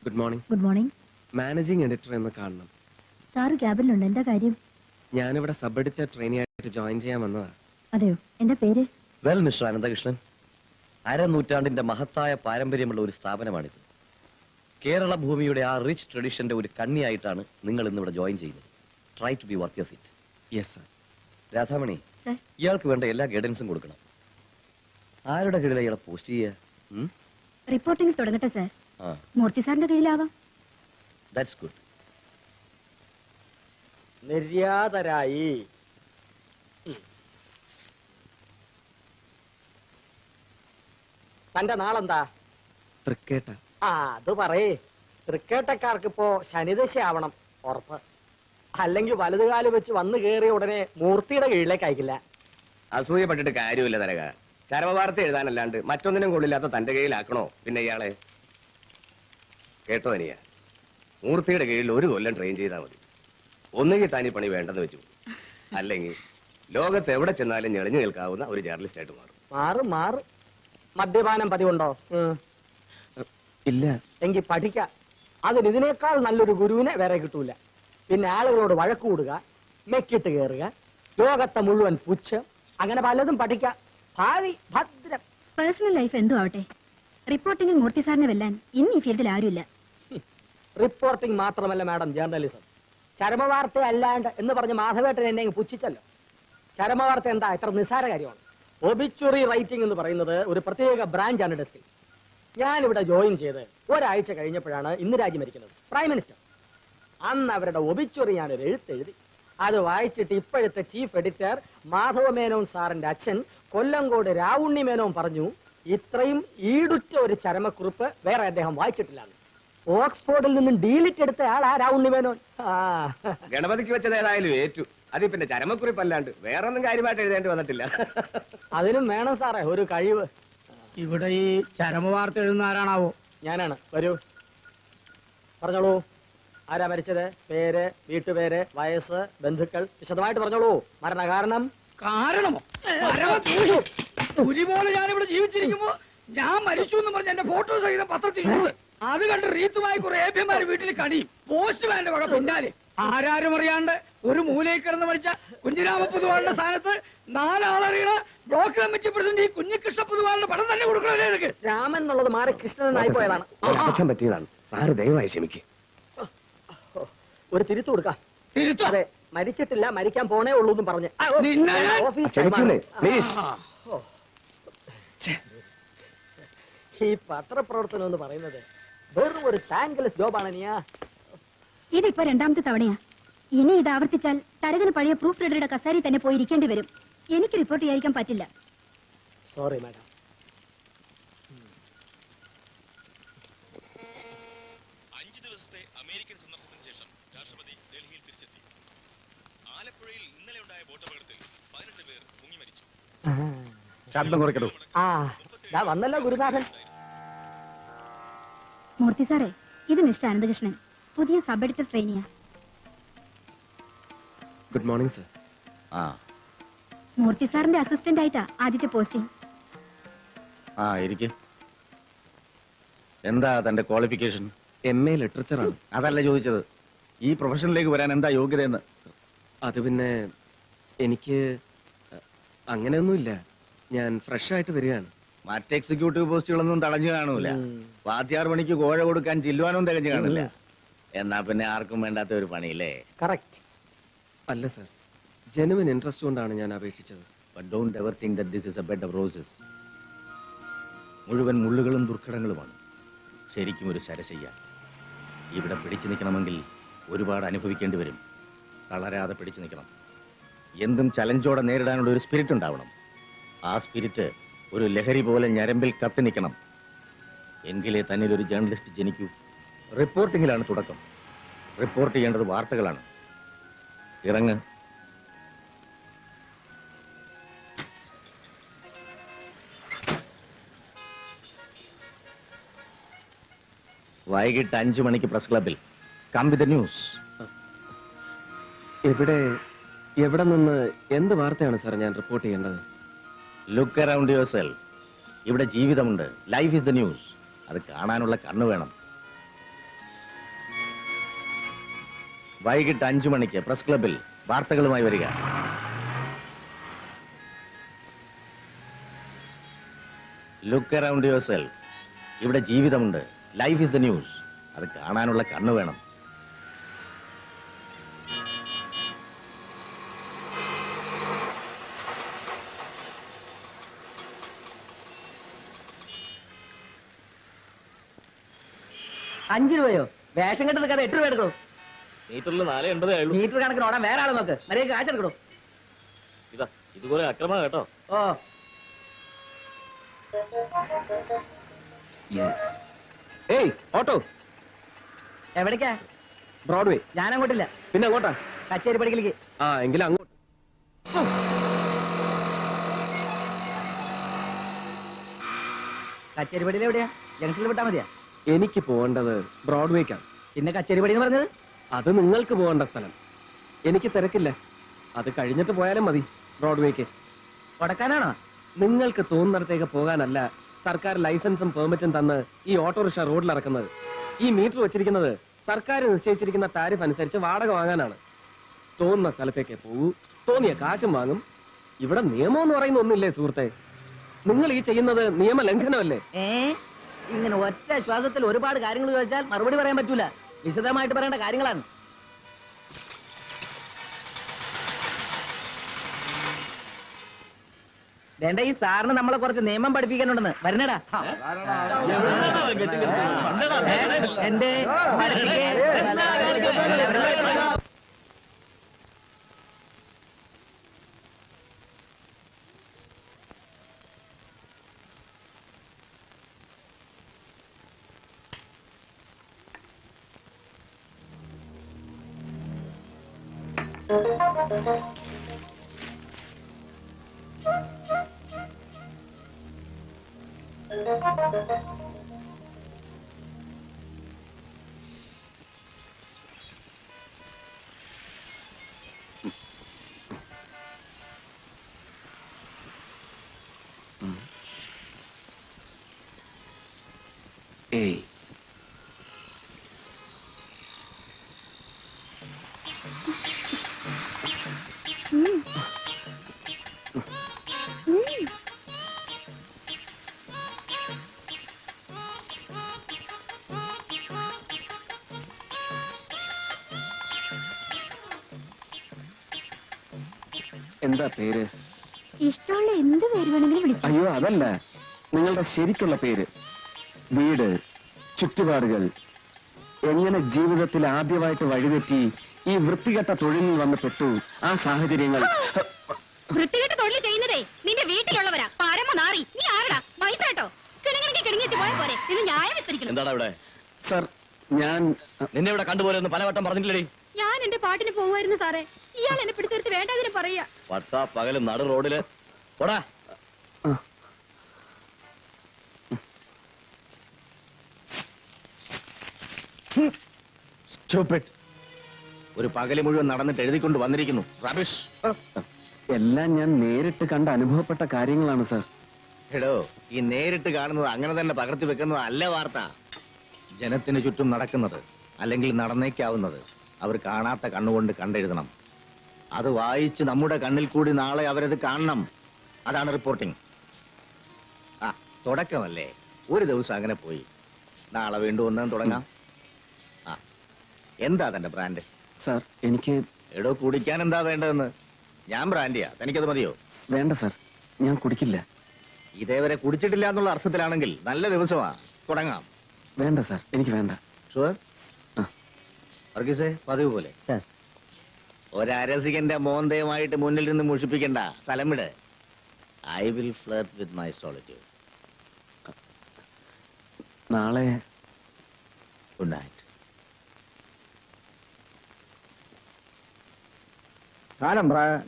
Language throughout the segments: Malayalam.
Good morning. Good morning. Managing editor എന്ന് കാണണം. സാറ് ക്യാബിലുണ്ട്. എന്താ കാര്യം? ഞാനിവിടെ സബ് എഡിറ്റർ ട്രെയിനി ആയിട്ട് ജോയിൻ ചെയ്യാൻ വന്നതാ. അതെയോ? എന്താ പേര്? വെൽ മിസ്റ്റർ അനന്തകൃഷ്ണൻ, അരനൂറ്റാണ്ടിന്റെ മഹത്തായ പാരമ്പര്യമുള്ള ഒരു സ്ഥാപനമാണിത്. കേരള ഭൂമിയുടെ ആ റിച്ച് ട്രഡീഷന്റെ ഒരു കണ്ണിയായിട്ടാണ് നിങ്ങൾ ഇന്നിവിടെ ജോയിൻ ചെയ്യുന്നത്. Try to be worthy of it. Yes sir. Radhamani, sir. ഇയാൾക്ക് വേണ്ട എല്ലാ ഗൈഡൻസും കൊടുക്കണം. ആരുടെ കീഴിലാണ് ഇയാളെ പോസ്റ്റ് ചെയ്യുക? റിപ്പോർട്ടിംഗ് തുടങ്ങട്ടെ സർ. മൂർത്തി സാറിന്റെ കീഴിലാവാം. That's good. നിര്യാതരായി. തന്റെ നാളെന്താ? തൃക്കേട്ട. അത് പറയേ. തൃക്കേട്ടക്കാർക്ക് ഇപ്പോ ശനിദശയാവണം ഉറപ്പ്. അല്ലെങ്കിൽ വലതുകാല് വെച്ച് വന്നു കയറിയ ഉടനെ മൂർത്തിയുടെ കീഴിലേക്ക് അയക്കില്ല. അസൂയപ്പെട്ടിട്ട് കാര്യമില്ല തരക. ചരമവാർത്ത എഴുതാനല്ലാണ്ട് മറ്റൊന്നിനും കൊള്ളില്ലാത്ത തന്റെ കയ്യിലാക്കണോ പിന്നെ ഇയാളെ? കേട്ടോ അനിയ, മൂർത്തിയുടെ കീഴിൽ ഒരു കൊല്ലം ട്രെയിൻ ചെയ്താൽ മതി. ഒന്നുകിൽ താനി പണി വേണ്ടെന്ന് വെച്ചു, അല്ലെങ്കിൽ ലോകത്ത് എവിടെ ചെന്നാലും ഞെളിഞ്ഞു നിൽക്കാവുന്ന ഒരു ജേർണലിസ്റ്റ് ആയിട്ട് മാറും. മാറ്. മദ്യപാനം പതിവുണ്ടോ? ഇല്ല. എങ്കിൽ പഠിക്കാം. അതിന് ഇതിനേക്കാൾ നല്ലൊരു ഗുരുവിനെ വേറെ കിട്ടൂല. പിന്നെ ആളുകളോട് വഴക്ക് കൂടുക, മെക്കിട്ട് കയറുക, ലോകത്തെ മുഴുവൻ പുച്ഛം, അങ്ങനെ പലതും പഠിക്കാം. ഭാവി ഭദ്രം. പേഴ്സണൽ ലൈഫ് എന്തോ ആവട്ടെ, റിപ്പോർട്ടിംഗിൽ മൂർത്തി സാറിനെ വെല്ലാൻ ഇന്ന് ഈ ഫീൽഡിൽ ആരുമില്ല. റിപ്പോർട്ടിംഗ് മാത്രമല്ല മാഡം, ജേർണലിസം. ചരമവാർത്ത അല്ലാണ്ട് എന്ന് പറഞ്ഞ് മാധവേട്ടൻ എന്നെ പുച്ഛിച്ചല്ലോ. ചരമവാർത്ത എന്താ ഇത്ര നിസ്സാര കാര്യമാണ്? ഒബിച്വറി റൈറ്റിംഗ് എന്ന് പറയുന്നത് ഒരു പ്രത്യേക ബ്രാഞ്ചാണ് ഡെസ്കിൽ. ഞാനിവിടെ ജോയിൻ ചെയ്ത് ഒരാഴ്ച കഴിഞ്ഞപ്പോഴാണ് ഇന്ദിരാജി മരിക്കുന്നത്, പ്രൈം മിനിസ്റ്റർ. അന്ന് അവരുടെ ഒബിച്വറി ഞാനൊരു എഴുത്തെഴുതി. അത് വായിച്ചിട്ട് ഇപ്പോഴത്തെ ചീഫ് എഡിറ്റർ മാധവ മേനോൻ സാറിന്റെ അച്ഛൻ കൊല്ലങ്കോട് രാവുണ്ണി മേനോൻ പറഞ്ഞു, ഇത്രയും ഈടുറ്റ ഒരു ചരമക്കുറിപ്പ് വേറെ അദ്ദേഹം വായിച്ചിട്ടില്ല. ഓക്സ്ഫോർഡിൽ നിന്നും ഡീലിറ്റ് എടുത്ത ആളാ രാവുണ്ണി മേനോൻ. ഗണപതിക്ക് വെച്ചത് ഏതായാലും ഏറ്റു. അത് പിന്നെ ചരമക്കുറിപ്പല്ലാണ്ട് വേറൊന്നും കാര്യമായിട്ട് എഴുതേണ്ടി വന്നിട്ടില്ല. അതിനും വേണം സാറേ ഒരു കഴിവ്. ഇവിടെ ഈ ചരമവാർത്ത എഴുതുന്ന ആരാണാവോ? ഞാനാണ്. വരൂ, പറഞ്ഞോളൂ. ആരാ മരിച്ചത്? പേര്, വീട്ടുപേര്, വയസ്സ്, ബന്ധുക്കൾ വിശദമായിട്ട് പറഞ്ഞോളൂ. മരണകാരണം? കാരണമോ? പുലി പോലെ ഞാനിവിടെ ജീവിച്ചിരിക്കുമ്പോ ഞാൻ മരിച്ചു എന്ന് പറഞ്ഞ് എന്റെ ഫോട്ടോ സഹിതം പത്രത്തിൽ അത് കണ്ട് റീത്തുമായി കുറെ ഏഭ്യന്മാര് വീട്ടിൽ കടിയും. പോസ്റ്റ്മാന്റെ വക പിന്നാലെ ആരാരും അറിയാണ്ട് ഒരു മൂലയിൽ കിടന്ന് മരിച്ച കുഞ്ഞിരാമ പൊതുവാളുടെ സ്ഥാനത്ത് 4 ആളറിയണ ബ്ലോക്ക് കമ്മിറ്റി പ്രസിഡന്റ് ഈ കുഞ്ഞികൃഷ്ണ പൊതുവാളുടെ പടം തന്നെ കൊടുക്കണല്ലേ എനിക്ക്? രാമൻ എന്നുള്ളത് മാറി കൃഷ്ണനായി പോയതാണ്. പറ്റിയതാണ് സാറ് ദയവായി ക്ഷമിക്ക്. ഒരു തിരുത്തു കൊടുക്കാം. അതെ, മരിച്ചിട്ടില്ല, മരിക്കാൻ പോണേ ഉള്ളൂ എന്നും പറഞ്ഞ് ഈ പത്രപ്രവർത്തനം എന്ന് പറയുന്നത് വെറും ഒരു താങ്ക്ലെസ് ജോബാണ്. നീയാ ഇതിപ്പോ 2ാമത്തെ തവണയാ. ഇനി ഇത് ആവർത്തിച്ചാൽ തരകന് പഴയ പ്രൂഫ് റീഡറുടെ കസേരയിൽ തന്നെ പോയി ഇരിക്കേണ്ടി വരും. എനിക്ക് റിപ്പോർട്ട് ചെയ്യാതിരിക്കാൻ പറ്റില്ല. Sorry madam. 5 ദിവസത്തെ അമേരിക്കൻ സന്ദർശനത്തിന് ശേഷം രാഷ്ട്രപതി ഡൽഹിയിൽ തിരിച്ചെത്തി. ആലപ്പുഴയിൽ ഇന്നലെ ഉണ്ടായ ബോട്ടപകടത്തിൽ 18 പേർ മുങ്ങി മരിച്ചു. ശബ്ദം കുറയ്ക്കണോ? വന്നല്ലോ ഗുരുനാഥൻ. മൂർത്തി സാറേ, ഇത് മിസ്റ്റർ അനന്തകൃഷ്ണൻ, പുതിയ സബ് എഡിറ്റർ ട്രെയിനിയാ. Good morning sir. മൂർത്തി സാറിന്റെ അസിസ്റ്റന്റ് ആയിട്ടാ ആദ്യത്തെ പോസ്റ്റിംഗ്. എന്താ തന്റെ ക്വാളിഫിക്കേഷൻ? MA ലിറ്ററേച്ചറാണ്. അതല്ല ചോദിച്ചത്, ഈ പ്രൊഫഷനിലേക്ക് വരാൻ എന്താ യോഗ്യതയെന്ന്. അത് പിന്നെ എനിക്ക് അങ്ങനെയൊന്നുമില്ല. ഞാൻ ഫ്രഷ് ആയിട്ട് വരികയാണ്. മറ്റ് എക്സിക്യൂട്ടീവ് പോസ്റ്റുകളൊന്നും തടഞ്ഞു കാണൂല. വാദ്യാർ പണിക്ക് കോഴ കൊടുക്കാൻ ചില്ലുവാനും തികഞ്ഞു കാണില്ല. എന്നാ പിന്നെ ആർക്കും വേണ്ടാത്ത ഒരു പണിയില്ലേ? കറക്റ്റ്. അല്ല സർ, ജെനുവിൻ ഇൻട്രസ്റ്റ് കൊണ്ടാണ് ഞാൻ അപേക്ഷിച്ചത്. But don't ever think that this is a bed of roses. മുഴുവൻ മുള്ളുകളും ദുർഘടങ്ങളുമാണ്. ശരിക്കും ഒരു ശരശയ്യ. ഇവിടെ പിടിച്ചു നിൽക്കണമെങ്കിൽ ഒരുപാട് അനുഭവിക്കേണ്ടി വരും. തളരാതെ പിടിച്ചു നിൽക്കണം. എന്തും ചലഞ്ചോടെ നേരിടാനുള്ള ഒരു സ്പിരിറ്റ് ഉണ്ടാവണം. ആ സ്പിരിറ്റ് ഒരു ലഹരി പോലെ ഞരമ്പിൽ കത്തി നിൽക്കണം. എങ്കിലേ തന്നിൽ ഒരു ജേർണലിസ്റ്റ് ജനിക്കൂ. റിപ്പോർട്ടിങ്ങിലാണ് തുടക്കം. റിപ്പോർട്ട് ചെയ്യേണ്ടത് വാർത്തകളാണ്. ഇറങ്ങ്. വൈകിട്ട് 5 മണിക്ക് പ്രസ് ക്ലബിൽ. Come with the news. എവിടെ നിന്ന് എന്ത് വാർത്തയാണ് സാർ ഞാൻ റിപ്പോർട്ട് ചെയ്യേണ്ടത്? Look around yourself. ഇവിടെ ജീവിതമുണ്ട്. Life is the news. അത് കാണാനുള്ള കണ്ണ് വേണം. വൈകിട്ട് 5 മണിക്ക് പ്രസ് ക്ലബിൽ വാർത്തകളുമായി വരിക. Look around yourself. ഇവിടെ ജീവിതമുണ്ട്. Life is the news. അത് കാണാനുള്ള കണ്ണ് വേണം. $5 രൂപയോ? വേഷം കെട്ട് നിൽക്കാതെ 8 രൂപ എടുക്കണോ? മീറ്ററിൽ 4.80 ആയുള്ളൂ. മീറ്റർ കണക്കിന് ഓടാൻ വേറെ ആളെ നോക്ക്. മര്യാദ കാശെടുക്കണോ? ഇതാ ഇതുപോലെ അക്രമ കേട്ടോ. ഓ ഏയ് ഓട്ടോ. എവിടേക്കാ? ബ്രോഡ്വേ. ഞാൻ അങ്ങോട്ടില്ല. പിന്നെ അങ്ങോട്ടാ? കച്ചേരി പടിക്കലേക്ക്. ആ എങ്കിലും അങ്ങോട്ട്. കച്ചേരി പടിയിൽ എവിടെയാ? ജംഗ്ഷനിൽ വിട്ടാ മതിയാ? എനിക്ക് പോകേണ്ടത് ബ്രോഡ്വേക്കാണ്. പിന്നെ കച്ചേരി പടി എന്ന് പറഞ്ഞത്? അത് നിങ്ങൾക്ക് പോകേണ്ട സ്ഥലം. എനിക്ക് തിരക്കില്ല. അത് കഴിഞ്ഞിട്ട് പോയാലും മതി. ബ്രോഡ്വേക്ക് കൊടക്കാനാണോ? നിങ്ങൾക്ക് തോന്നുന്നിടത്തേക്ക് പോകാനല്ല സർക്കാർ ലൈസൻസും പെർമിറ്റും തന്ന് ഈ ഓട്ടോറിക്ഷ റോഡിൽ ഇറക്കുന്നത്. ഈ മീറ്റർ വെച്ചിരിക്കുന്നത് സർക്കാർ നിശ്ചയിച്ചിരിക്കുന്ന താരിഫ് അനുസരിച്ച് വാടക വാങ്ങാനാണ്. തോന്നുന്ന സ്ഥലത്തേക്ക് പോകൂ, തോന്നിയ കാശും വാങ്ങും. ഇവിടെ നിയമം എന്ന് പറയുന്ന ഒന്നില്ലേ സുഹൃത്തെ? നിങ്ങൾ ഈ ചെയ്യുന്നത് നിയമലംഘനമല്ലേ? ഇങ്ങനെ ഒറ്റ ശ്വാസത്തിൽ ഒരുപാട് കാര്യങ്ങൾ ചോദിച്ചാൽ മറുപടി പറയാൻ പറ്റൂല. വിശദമായിട്ട് പറയേണ്ട കാര്യങ്ങളാണ്. വേണ്ട, ഈ സാറിന് നമ്മളെ കുറച്ച് നിയമം പഠിപ്പിക്കാനുണ്ടെന്ന്. വരണടാ. എന്റെ ഏയ് എന്താ പേര്? ഇഷ്ടമുള്ള എന്ത് പേര് വേണമെങ്കിലും വിളിച്ചു. അയ്യോ അതല്ല, നിങ്ങളുടെ ശരിക്കുള്ള പേര്, വീട്, ചുറ്റുപാടുകൾ, എങ്ങനെ ജീവിതത്തിൽ ആദ്യമായിട്ട് വഴിതെറ്റി ഈ വൃത്തികെട്ട തൊഴിലിൽ വന്ന് പെട്ടു, ആ സാഹചര്യങ്ങൾ. വൃത്തികെട്ട തൊഴിൽ ചെയ്യുന്നതേ നിന്റെ വീട്ടിലുള്ളവരാ. പരമ നാറി. നീ ആരടാ? മൈത്രട്ടോ കിണങ്ങിണങ്ങി കിണങ്ങിച്ച് പോയ പോലെ ഇത് ന്യായം വിസ്തരിക്കണം. എന്താടാ ഇവിടെ? സർ ഞാൻ നിന്നെ ഇവിടെ കണ്ടുപോലെ ഒന്ന് പലവട്ടം പറഞ്ഞിട്ടില്ലേ? ഞാൻ എന്റെ പാട്ടിന് പോകുമായിരുന്നു സാറേ. ഇയാൾ എന്നെ പിടിച്ചെടുത്ത് വേണ്ടതിന് പറയാ. പട്ടാ പകലും നടു റോഡില് പോടാ. ഒരു പകല് മുഴുവൻ നടന്നിട്ട് എഴുതിക്കൊണ്ട് വന്നിരിക്കുന്നു. റബിഷ്. എല്ലാം ഞാൻ നേരിട്ട് കണ്ട് അനുഭവപ്പെട്ട കാര്യങ്ങളാണ് സർ. എടോ, ഈ നേരിട്ട് കാണുന്നത് അങ്ങനെ തന്നെ പകർത്തി വെക്കുന്നത് അല്ല വാർത്ത. ജനത്തിന് ചുറ്റും നടക്കുന്നത് അല്ലെങ്കിൽ നടന്നേക്കാവുന്നത് അവർ കാണാത്ത കണ്ണുകൊണ്ട് കണ്ടെഴുതണം. അത് വായിച്ച് നമ്മുടെ കണ്ണിൽ കൂടി നാളെ അവരത് കാണണം. അതാണ് റിപ്പോർട്ടിംഗ്. ആ തുടക്കമല്ലേ, ഒരു ദിവസം അങ്ങനെ പോയി. നാളെ വീണ്ടും ഒന്നും തുടങ്ങാം. ആ എന്താ തന്റെ ബ്രാൻഡ്? സർ എനിക്ക് എടോ, കുടിക്കാൻ എന്താ വേണ്ടതെന്ന്? ഞാൻ ബ്രാൻഡിയാ, തനിക്കത് മതിയോ? വേണ്ട സർ, ഞാൻ കുടിക്കില്ല. ഇതേവരെ കുടിച്ചിട്ടില്ല എന്നുള്ള അർത്ഥത്തിലാണെങ്കിൽ നല്ല ദിവസമാ, തുടങ്ങാം. വേണ്ട സർ, എനിക്ക് വേണ്ട. ഷുവർ? വർഗീസേ, പതിവ് പോലെ സർ. ഒരരസികന്റെ മോന്തയുമായിട്ട് മുന്നിൽ നിന്ന് മുഷിപ്പിക്കണ്ട. സ്ഥലം വിട്. I will flirt with my solitude. നാളെ ഗുഡ് നൈറ്റ്.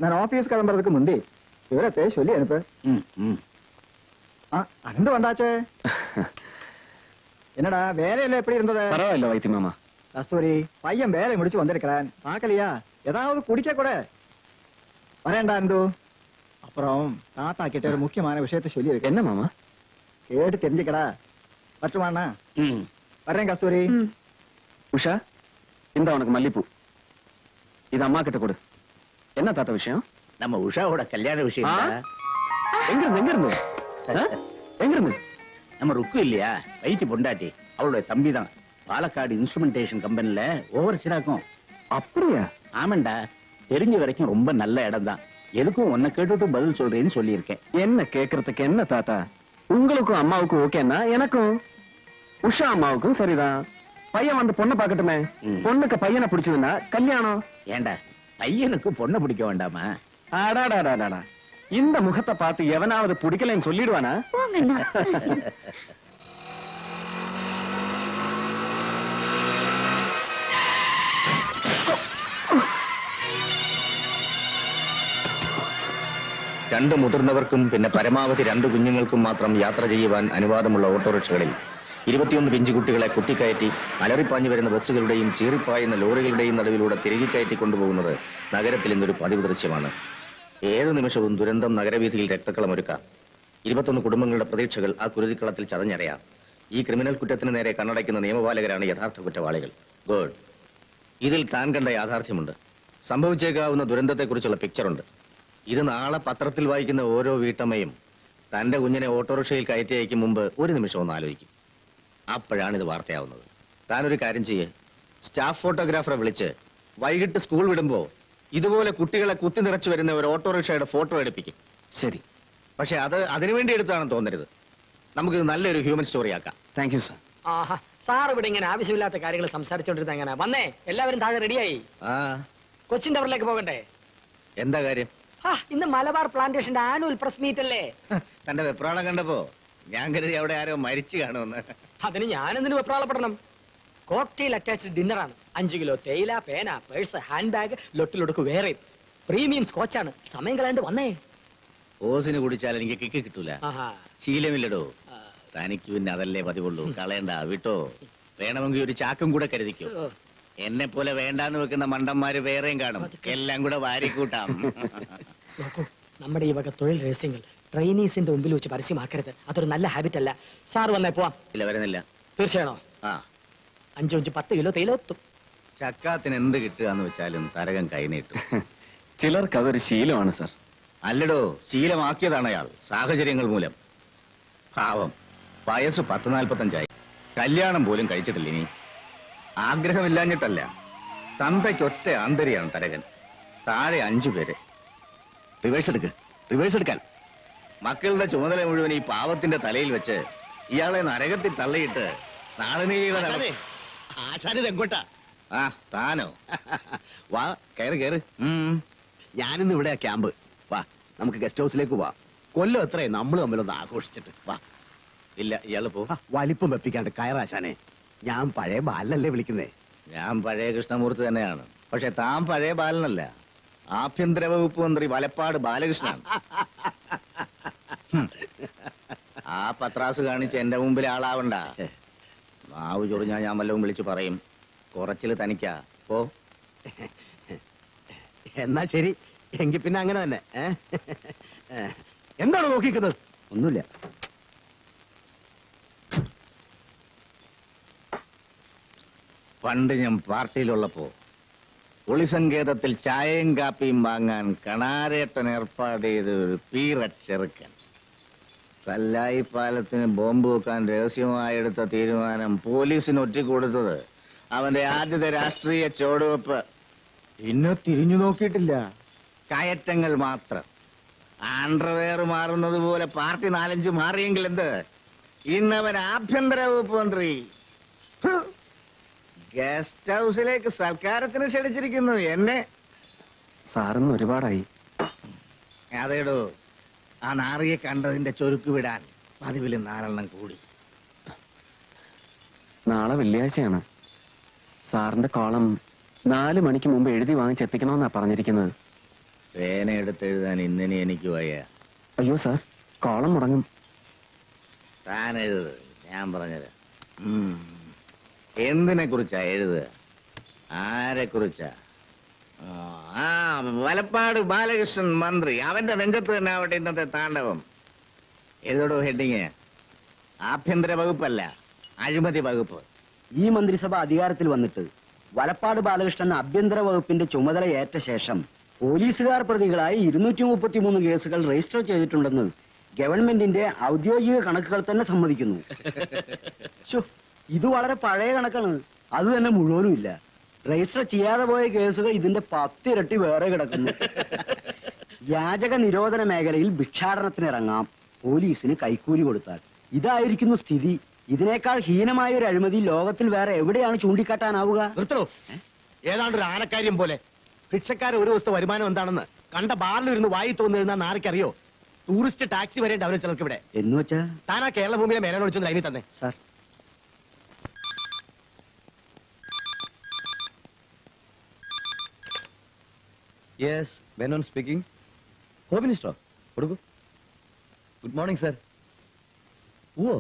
நான் ஆபீஸ் கிளம்புறதுக்கு முந்தி விவரத்தை சொல்லி அனுப்பு. அனந்து வந்தாச்சே. என்னடா வேலையில எப்படி இருந்தது? பரவாயில்ல வைத்தி மாமா. கஸ்தூரி, பையன் வேலை முடிச்சு வந்திருக்கிறான். பார்க்கலையா? ஏதாவது குடிக்க கூட வரேன்டா அந்து. அப்புறம் தாத்தா கிட்ட ஒரு முக்கியமான விஷயத்தை சொல்லி இருக்கு. என்ன மாமா? கேட்டு தெரிஞ்சுக்கடா. வரட்டுமாண்ணா? வரேன் கஸ்தூரி. உஷா, இந்த உனக்கு மல்லிப்பூ. இது அம்மா கிட்ட கொடு. என்ன தாத்தா விஷயம்? நம்ம உஷாவோட கல்யாண விஷயம். எங்கிருந்து? நம்ம ருக்கு இல்லையா, வைத்தி பொண்டாட்டி, அவளுடைய தம்பி தான். பாலக்காடு இன்ஸ்ட்ருமெண்டேஷன் கம்பெனில ஓவர் சிராக்கும். அப்படியா? ஆமாண்டா, தெரிஞ்ச வரைக்கும் ரொம்ப நல்ல இடம் தான். எதுக்கும் உன்னை கேட்டுட்டு பதில் சொல்றேன்னு சொல்லியிருக்கேன். என்ன கேக்குறதுக்கு என்ன தாத்தா, உங்களுக்கும் அம்மாவுக்கும் ஓகேன்னா எனக்கும் உஷா அம்மாவுக்கும் சரிதான். பையன் வந்து பொண்ணை பாக்கட்டுமே. பொண்ணுக்கு பையனை பிடிச்சதுன்னா கல்யாணம். ஏண்டா பையனுக்கு பொண்ணை பிடிக்க வேண்டாமா? அடாடாடாடாடா, இந்த முகத்தை பார்த்து எவனாவது பிடிக்கலன்னு சொல்லிடுவானா? போங்கண்ணா. രണ്ട് മുതിർന്നവർക്കും പിന്നെ പരമാവധി 2 കുഞ്ഞുങ്ങൾക്കും മാത്രം യാത്ര ചെയ്യുവാൻ അനുവാദമുള്ള ഓട്ടോറിക്ഷകളിൽ 21 പിഞ്ചുകുട്ടികളെ കുത്തിക്കയറ്റി അലറിപ്പാഞ്ഞു വരുന്ന ബസ്സുകളുടെയും ചീറിപ്പായുന്ന ലോറികളുടെയും നടുവിലൂടെ തിരികെ കയറ്റി കൊണ്ടുപോകുന്നത് നഗരത്തിൽ ഇന്നൊരു പതിവ് ദൃശ്യമാണ്. ഏത് നിമിഷവും ദുരന്തം നഗരവീഥിയിൽ രക്തക്കളമൊരുക്കാം. 21 കുടുംബങ്ങളുടെ പ്രതീക്ഷകൾ ആ കുരുതിക്കളത്തിൽ ചതഞ്ഞറിയാം. ഈ ക്രിമിനൽ കുറ്റത്തിന് നേരെ കണ്ണടയ്ക്കുന്ന നിയമപാലകരാണ് യഥാർത്ഥ കുറ്റവാളികൾ. ഗുഡ്. ഇതിൽ താൻ കണ്ട യാഥാർത്ഥ്യമുണ്ട്. സംഭവിച്ചേക്കാവുന്ന ദുരന്തത്തെക്കുറിച്ചുള്ള പിക്ചറുണ്ട്. ഇത് നാളെ പത്രത്തിൽ വായിക്കുന്ന ഓരോ വീട്ടമ്മയും തന്റെ കുഞ്ഞിനെ ഓട്ടോറിക്ഷയിൽ കയറ്റി അയക്കും മുമ്പ് ഒരു നിമിഷം ഒന്ന് ആലോചിക്കും. അപ്പോഴാണ് ഇത് വാർത്തയാവുന്നത്. താനൊരു കാര്യം ചെയ്യേ, സ്റ്റാഫ് ഫോട്ടോഗ്രാഫറെ വിളിച്ച് വൈകിട്ട് സ്കൂൾ വിടുമ്പോ ഇതുപോലെ കുട്ടികളെ കുത്തി നിറച്ചു വരുന്ന ഒരു ഓട്ടോറിക്ഷയുടെ ഫോട്ടോ എടുപ്പിക്കും. ശരി, പക്ഷെ അത് അതിനുവേണ്ടി എടുത്താണെന്ന് തോന്നരുത്. നമുക്ക് നല്ലൊരു ഹ്യൂമൻ സ്റ്റോറി ആക്കാം. Thank you sir. Aaha, sir ഇവിടെ ഇങ്ങനെ ആവശ്യമില്ലാത്ത കാര്യങ്ങൾ സംസാരിച്ചോണ്ടിരുന്ന എങ്ങനെ വന്നേ? എല്ലാവരും താഴെ റെഡിയായി. ആ, കൊച്ചിൻ ടവറിലേക്ക് പോകണ്ടേ? എന്താ കാര്യം? ഇന്ന് മലബാർ പ്ലാന്റേഷന്റെ ആനുവൽ പ്രസ് മീറ്റ് അല്ലേ? തന്റെ വെപ്രാളം കണ്ടപ്പോ ഞാൻ കരുതി അവിടെ ആരോ മരിച്ചു കാണുമെന്ന്. അതിന് ഞാനെന്തിനു വെപ്രാളപ്പെടണം? കോക്ടെയിൽ അറ്റാച്ച്ഡ് ഡിന്നറാണ്. 5 കിലോ തേയില, പേന, പേഴ്സ്, ഹാൻഡ് ബാഗ്, ലൊട്ടിലൊടുക്ക് വേറെ. പ്രീമിയം സ്കോച്ചാണ്. സമയം കളയാണ്ട് വന്നേ. ഓസിന് കുടിച്ചാൽ എനിക്ക് കിക്ക് കിട്ടൂല. ആഹാ, ശീലമില്ലടോ. തനിക്ക് പിന്നെ അതല്ലേ പതിവുള്ളൂ. കളയണ്ട, വിട്ടോ. വേണമെങ്കിൽ ഒരു ചാക്കും കൂടെ കരുതിക്കോ. എന്നെ പോലെ വേണ്ടാന്ന് വെക്കുന്ന മണ്ടന്മാര് വേറെയും കാണും. എല്ലാം കൂടെ വാരിക്കൂട്ടാം. നോക്കൂ, നമ്മുടെ ഈ വക തൊഴിൽ രഹസ്യങ്ങൾ ട്രെയിനീസിന്റെ മുമ്പിൽ വെച്ച് പരസ്യമാക്കരുത്. അതൊരു നല്ല ഹാബിറ്റ് അല്ല. സാർ വന്നേ പോവാം. ഇല്ല, വരുന്നില്ല. തീർച്ചയാണോ? ആ, 5-10 കിലോ തേയില ഒത്തും. ചക്കാത്തിന് എന്ത് കിട്ടുകയെന്ന് വെച്ചാലും തരകൻ കൈനീട്ടും. ചിലർക്ക് അതൊരു ശീലമാണ് സാർ. അല്ലടോ, ശീലമാക്കിയതാണ് അയാൾ സാഹചര്യങ്ങൾ മൂലം. പാവം, വയസ്സ് 10-45 കല്യാണം പോലും കഴിച്ചിട്ടില്ല. ഇനി ആഗ്രഹമില്ലാഞ്ഞിട്ടല്ല, തന്തയ്ക്കൊറ്റ ആന്തരിയാണ് തരകൻ. താഴെ 5 പേര്. റിവേഴ്സ് എടുക്കാൻ മക്കളുടെ ചുമതല മുഴുവൻ ഈ പാവത്തിന്റെ തലയിൽ വെച്ച് ഇയാളെ നരകത്തിൽ തള്ളിയിട്ട് നാളെ എങ്ങോട്ടാ? ആ, താനോ? വാ, കയറ്. ഞാനിന്ന് ഇവിടെ ക്യാമ്പ്. വാ, നമുക്ക് ഗസ്റ്റ് ഹൗസിലേക്ക് പോവാ. കൊല്ലം എത്രയും നമ്മൾ തമ്മിലൊന്ന് ആഘോഷിച്ചിട്ട് വാ. ഇല്ല, ഇയാള് പോ. വലിപ്പം വെപ്പിക്കാണ്ട് കയറാശാനെ. ഞാൻ പഴയ ബാലനല്ലേ വിളിക്കുന്നേ. ഞാൻ പഴയ കൃഷ്ണമൂർത്തി തന്നെയാണ്. പക്ഷെ താൻ പഴയ ബാലനല്ല. ആഭ്യന്തര വകുപ്പ് മന്ത്രി വലപ്പാട് ബാലകൃഷ്ണൻ. ആ പത്രാസ് കാണിച്ച് എന്റെ മുമ്പിൽ ആളാവണ്ട. നാവ് ചൊറിഞ്ഞാ ഞാൻ വല്ലതും വിളിച്ചു പറയും. കുറച്ചില് തനിക്കാ. പോ. എന്നാ ശരി, എങ്കിൽ പിന്നെ അങ്ങനെ തന്നെ. എന്താണ് നോക്കിക്കുന്നത്? ഒന്നുമില്ല. പണ്ട് ഞാൻ പാർട്ടിയിലുള്ളപ്പോ ഒളിസങ്കേതത്തിൽ ചായയും കാപ്പിയും വാങ്ങാൻ കണാരേട്ടൻ ഏർപ്പാട് ചെയ്ത ഒരു പീറച്ചെറുക്കൻ. കല്ലായി പാലത്തിന് ബോംബ് വെക്കാൻ രഹസ്യമായി എടുത്ത തീരുമാനം പോലീസിന് ഒറ്റിക്കൊടുത്തത് അവന്റെ ആദ്യത്തെ രാഷ്ട്രീയ ചുവടുവെപ്പ്. പിന്നെ തിരിഞ്ഞു നോക്കിയിട്ടില്ല. കയറ്റങ്ങൾ മാത്രം. ആൻഡർവെയർ മാറുന്നത് പോലെ പാർട്ടി 4-5 മാറിയെങ്കിൽ എന്ത്? ഇന്നവൻ ആഭ്യന്തര വകുപ്പ് മന്ത്രി. ഗസ്റ്റ് ഹൗസിലേക്ക് സൽക്കാരത്തിന് ക്ഷണിച്ചിരിക്കുന്നു എന്നെ. സാറിന്ന് ഒരുപാടായി. അതേടോ, ആ നാറിയെ കണ്ടതിന്റെ ചൊരുക്ക് വിടാൻ പതിവില് 4 കൂടി. നാളെ വെള്ളിയാഴ്ചയാണ്. സാറിന്റെ കോളം 4 മണിക്ക് മുമ്പ് എഴുതി വാങ്ങിച്ചെത്തിക്കണമെന്നാ പറഞ്ഞിരിക്കുന്നത്. പേന എടുത്തെഴുതാൻ ഇന്നലെ എനിക്ക് വയ്യ. അയ്യോ സാർ, കോളം മുടങ്ങും. താൻ എഴുത്, ഞാൻ പറഞ്ഞത്. എന്തിനെ കുറിച്ചാ എഴുതുക? ആരെ കുറിച്ചാ? ആ, വലപ്പാട് ബാലകൃഷ്ണൻ മന്ത്രി. അവന്റെ നെഞ്ചത്ത് തന്നെ ആവട്ടെ ഇന്നത്തെ താണ്ഡവം. എഴുതോടോ ഹെഡിങ്. ആഭ്യന്തര വകുപ്പല്ല, അഴിമതി വകുപ്പ്. ഈ മന്ത്രിസഭ അധികാരത്തിൽ വന്നിട്ട് വലപ്പാട് ബാലകൃഷ്ണൻ ആഭ്യന്തര വകുപ്പിന്റെ ചുമതല ഏറ്റ ശേഷം പോലീസുകാർ പ്രതികളായി 233 കേസുകൾ രജിസ്റ്റർ ചെയ്തിട്ടുണ്ടെന്ന് ഗവൺമെന്റിന്റെ ഔദ്യോഗിക കണക്കുകൾ തന്നെ സമ്മതിക്കുന്നു. ശ്ശോ, ഇത് വളരെ പഴയ കണക്കാണ്. അത് തന്നെ മുഴുവനും ഇല്ല. രജിസ്റ്റർ ചെയ്യാതെ പോയ കേസുകൾ ഇതിന്റെ 10 ഇരട്ടി വേറെ കിടക്കുന്നു. യാചക നിരോധന മേഖലയിൽ ഭിക്ഷാടനത്തിനിറങ്ങാം, പോലീസിന് കൈക്കൂലി കൊടുത്താൽ. ഇതായിരിക്കുന്നു സ്ഥിതി. ഇതിനേക്കാൾ ഹീനമായ ഒരു അഴിമതി ലോകത്തിൽ വേറെ എവിടെയാണ് ചൂണ്ടിക്കാട്ടാനാവുക? നിർത്തണോ? ഏതാണ്ട് ഒരു ആനക്കാര്യം പോലെ. ഭിക്ഷക്കാരെ ഒരു ദിവസത്തെ വരുമാനം എന്താണെന്ന് കണ്ട ബാറിലിരുന്ന് വായി തോന്നുന്ന ആർക്കറിയോ? ടൂറിസ്റ്റ് ടാക്സി വരേണ്ട അവരെ ചിലർക്ക് ഇവിടെ. എന്ന് വെച്ചാ താനാ കേരള ഭൂമിയിലെ മേലെ വിളിച്ചൊന്ന് ലൈനിൽ തന്നെ. Sir, yes, Menon speaking. Home മിനിസ്റ്ററോ? കൊടുക്കൂ. Good morning sir. ഓ,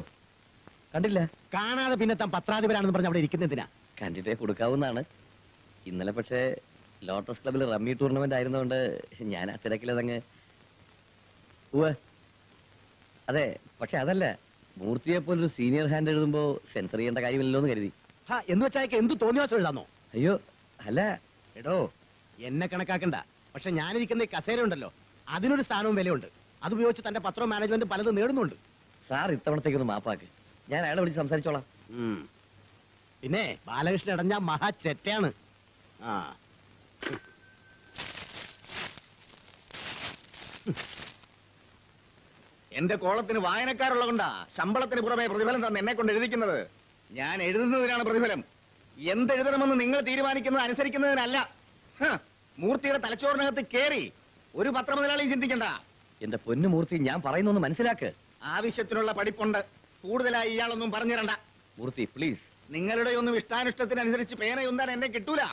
കണ്ടില്ല. കാണാതെ പിന്നെ താൻ പത്രാധിപരാണെന്ന് പറഞ്ഞ് അവിടെ ഇരിക്കുന്നതിനാ? കണ്ടിട്ടേ കൊടുക്കാവുന്നതാണ്. ഇന്നലെ പക്ഷേ ലോട്ടസ് ക്ലബിൽ റമ്മി ടൂർണമെന്റ് ആയിരുന്നുകൊണ്ട് ഞാൻ ആ തിരക്കിലതങ്ങ്. അതെ, പക്ഷെ അതല്ല, മൂർത്തിയെ പോലൊരു സീനിയർ ഹാൻഡ് എഴുതുമ്പോ സെൻസർ ചെയ്യേണ്ട കാര്യമില്ലല്ലോ എന്ന് കരുതി. എന്ന് വെച്ചാൽ എന്ത് തോന്നിയാസം എഴുതാന്നോ? അയ്യോ അല്ല. എടോ, എന്നെ കണക്കാക്കണ്ട. പക്ഷെ ഞാനിരിക്കുന്ന ഈ കസേര ഉണ്ടല്ലോ, അതിനൊരു സ്ഥാനവും വിലയുണ്ട്. അത് ഉപയോഗിച്ച് തന്റെ പത്രവും മാനേജ്മെന്റ് പലതും നേടുന്നുണ്ട്. സാർ ഇത്തവണത്തേക്കൊന്ന് മാപ്പാക്ക്. ഞാൻ അയാളെ വിളിച്ച് സംസാരിച്ചോളാം. പിന്നെ ബാലകൃഷ്ണൻ ഇടഞ്ഞ മഹാ ചെറ്റയാണ്. ആ, എന്റെ കോളത്തിന് വായനക്കാരുള്ള കൊണ്ടാ ശമ്പളത്തിന് പുറമെ പ്രതിഫലം തന്നെ എന്നെ കൊണ്ട് എഴുതിക്കുന്നത്. ഞാൻ എഴുതുന്നതിനാണ് പ്രതിഫലം. എന്തെഴുതണമെന്ന് നിങ്ങൾ തീരുമാനിക്കുന്നത് അനുസരിക്കുന്നതിനല്ല. മൂർത്തിയുടെ തലച്ചോറിനകത്ത് കേറി ഒരു പത്രമുതലാളിയും ചിന്തിക്കണ്ട. എന്റെ പൊന്നു മൂർത്തി, ഞാൻ പറയുന്നൊന്ന് മനസ്സിലാക്ക്. ആവശ്യത്തിനുള്ള പഠിപ്പുണ്ട്. കൂടുതലായി ഇയാളൊന്നും പറഞ്ഞിരണ്ട. മൂർത്തി പ്ലീസ്. നിങ്ങളുടെ ഒന്നും ഇഷ്ടാനിഷ്ടത്തിനനുസരിച്ച് പേനയൊന്നാൻ എന്നെ കിട്ടൂല.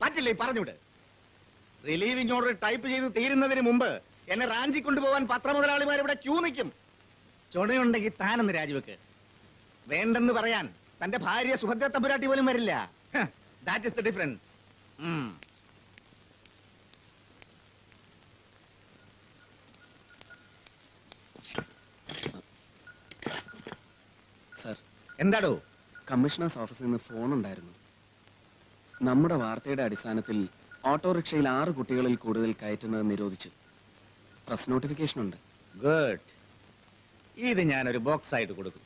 പറ്റില്ലേ? പറഞ്ഞുവിട്. റിലീവിംഗ് ഓർഡർ ടൈപ്പ് ചെയ്ത് തീരുന്നതിന് മുമ്പ് എന്നെ റാഞ്ചി കൊണ്ടുപോകാൻ പത്രമുതലാളിമാർ ഇവിടെ ക്യൂ നിൽക്കും. ചുണയുണ്ടെങ്കിൽ താനെന്ന് രാജിവെക്ക്. വേണ്ടെന്ന് പറയാൻ തന്റെ ഭാര്യ സുഭദ്ര തമ്പുരാട്ടി പോലും വരില്ല. That is the difference. Sir, എന്താടോ? കമ്മീഷണേഴ്സ് ഓഫീസിൽ നിന്ന് ഫോൺ ഉണ്ടായിരുന്നു. നമ്മുടെ വാർത്തയുടെ അടിസ്ഥാനത്തിൽ ഓട്ടോറിക്ഷയിൽ 6 കുട്ടികളിൽ കൂടുതൽ കയറ്റുന്നത് നിരോധിച്ചു. പ്രസ് നോട്ടിഫിക്കേഷൻ ഉണ്ട്. ഗുഡ്. ഇത് ഞാനൊരു ബോക്സ് ആയിട്ട് കൊടുക്കും.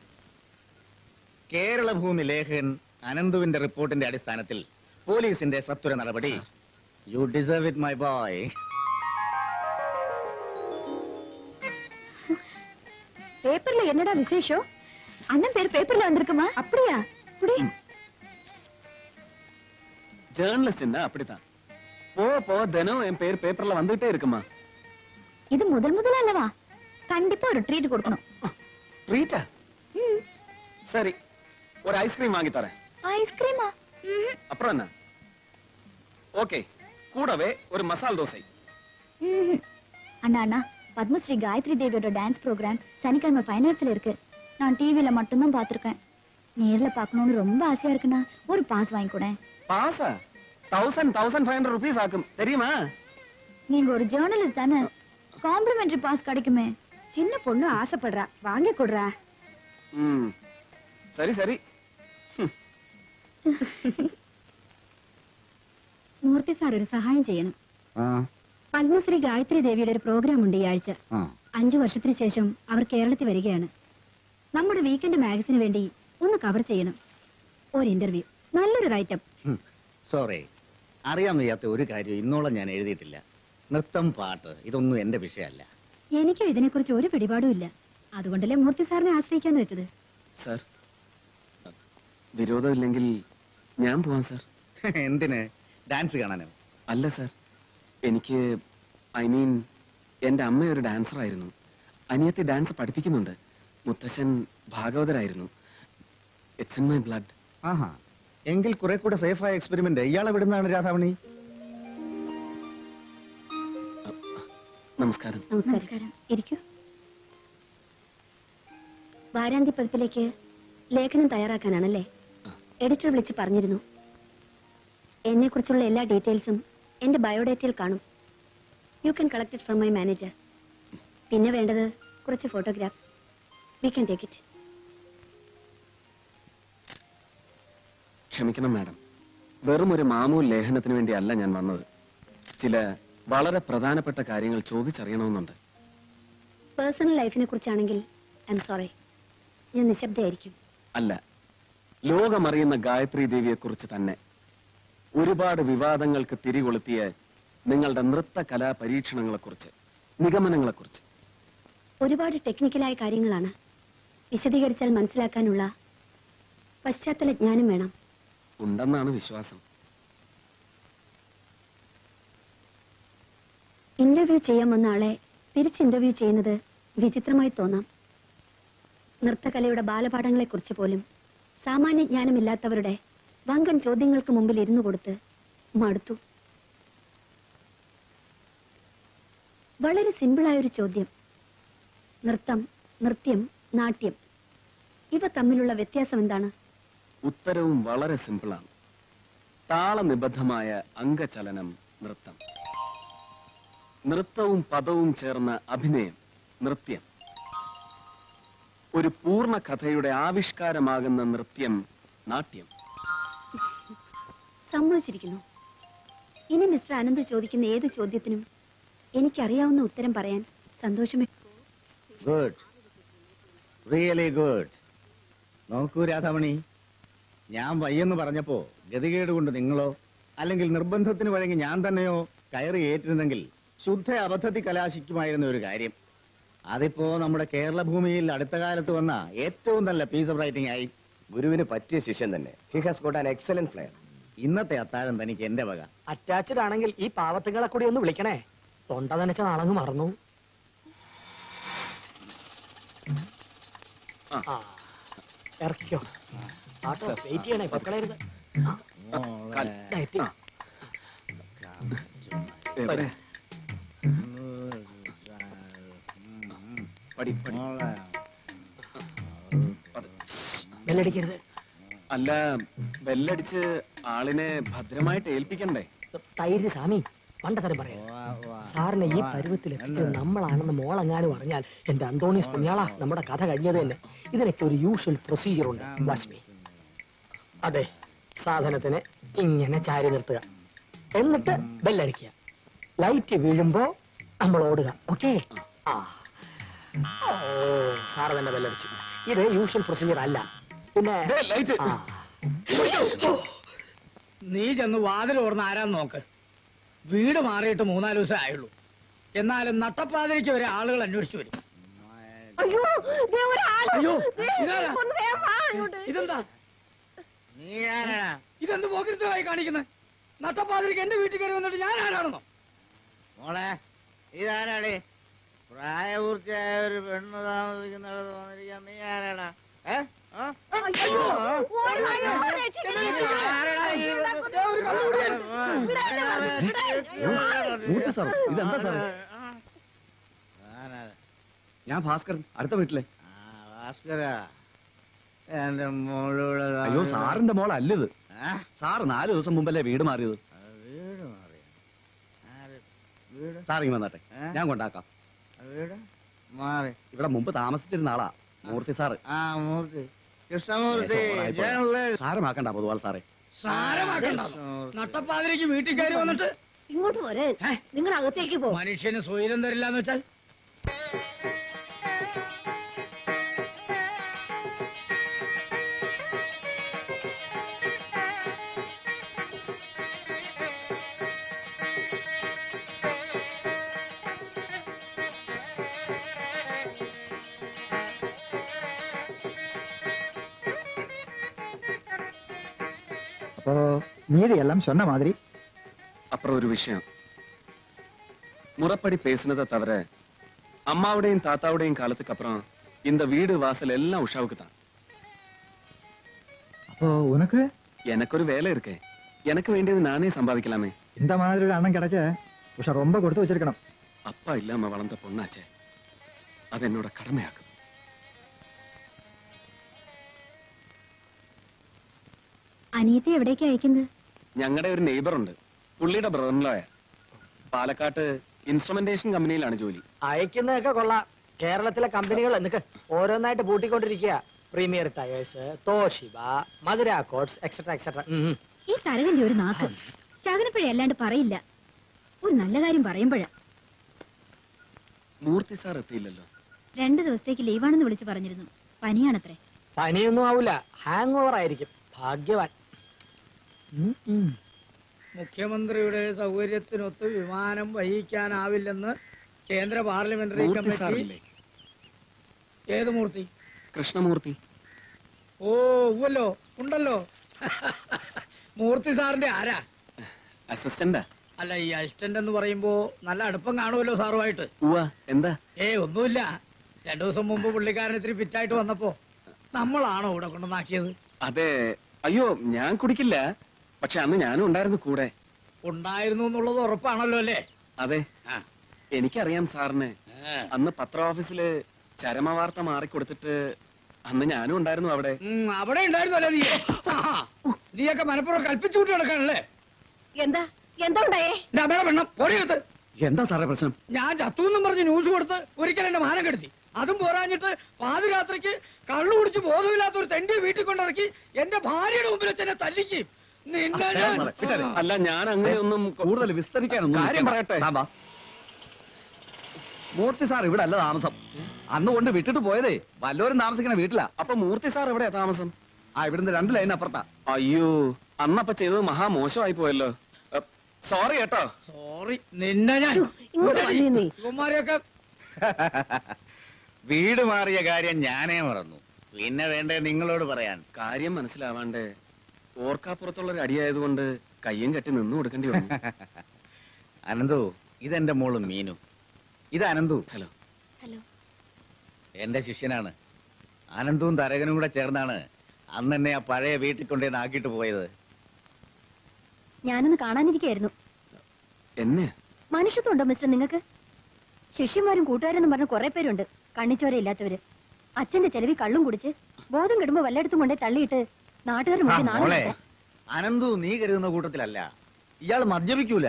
കേരള ഭൂമി ലേഖകൻ അനന്തുവിന്റെ റിപ്പോർട്ടിന്റെ അടിസ്ഥാനത്തിൽ പോലീസിന്റെ സത്വര നടപടി. U deserve it my boy. பேப்பர்ல என்னடா விசேஷம்? அண்ணன் பேர் பேப்பர்ல வந்திருக்குமா? அப்படியா? ஜேர்னலிஸ்ட் அப்படித்தான். போ தினம் என் பேர் பேப்பர்ல வந்துட்டே இருக்குமா. இது முதல் அல்லவா? கண்டிப்பா ஒரு ட்ரீட் கொடுக்கணும். ட்ரீட்டா? சரி, ஒரு ஐஸ்கிரீம் வாங்கி தரேன். ஐஸ்கிரீமா? அப்புறம் என்ன? ஓகே, கூடவே ஒரு மசால் தோசை. அண்ணா அண்ணா, பத்மஸ்ரீ காயத்ரி தேவியோட டான்ஸ் ப்ரோக்ராம் சனிக்கிழமை ஃபைனான்ஸ்ல இருக்கு. நான் டிவில மட்டும்தான் பாத்துருக்கேன். நேர்ல பார்க்கணும்னு ரொம்ப ஆசையா இருக்குண்ணா. ஒரு பாஸ் வாங்கி கூட. பாஸா? 1500 ரூபீஸ் ஆகும், தெரியுமா? நீங்க ஒரு ஜேர்னலிஸ்ட் தானே, காம்ப்ளிமெண்டரி பாஸ் கிடைக்குமே. சின்ன பொண்ணு ஆசைப்படுறா, வாங்கி கொடுறா. சரி சரி. മൂർത്തി സാർ ഒരു സഹായം ചെയ്യണം. പത്മശ്രീ ഗായത്രി ദേവിയുടെ ഒരു പ്രോഗ്രാം ഉണ്ട് ഈ ആഴ്ച. 5 വർഷത്തിന് ശേഷം അവർ കേരളത്തിൽ വരികയാണ്. നമ്മുടെ വീക്കെൻഡ് മാഗസിന് വേണ്ടി ഒന്ന് കവർ ചെയ്യണം. ഒരു ഇന്റർവ്യൂ, നല്ലൊരു റൈറ്റപ്പ്. സോറി, അറിയാൻ വയ്യാത്ത ഒരു കാര്യം ഇന്നോളം ഞാൻ എഴുതിയിട്ടില്ല. നൃത്തം, പാട്ട്, ഇതൊന്നും എന്റെ വിഷയമല്ല. എനിക്കും ഇതിനെക്കുറിച്ച് ഒരു പിടിപാടും ഇല്ല. അതുകൊണ്ടല്ലേ മൂർത്തി സാറിനെ ആശ്രയിക്കാന്ന് വെച്ചത്. സർ, വിരോധമില്ലെങ്കിൽ ഞാൻ പോവാം സർ. എന്തിന്? ഡാൻസ് കാണാനോ? അല്ല സർ, എനിക്ക് എന്റെ അമ്മ ഒരു ഡാൻസർ ആയിരുന്നു. അനിയത്തി ഡാൻസ് പഠിപ്പിക്കുന്നുണ്ട്. മുത്തശ്ശൻ ഭാഗവതരായിരുന്നു. It's in my blood. ആഹാ, എങ്കിൽ കുറെ കൂടെ സേഫായ എക്സ്പെരിമെന്റ് ഇയാളെ വിടുന്നതാണ് രാധാമണി. നമസ്കാരം. നമസ്കാരം. ഇരിക്കൂ. വാരാന്ത്യ പതിപ്പിലേക്ക് ലേഖനം തയ്യാറാക്കാനാണല്ലേ? എഡിറ്റർ വിളിച്ച് പറഞ്ഞിരുന്നു. എന്നെ കുറിച്ചുള്ള എല്ലാ ഡീറ്റെയിൽസും എന്റെ ബയോഡേറ്റയിൽ കാണും. You can collect it from my manager. പിന്നെ വേണ്ടത് കുറച്ച് photographs. We can take it. ക്ഷമിക്കണം മാഡം, വെറും ഒരു മാമൂൽ ലേഖനത്തിന് വേണ്ടി അല്ല ഞാൻ വന്നത്. ചില വളരെ പ്രധാനപ്പെട്ട കാര്യങ്ങൾ ചോദിച്ചറിയണമെന്നുണ്ട്. പേഴ്സണൽ ലൈഫിനെ കുറിച്ചാണെങ്കിൽ ഐ എം സോറി, ഞാൻ നിശബ്ദയായിരിക്കും. അല്ല, ലോകമറിയുന്ന ഗായത്രി ദേവിയെ കുറിച്ച് തന്നെ. ഒരുപാട് വിവാദങ്ങൾക്ക് തിരികൊളുത്തിയ നിങ്ങളുടെ നൃത്ത കലാ പരീക്ഷണങ്ങളെക്കുറിച്ച്, നിഗമനങ്ങളെക്കുറിച്ച്. ഒരുപാട് ടെക്നിക്കലായ കാര്യങ്ങളാണ്. വിശദീകരിച്ചാൽ മനസ്സിലാക്കാനുള്ള പശ്ചാത്തല ജ്ഞാനം വേണം. ഉണ്ടെന്നാണ് വിശ്വാസം. ഇന്റർവ്യൂ ചെയ്യാൻ വന്ന ആളെ തിരിച്ച് ഇന്റർവ്യൂ ചെയ്യുന്നത് വിചിത്രമായി തോന്നാം. നൃത്തകലയുടെ ബാലപാഠങ്ങളെക്കുറിച്ച് പോലും സാമാന്യ ജ്ഞാനമില്ലാത്തവരുടെ വങ്കൻ ചോദ്യങ്ങൾക്ക് മുമ്പിൽ ഇരുന്നു കൊടുത്ത് മടുത്തു. വളരെ സിമ്പിളായൊരു ചോദ്യം. നൃത്തം, നൃത്യം, നാട്യം ഇവ തമ്മിലുള്ള വ്യത്യാസം എന്താണ്? ഉത്തരവും വളരെ സിമ്പിളാണ്. താളനിബദ്ധമായ അംഗചലനം നൃത്തം. നൃത്തവും പദവും ചേർന്ന അഭിനയം നൃത്യം. ഒരു പൂർണ്ണ കഥയുടെ ആവിഷ്കാരമാകുന്ന നൃത്യം നാട്യം. സമ്മതിച്ചിരിക്കുന്നു. ഇനി മിസ്റ്റർ അനന്ത് ചോദിക്കുന്ന ഏത് ചോദ്യത്തിനും എനിക്കറിയാവുന്ന ഉത്തരം പറയാൻ സന്തോഷമേ. Good, really good. നോക്കൂ രാധാമണി, ഞാൻ വയ്യെന്ന് പറഞ്ഞപ്പോ ഗതികേട് കൊണ്ട് നിങ്ങളോ അല്ലെങ്കിൽ നിർബന്ധത്തിന് വഴങ്ങി ഞാൻ തന്നെയോ കയറി ഏറ്റിരുന്നെങ്കിൽ ശുദ്ധ അബദ്ധത്തിൽ കലാശിക്കുമായിരുന്ന ഒരു കാര്യം. അതിപ്പോ നമ്മുടെ കേരള ഭൂമിയിൽ അടുത്ത കാലത്ത് വന്ന ഏറ്റവും നല്ല പീസ് ഓഫ് റൈറ്റിംഗ് ആയി. ഗുരുവിന് പറ്റിയ ശിഷ്യൻ തന്നെ. He has got an excellent player. ഇന്നത്തെ അത്താഴം തനിക്ക് എന്റെ വക. അറ്റാച്ച്ഡ് ആണെങ്കിൽ ഈ പാവത്തുകളെ കൂടി ഒന്ന് വിളിക്കണേ. തൊണ്ട നനച്ച നാളങ്ങ് മറന്നു. ഇറക്കിക്കോ. വെയിറ്റ് ചെയ്യണേ, പൊക്കളരുത്. ബെല്ലടിക്കരുത്. അല്ല, ബെല്ലടിച്ച് ആളിനെ ഭദ്രമായിട്ട് ഏൽപ്പിക്കണ്ടേ? തൈര് സ്വാമി, പണ്ടത്തരം പറയാം. സാറിനെ ഈ പരുവത്തിൽ എത്തിച്ചത് നമ്മളാണെന്ന് മോളെങ്ങാനും അറിഞ്ഞാൽ എന്റെ അന്തോണീസ് പുണ്യാള, നമ്മുടെ കഥ കഴിഞ്ഞത് തന്നെ. ഇതിനൊക്കെ ഒരു യൂഷ്വൽ പ്രൊസീജിയർ ഉണ്ട്. വാച്ച്മി. അതെ, സാധനത്തിന് ഇങ്ങനെ ചാരി നിർത്തുക, എന്നിട്ട് ബെല്ലടിക്കുക. ലൈറ്റ് വീഴുമ്പോ നമ്മൾ ഓടുക. ഓക്കെ? ആ, ഓ, സാറ് തന്നെ ബെല്ലടിച്ചു. ഇത് യൂഷ്വൽ പ്രൊസീജിയർ അല്ല. പിന്നെ നീ ചെന്ന് വാതിൽ ഓർന്ന് ആരാന്ന് നോക്ക്. വീട് മാറിയിട്ട് 3-4 ദിവസം ആയുള്ളൂ. എന്നാലും നട്ടപ്പാതിരിക്ക് വരെ ആളുകൾ അന്വേഷിച്ചു വരും. അയ്യോ, ഇതെന്താ? ഇതെന്ത് പോക്കിരിത്തമായി കാണിക്കുന്നത്? നട്ടപ്പാതിരിക്ക് എന്റെ വീട്ടിൽ കയറി വന്നിട്ട് ഞാൻ ആരാണെന്നോ? മോളെ, ഇതാരാടേ? പ്രായപൂർത്തിയായ ഒരു പെണ്ണ് താമസിക്കുന്നിടത്ത് വന്നിരിക്കാൻ നീ ആരാടാ? ഇതെന്താ സാറേ? ഞാൻ ഭാസ്കരൻ, അടുത്ത വീട്ടിലെ. ഭാസ്കര, എന്റെ മോളൂടെ. അയ്യോ, സാറിന്റെ മോളല്ലത്. സാറ് 4 ദിവസം മുമ്പല്ലേ വീട് മാറിയത്. വീട് മാറിയ? സാർ ഇങ്ങ് വന്നാട്ടെ, ഞാൻ കൊണ്ടാക്കാം. വീട് മാറി? ഇവിടെ മുമ്പ് താമസിച്ചിരുന്ന ആളാ, മൂർത്തി സാറ്. ആ, മൂർത്തി, കൃഷ്ണമൂർത്തി. സാരമാക്കണ്ട പൊതുവാൾ സാറേ. സാരമാക്കണ്ട. നട്ടപ്പാതിരിക്ക് വീട്ടിൽ കയറി വന്നിട്ട് ഇങ്ങോട്ട് പോരെ, നിങ്ങൾ അകത്തേക്ക് പോ. മനുഷ്യന് സ്വൈരം തരില്ലാന്ന് വെച്ചാൽ அப்போ மீதி எல்லாம் சொன்ன மாதிரி. அப்புறம் ஒரு விஷயம், முறைப்படி பேசினதை தவிர அம்மாவுடையும் தாத்தாவுடையும் காலத்துக்கு அப்புறம் இந்த வீடு வாசல் எல்லாம் உஷாவுக்கு தான். அப்போ உனக்கு? எனக்கு ஒரு வேலை இருக்கு. எனக்கு வேண்டியது நானே சம்பாதிக்கலாமே. இந்த மாதிரி ஒரு அண்ணன் கிடைக்க உஷா ரொம்ப கொடுத்து வச்சிருக்கணும். அப்பா இல்லாம வளர்ந்த பொண்ணாச்சே, அது என்னோட கடமையாக்குது. അനിയത്തെ എവിടേക്ക് അയക്കുന്നത്? ഞങ്ങളുടെ ഒരു നെയ്ബർ ഉണ്ട്, പുള്ളിയുടെ ബ്രദറിൻലോയാ. പാലക്കാട്ട് ഇൻസ്ട്രുമെന്റേഷൻ കമ്പനിയിലാണ് ജോലി. അയക്കുന്നതൊക്കെ കൊള്ളാം. കേരളത്തിലെ കമ്പനികൾ എന്നൊക്കെ ഓരോന്നായിട്ട് പൂട്ടിക്കൊണ്ടിരിക്കുക. പ്രീമിയർ ടയേഴ്സ്, തോഷിബ, മധുര കോട്സ്, എക്സെട്ര എക്സെട്ര. ഈ തരകന്റെ ഒരു നാക്ക് ശകനപ്പഴ അല്ലാണ്ട് പറയില്ല. ഒരു നല്ല കാര്യം പറയുമ്പോഴാ. മൂർത്തി സാർ എത്തിയില്ലല്ലോ. 2 ദിവസത്തേക്ക് ലീവാണെന്ന് വിളിച്ചു പറഞ്ഞിരുന്നു. പനിയാണത്രേ. പനിയൊന്നും ആവൂല, ഹാങ് ഓവർ ആയിരിക്കും. ഭാഗ്യവാൻ. മുഖ്യമന്ത്രിയുടെ സൗകര്യത്തിനൊത്ത് വിമാനം വഹിക്കാനാവില്ലെന്ന് കേന്ദ്ര പാർലമെന്ററി മൂർത്തി കമ്മിറ്റി. സാറില്ലേ? ഏത് മൂർത്തി? കൃഷ്ണമൂർത്തി. ഓ ഉവ്വല്ലോ, ഉണ്ടല്ലോ. മൂർത്തി സാറിന്റെ ആരാ? അസിസ്റ്റന്റാ. അല്ല, ഈ അസിസ്റ്റന്റ് എന്ന് പറയുമ്പോ നല്ല അടുപ്പം കാണുമല്ലോ സാറുമായിട്ട്. എന്താ? ഒന്നുമില്ല. 2 ദിവസം മുമ്പ് പുള്ളിക്കാരൻ ഇത്തിരി ഫിറ്റായിട്ട് വന്നപ്പോ നമ്മളാണോ ഇവിടെ കൊണ്ടുവന്നാക്കിയത്? അതെ. അയ്യോ, ഞാൻ കുടിക്കില്ല. പക്ഷെ അന്ന് ഞാനും ഉണ്ടായിരുന്നു കൂടെ. ഉണ്ടായിരുന്നു എന്നുള്ളത് ഉറപ്പാണല്ലോ അല്ലേ? അതെ, എനിക്കറിയാം സാറിന്. അന്ന് പത്ര ഓഫീസില് ചരമവാർത്ത മാറിക്കൊടുത്തിട്ട് അന്ന് ഞാനും ഉണ്ടായിരുന്നു അവിടെ. അവിടെ ഉണ്ടായിരുന്നു അല്ലേ നീ? നീയൊക്കെ മനപ്പുറം കൽപ്പിച്ചു കൂട്ടി നടക്കാനല്ലേ? എന്താ എന്താ ഉണ്ടായേ? പെണ്ണം പൊടിയത്ത്. എന്താ സാറേ പ്രശ്നം? ഞാൻ ചത്തു എന്നും പറഞ്ഞ് ന്യൂസ് കൊടുത്ത് ഒരിക്കൽ എന്റെ മാനം കെടുത്തി. അതും പോരാഞ്ഞിട്ട് പാതിരാത്രിക്ക് കള്ളു കുടിച്ച് ബോധമില്ലാത്ത ഒരു തെണ്ടി വീട്ടിൽ കൊണ്ടിറക്കി എന്റെ ഭാര്യയുടെ മുമ്പിൽ വെച്ച് എന്നെ തല്ലിക്കും. അല്ല, ഞാൻ അങ്ങനെയൊന്നും കൂടുതൽ വിസ്തരിക്കാനൊന്നും. കാര്യം പറയട്ടെ. മൂർത്തി സാർ ഇവിടെ അല്ല താമസം. അന്ന് കൊണ്ട് വിട്ടിട്ട് പോയതേ വല്ലവരും താമസിക്കുന്ന വീട്ടിലാ. അപ്പൊ മൂർത്തി സാർ എവിടെയാ താമസം? ഇവിടുന്ന് 2 ലൈൻ അപ്പുറത്താ. അയ്യോ, അന്നപ്പ ചെയ്തത് മഹാമോശമായി പോയല്ലോ. സോറി കേട്ടോ. സോറി നിന്നെ ഞാൻ ഇവന്മാരെയൊക്കെ. വീട് മാറിയ കാര്യം ഞാനേ മറന്നു. പിന്നെ വേണ്ടേ നിങ്ങളോട് പറയാൻ? കാര്യം മനസ്സിലാവാണ്ടേ ഓർക്കാപ്പുറത്തുള്ള ഒരു അടിയായതുകൊണ്ട് കയ്യും കെട്ടി നിന്നു കൊടുക്കേണ്ടി വന്നു. അനന്തു, ഇതെന്റെ മോള് മീനു. ഇത് അനന്തു. ഹലോ. ഹലോ. എന്റെ ശിഷ്യനാണ്. അനന്തുവും തരകനും കൂടെ ചേർന്നാണ് അന്ന് എന്നെ ആ പഴയ വീട്ടിൽ കൊണ്ടുവന്ന് ആക്കിയിട്ട് പോയത്. ഞാനൊന്ന് കാണാനിരിക്കായിരുന്നു. എന്നെ? മനുഷ്യത്വം ഉണ്ടോ മിസ്റ്റർ നിങ്ങൾക്ക്? ശിഷ്യന്മാരും കൂട്ടുകാരെന്നും പറഞ്ഞ കുറെ പേരുണ്ട്, കണ്ണിച്ചോരയില്ലാത്തവര്. അച്ഛന്റെ ചെലവി കള്ളും കുടിച്ച് ബോധം കെടുമ്പോ വല്ലയിടത്തും കൊണ്ടേ തള്ളിയിട്ട് നാട്ടുകാർ മോളെ, അനന്തു നീ കരുതുന്ന കൂട്ടത്തിലല്ല. ഇയാൾ മദ്യപിക്കൂല.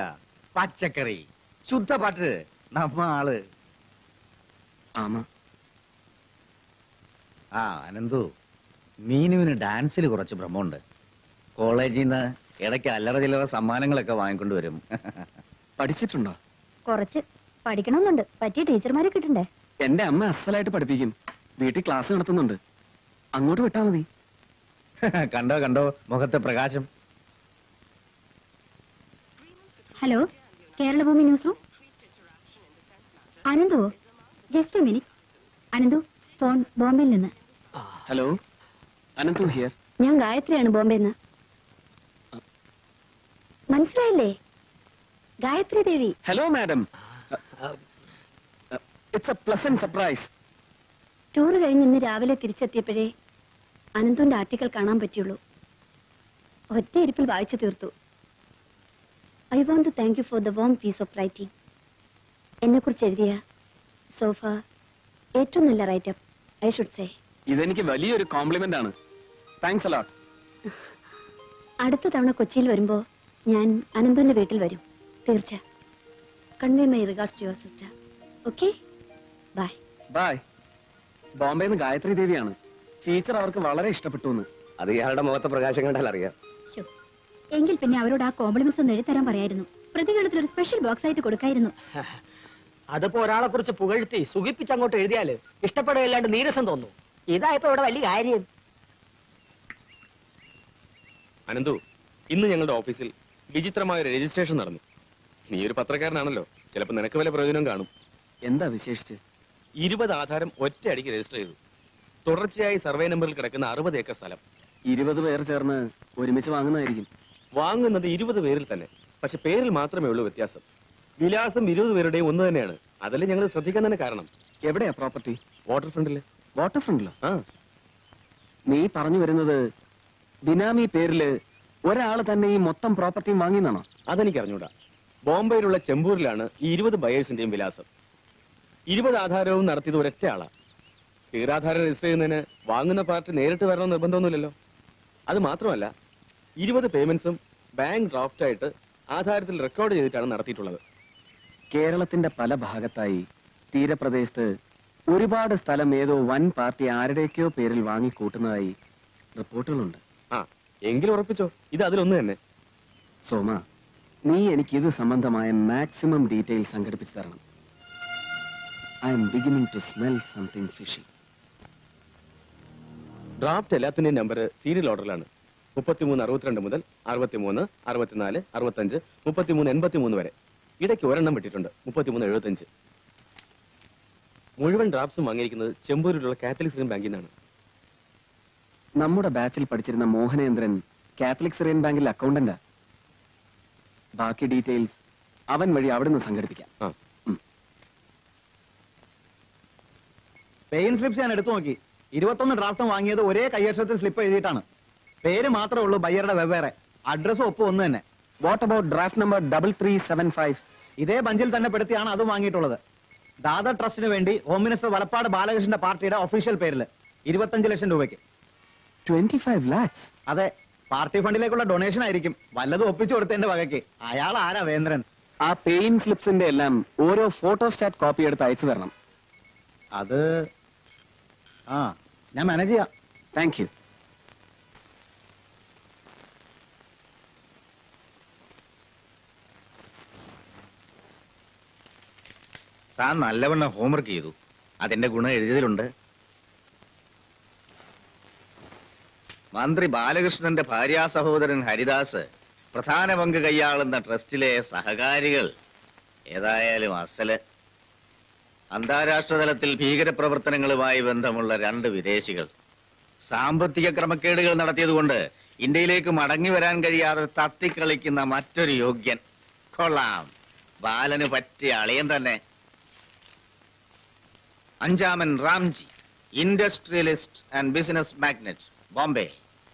പച്ചക്കറി, ശുദ്ധപാട്ട്, നമ്മ ആള്. അനന്തു, മീനുവിന് ഡാൻസിൽ കുറച്ച് ഭ്രമമുണ്ട്. കോളേജിൽ നിന്ന് ഇടയ്ക്ക് അല്ലറ ചില്ലറ സമ്മാനങ്ങളൊക്കെ വാങ്ങിക്കൊണ്ടുവരും. പഠിച്ചിട്ടുണ്ടോ? കുറച്ച് പഠിക്കണമെന്നുണ്ട്. പറ്റിയ ടീച്ചർമാരെ കിട്ടണ്ടേ? എന്റെ അമ്മ അസലായിട്ട് പഠിപ്പിക്കും. വീട്ടിൽ ക്ലാസ് നടത്തുന്നുണ്ട്. അങ്ങോട്ട് വിട്ടാ മതി. കണ്ടോ കണ്ടോ മുഖത്തെ പ്രകാശം. Hello, Keralabhoomi news room. Ananthu, just a minute. Ananthu, phone ബോംബെയിൽ നിന്ന്. Hello, Ananthu here. ഞാൻ ഗായത്രിയാണ്, ബോംബെന്ന്. മനസ്സിലായില്ലേ? Gayathri Devi. Hello madam. It's a pleasant surprise. Tour കഴിഞ്ഞ് ഇന്ന് രാവിലെ തിരിച്ചെത്തിയപ്പോഴേ അനന്തുവിന്റെ ആർട്ടിക്കൽ കാണാൻ പറ്റുള്ളൂ. ഒറ്റ ഇരിപ്പിൽ വായിച്ചു തീർത്തു. I want to thank you for the warm piece of writing. എന്നെക്കുറിച്ച് എഴുതിയ സോഫ ഏറ്റവും നല്ല റൈറ്റപ്പ്, ഐ ഷുഡ് സേ. ഇതെനിക്ക് വലിയൊരു കോംപ്ലിമെന്റ് ആണ്. Thanks a lot. അടുത്ത തവണ കൊച്ചിയിൽ വരുമ്പോ ഞാൻ അനന്തുവിന്റെ വീട്ടിൽ വരും, തീർച്ച. Convey my regards to your sister. Okay, bye. Bye. ബോംബെന്ന് ഗായത്രി ദേവിയാണ്. ടീച്ചർ അവർക്ക് വളരെ ഇഷ്ടപ്പെട്ടു എന്ന്. അത് ഇയാളുടെ മുഖത്തെ പ്രകാശം കണ്ടാൽ അറിയാം. എങ്കിൽ പിന്നെ അവരോട് ആ കോംപ്ലിമെന്റ്സ് ഒന്ന് എഴുതരാൻ പറയായിരുന്നു. പ്രതികരണത്തിൽ ഒരു സ്പെഷ്യൽ ബോക്സ് ആയിട്ട് കൊടുക്കായിരുന്നു. അതിപ്പോ ഒരാളെ കുറിച്ച് പുകഴ്ത്തി സുഖിപ്പിച്ചങ്ങോട്ട് എഴുതിയാല് ഇഷ്ടപ്പെടുകയല്ലാണ്ട് നീരസം തോന്നുന്നു. ഇതായപ്പോ ഇവിടെ വലിയ കാര്യം. അനന്തു, ഇന്ന് ഞങ്ങളുടെ ഓഫീസിൽ വിചിത്രമായ ഒരു രജിസ്ട്രേഷൻ നടന്നു. നീ ഒരു പത്രക്കാരനാണല്ലോ, ചിലപ്പോ നിനക്ക് വല്ല പ്രയോജനം കാണും. എന്താ വിശേഷിച്ച്? 20 ആധാരം ഒറ്റയടിക്ക് രജിസ്റ്റർ ചെയ്തു. തുടർച്ചയായി സർവേ നമ്പറിൽ കിടക്കുന്ന 60 ഏക്കർ സ്ഥലം. 20 പേർ ചേർന്ന് ഒരുമിച്ച് വാങ്ങുന്നതായിരിക്കും. വാങ്ങുന്നത് 20 പേരിൽ തന്നെ, പക്ഷെ പേരിൽ മാത്രമേ ഉള്ളൂ വ്യത്യാസം. വിലാസം 20 പേരുടെയും ഒന്ന് തന്നെയാണ്. അതല്ലേ ഞങ്ങൾ ശ്രദ്ധിക്കാൻ തന്നെ കാരണം. എവിടെയാ പ്രോപ്പർട്ടി? വാട്ടർ ഫ്രണ്ടില്. വാട്ടർ ഫ്രണ്ടിലോ? നീ പറഞ്ഞു വരുന്നത് ബിനാമി പേരില് ഒരാള് തന്നെ ഈ മൊത്തം പ്രോപ്പർട്ടിയും വാങ്ങിയെന്നാണോ? അതെനിക്ക് അറിഞ്ഞൂടാ. ബോംബെയിലുള്ള ചെമ്പൂരിലാണ് ഈ 20 ബയേഴ്സിന്റെയും വിലാസം. 20 ആധാരവും നടത്തിയത് ഒരൊറ്റ ആളാ. പേരാധാരം രജിസ്റ്റർ ചെയ്യുന്നതിന് വാങ്ങുന്ന പാർട്ടി നേരിട്ട് വരണമെന്ന് നിർബന്ധമൊന്നുമില്ലല്ലോ. അത് മാത്രമല്ല, 20 പേയ്മെന്റ്സും ബാങ്ക് ഡ്രാഫ്റ്റ് ആയിട്ട് ആധാരത്തിൽ റെക്കോർഡ് ചെയ്തിട്ടാണ് നടത്തിയിട്ടുള്ളത്. കേരളത്തിന്റെ പല ഭാഗത്തായി തീരപ്രദേശത്ത് ഒരുപാട് സ്ഥലം ഏതോ വൻ പാർട്ടി ആരുടെയൊക്കെയോ പേരിൽ വാങ്ങിക്കൂട്ടുന്നതായി റിപ്പോർട്ടുകളുണ്ട്. എങ്കിലും ഉറപ്പിച്ചോ, ഇത് അതിലൊന്ന് തന്നെ. സോമ, നീ എനിക്ക് ഇത് സംബന്ധമായ മാക്സിമം ഡീറ്റെയിൽ സംഘടിപ്പിച്ചു തരണം. I am beginning to smell something fishy. Draft എല്ലാത്തിന്റെയും നമ്പർ സീരിയൽ ഓർഡറിലാണ്. 3362 മുതൽ 63 64 65 33 83 വരെ. ഇടയ്ക്ക് ഒരെണ്ണം വിട്ടിട്ടുണ്ട്, 3375. മുഴുവൻ ഡ്രാഫ്റ്റ്സും വാങ്ങിയിരിക്കുന്നത് ചെമ്പൂരിലുള്ള കാത്തലിക് സിറിയൻ ബാങ്കിൽ നിന്നാണ്. നമ്മുടെ ബാച്ചിൽ പഠിച്ചിരുന്ന മോഹനേന്ദ്രൻ കാത്തലിക് സിറിയൻ ബാങ്കിൽ അക്കൗണ്ടന്റാ. ബാക്കി ഡീറ്റെയിൽസ് അവൻ വഴി അവിടുന്ന് സംഘടിപ്പിക്കാം. പെയിൻ സ്ലിപ്സ് ഞാൻ എടുത്തു നോക്കി. 21 ഡ്രാഫ്റ്റും വാങ്ങിയത് ഒരേ കൈയക്ഷരത്തിൽ സ്ലിപ്പ് എഴുതിയിട്ടാണ്. പേര് മാത്രമേ ഉള്ളൂ ബയ്യറുടെ വെവ്വേറെ, അഡ്രസ്സും ഒപ്പം ഒന്ന് തന്നെ. What about draft number 3375? ഇതേ ബഞ്ചിൽ തന്നെ പെടുത്തിയാണ് അതും വാങ്ങിയിട്ടുള്ളത്. ദാദർ ട്രസ്റ്റിന് വേണ്ടി ഹോം മിനിസ്റ്റർ വലപ്പാട് ബാലകൃഷ്ണന്റെ പാർട്ടിയുടെ ഒഫീഷ്യൽ പേരിൽ 25 ലക്ഷം രൂപയ്ക്ക്. 25 lakhs? അതെ, പാർട്ടി ഫണ്ടിലേക്കുള്ള ഡൊണേഷൻ ആയിരിക്കും. വല്ലതും ഒപ്പിച്ചു കൊടുത്തതിന്റെ വകയ്ക്ക്. അയാൾ ആരാ വേന്ദ്രൻ? ആ പെയിൻ സ്ലിപ്സിന്റെ എല്ലാം ഓരോ ഫോട്ടോസ്റ്റാറ്റ് കോപ്പി എടുത്ത് അയച്ചു തരണം. അത് ഞാൻ മാനേജ് ചെയ്യാം. Thank you. താൻ നല്ലവണ്ണം ഹോംവർക്ക് ചെയ്തു. അതിന്റെ ഗുണം എഴുതിയതിലുണ്ട്. മന്ത്രി ബാലകൃഷ്ണന്റെ ഭാര്യാ സഹോദരൻ ഹരിദാസ് പ്രധാന പങ്ക് കൈയാളുന്ന ട്രസ്റ്റിലെ സഹകാരികൾ ഏതായാലും അസല്. അന്താരാഷ്ട്ര തലത്തിൽ ഭീകരപ്രവർത്തനങ്ങളുമായി ബന്ധമുള്ള 2 വിദേശികൾ സാമ്പത്തിക ക്രമക്കേടുകൾ നടത്തിയതുകൊണ്ട് ഇന്ത്യയിലേക്ക് മടങ്ങി വരാൻ കഴിയാതെ തത്തിക്കളിക്കുന്ന മറ്റൊരു യോഗ്യൻ. കൊള്ളാം, ബാലന് പറ്റിയ അളിയൻ തന്നെ. 5-ാമൻ Ramji, industrialist and business magnate, Bombay.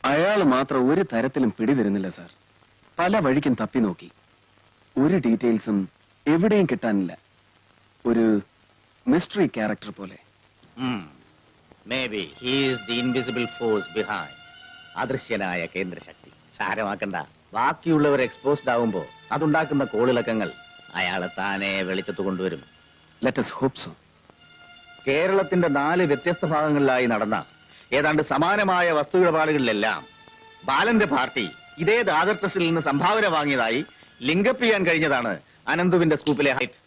അയാൾ മാത്രം ഒരു തരത്തിലും പിടിതരുന്നില്ല സാർ. പല വഴിക്കും തപ്പി നോക്കി, ഒരു ഡീറ്റെയിൽസും എവിടെയും കിട്ടാനില്ല. ഒരു മിസ്റ്ററി ക്യാരക്ടർ പോലെ. Maybe he is the invisible force behind. അദൃശ്യനായ കേന്ദ്രശക്തി. സാരമാക്കണ്ട. ബാക്കിയുള്ളവർ എക്സ്പോസ്ഡ് ആവുമ്പോ അതുണ്ടാക്കുന്ന കോളിളക്കങ്ങൾ അയാളെ താനെ വെളിച്ചത്ത് കൊണ്ടുവരും. Let us hope so. കേരളത്തിന്റെ 4 വ്യത്യസ്ത ഭാഗങ്ങളിലായി നടന്ന ഏതാണ്ട് സമാനമായ വസ്തുവിടപാടുകളിലെല്ലാം ബാലന്റെ പാർട്ടി ഇതേ ദാദർ ട്രസ്റ്റിൽ നിന്ന് സംഭാവന വാങ്ങിയതായി ലിങ്കപ്പ് ചെയ്യാൻ കഴിഞ്ഞതാണ് അനന്തുവിന്റെ സ്കൂപ്പിലെ ഹൈറ്റ്.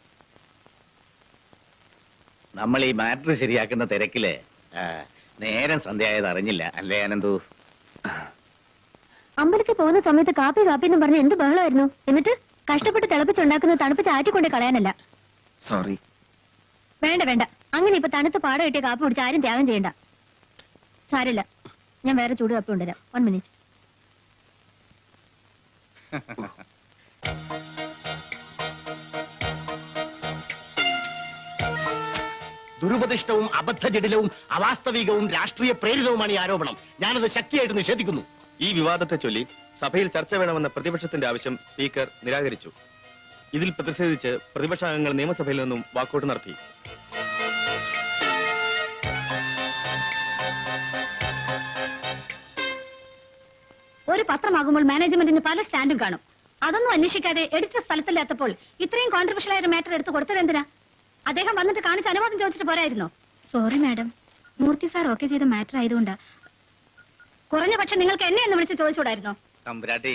നമ്മൾ ഈ മാറ്റർ ശരിയാക്കുന്ന തിരക്കില് നേരം സന്ധ്യയായത് അറിഞ്ഞില്ല, അല്ലേ അനന്തു? അമ്പലത്തിൽ പോകുന്ന സമയത്ത് കാപ്പി കാപ്പി എന്ന് പറഞ്ഞ എന്ത് ബഹളമായിരുന്നു. എന്നിട്ട് കഷ്ടപ്പെട്ട് തിളപ്പിച്ചുണ്ടാക്കുന്ന തണുപ്പ് ചാറ്റിക്കൊണ്ട് കളയാനല്ല. സോറി. വേണ്ട വേണ്ട, അങ്ങനെ ഇപ്പൊ തണുത്ത് പാട കിട്ടിയ കാപ്പി കുടിച്ച് ആരും ത്യാഗം ചെയ്യണ്ട. സാരില്ല, ഞാൻ വേറെ ചൂട് കാപ്പി കൊണ്ടുവരാം. 1 minute. ദുരുപദിഷ്ടവും അബദ്ധജടിലവും അവാസ്തവികവും രാഷ്ട്രീയ പ്രേരിതവുമാണ് ഈ ആരോപണം. ഞാനത് ശക്തിയായിട്ട് നിഷേധിക്കുന്നു. ഈ വിവാദത്തെ ചൊല്ലി സഭയിൽ ചർച്ച വേണമെന്ന പ്രതിപക്ഷത്തിന്റെ ആവശ്യം സ്പീക്കർ നിരാകരിച്ചു. ഇതിൽ പ്രതിഷേധിച്ച് പ്രതിപക്ഷാംഗങ്ങൾ നിയമസഭയിൽ നിന്നും വാക്കൌട്ട് നടത്തി. ഒരു പത്രമാകുമ്പോൾ മാനേജ്മെന്റിന് പല സ്റ്റാൻഡും കാണും. അതൊന്നും അന്വേഷിക്കാതെ എഡിറ്റർ സ്ഥലത്തില്ലാത്തപ്പോൾ ഇത്രയും കോൺട്രവേഴ്ഷ്യൽ ആയ ഒരു മാറ്റർ എടുത്ത് കൊടുത്തത് എന്തിനാ? അദ്ദേഹം വന്നിട്ട് കാണിച്ച് അനുവാദം ചോദിച്ചിട്ട് പോരായിരുന്നോ? സോറി മാഡം, മൂർത്തി സാർ ഓക്കെ ചെയ്ത മാറ്റർ ആയതുകൊണ്ട് കുറഞ്ഞ പക്ഷം നിങ്ങൾക്ക് എന്നെ എന്ന് വിളിച്ച് ചോദിച്ചുകൂടായിരുന്നോ? തമ്പുരാട്ടി,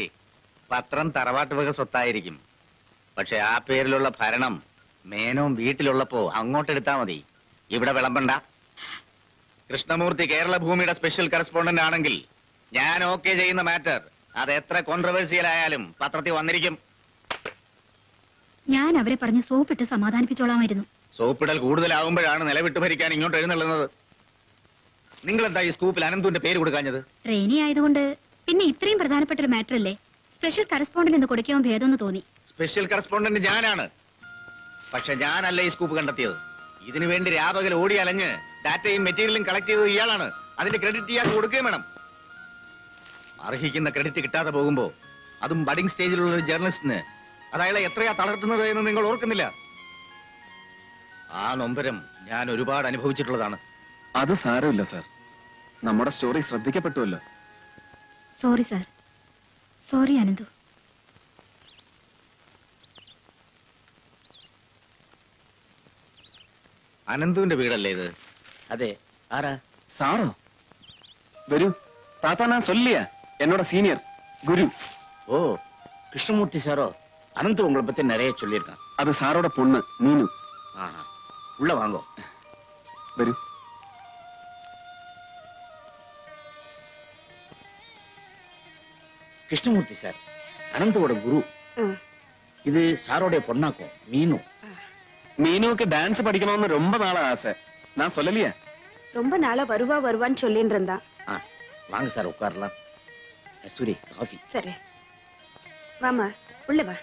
പത്രം തറവാട്ട് വക സ്വത്തായിരിക്കും. പക്ഷെ ആ പേരിലുള്ള ഭരണം മേനോൻ വീട്ടിലുള്ളപ്പോ അങ്ങോട്ടെടുത്താ മതി. ഇവിടെ വിളമ്പണ്ട. കൃഷ്ണമൂർത്തി കേരള ഭൂമിയുടെ സ്പെഷ്യൽ കറസ്പോണ്ടന്റ് ആണെങ്കിൽ ഞാൻ ഓക്കെ ചെയ്യുന്ന മാറ്റർ അത് എത്ര കോൺട്രവേഴ്സിയൽ ആയാലും പത്രത്തിൽ വന്നിരിക്കും. ഞാൻ അവരെ പറഞ്ഞ് സോപ്പിട്ട് സമാധാനിപ്പിച്ചോളാമായിരുന്നു. സോപ്പിടൽ കൂടുതലാവുമ്പോഴാണ് നിലവിട്ട് ഭരിക്കാൻ ഇങ്ങോട്ട് എഴുന്നള്ളുന്നത്. നിങ്ങൾ എന്താ ഈ സ്കൂപ്പിൽ അനന്തുവിന്റെ പേര് കൊടുക്കാഞ്ഞത്? ട്രെയിനി ആയതുകൊണ്ട്, പിന്നെ ഇത്രയും പ്രധാനപ്പെട്ട ഒരു മാറ്റർ അല്ലേ, സ്പെഷ്യൽ കറസ്പോണ്ടന്റ് എന്ന് കൊടുക്കാൻ ഭേദമെന്ന് തോന്നി. സ്പെഷ്യൽ കറസ്പോണ്ടന്റ് ഞാനാണ്. പക്ഷെ ഞാനല്ല ഈ സ്കൂപ്പ് കണ്ടെത്തിയത്. ഇതിനു വേണ്ടി രാപകൽ ഓടി അലഞ്ഞ് ഡാറ്റയും മെറ്റീരിയലും കളക്ട് ചെയ്തത് ഇയാളാണ്. അതിന്റെ ക്രെഡിറ്റ് ഇയാൾ കൊടുക്കുകയും വേണം. അർഹിക്കുന്ന ക്രെഡിറ്റ് കിട്ടാതെ പോകുമ്പോ, അതും ബഡിംഗ് സ്റ്റേജിലുള്ള ഒരു ജേർണലിസ്റ്റിന്, അതയാളെ എത്രയാ തളർത്തുന്നത് എന്ന് നിങ്ങൾ ഓർക്കുന്നില്ല? ആ നൊമ്പരം ഞാൻ ഒരുപാട് അനുഭവിച്ചിട്ടുള്ളതാണ്. അത് സാരമില്ല സാർ, നമ്മുടെ സ്റ്റോറി ശ്രദ്ധിക്കപ്പെട്ടുവല്ലോ. Sorry sir. സോറി അനന്തു. അനന്തുവിന്റെ വീടല്ലേ ഇത്? അതെ. ആരാ? സാറോ? വരൂ, താത്താ ഞാൻ ചൊല്ലിയാ. എന്നോட സീനിയർ குரு. ஓ கிருஷ்ணமூர்த்தி சாரோ அனந்த் உங்களை பத்தி நிறைய சொல்லியிருக்கான். அது சாரோட பொண்ணு மீனு. ஆஹா. உள்ள வாங்கோ. വരൂ. கிருஷ்ணமூர்த்தி சார் அனந்தோட குரு. இது சாரோடைய பொண்ணாக்கும் மீனு. மீனுக்கு டான்ஸ் படிக்கணும்னு ரொம்ப நாளா ஆசை. நான் சொல்லலையே. ரொம்ப நாளா வருவான்னு சொல்லிட்டு இருந்தா. வாங்க சார் உட்காரலாம். கஸ்தூரி காஃபி. சரி வாமா உள்ள வா.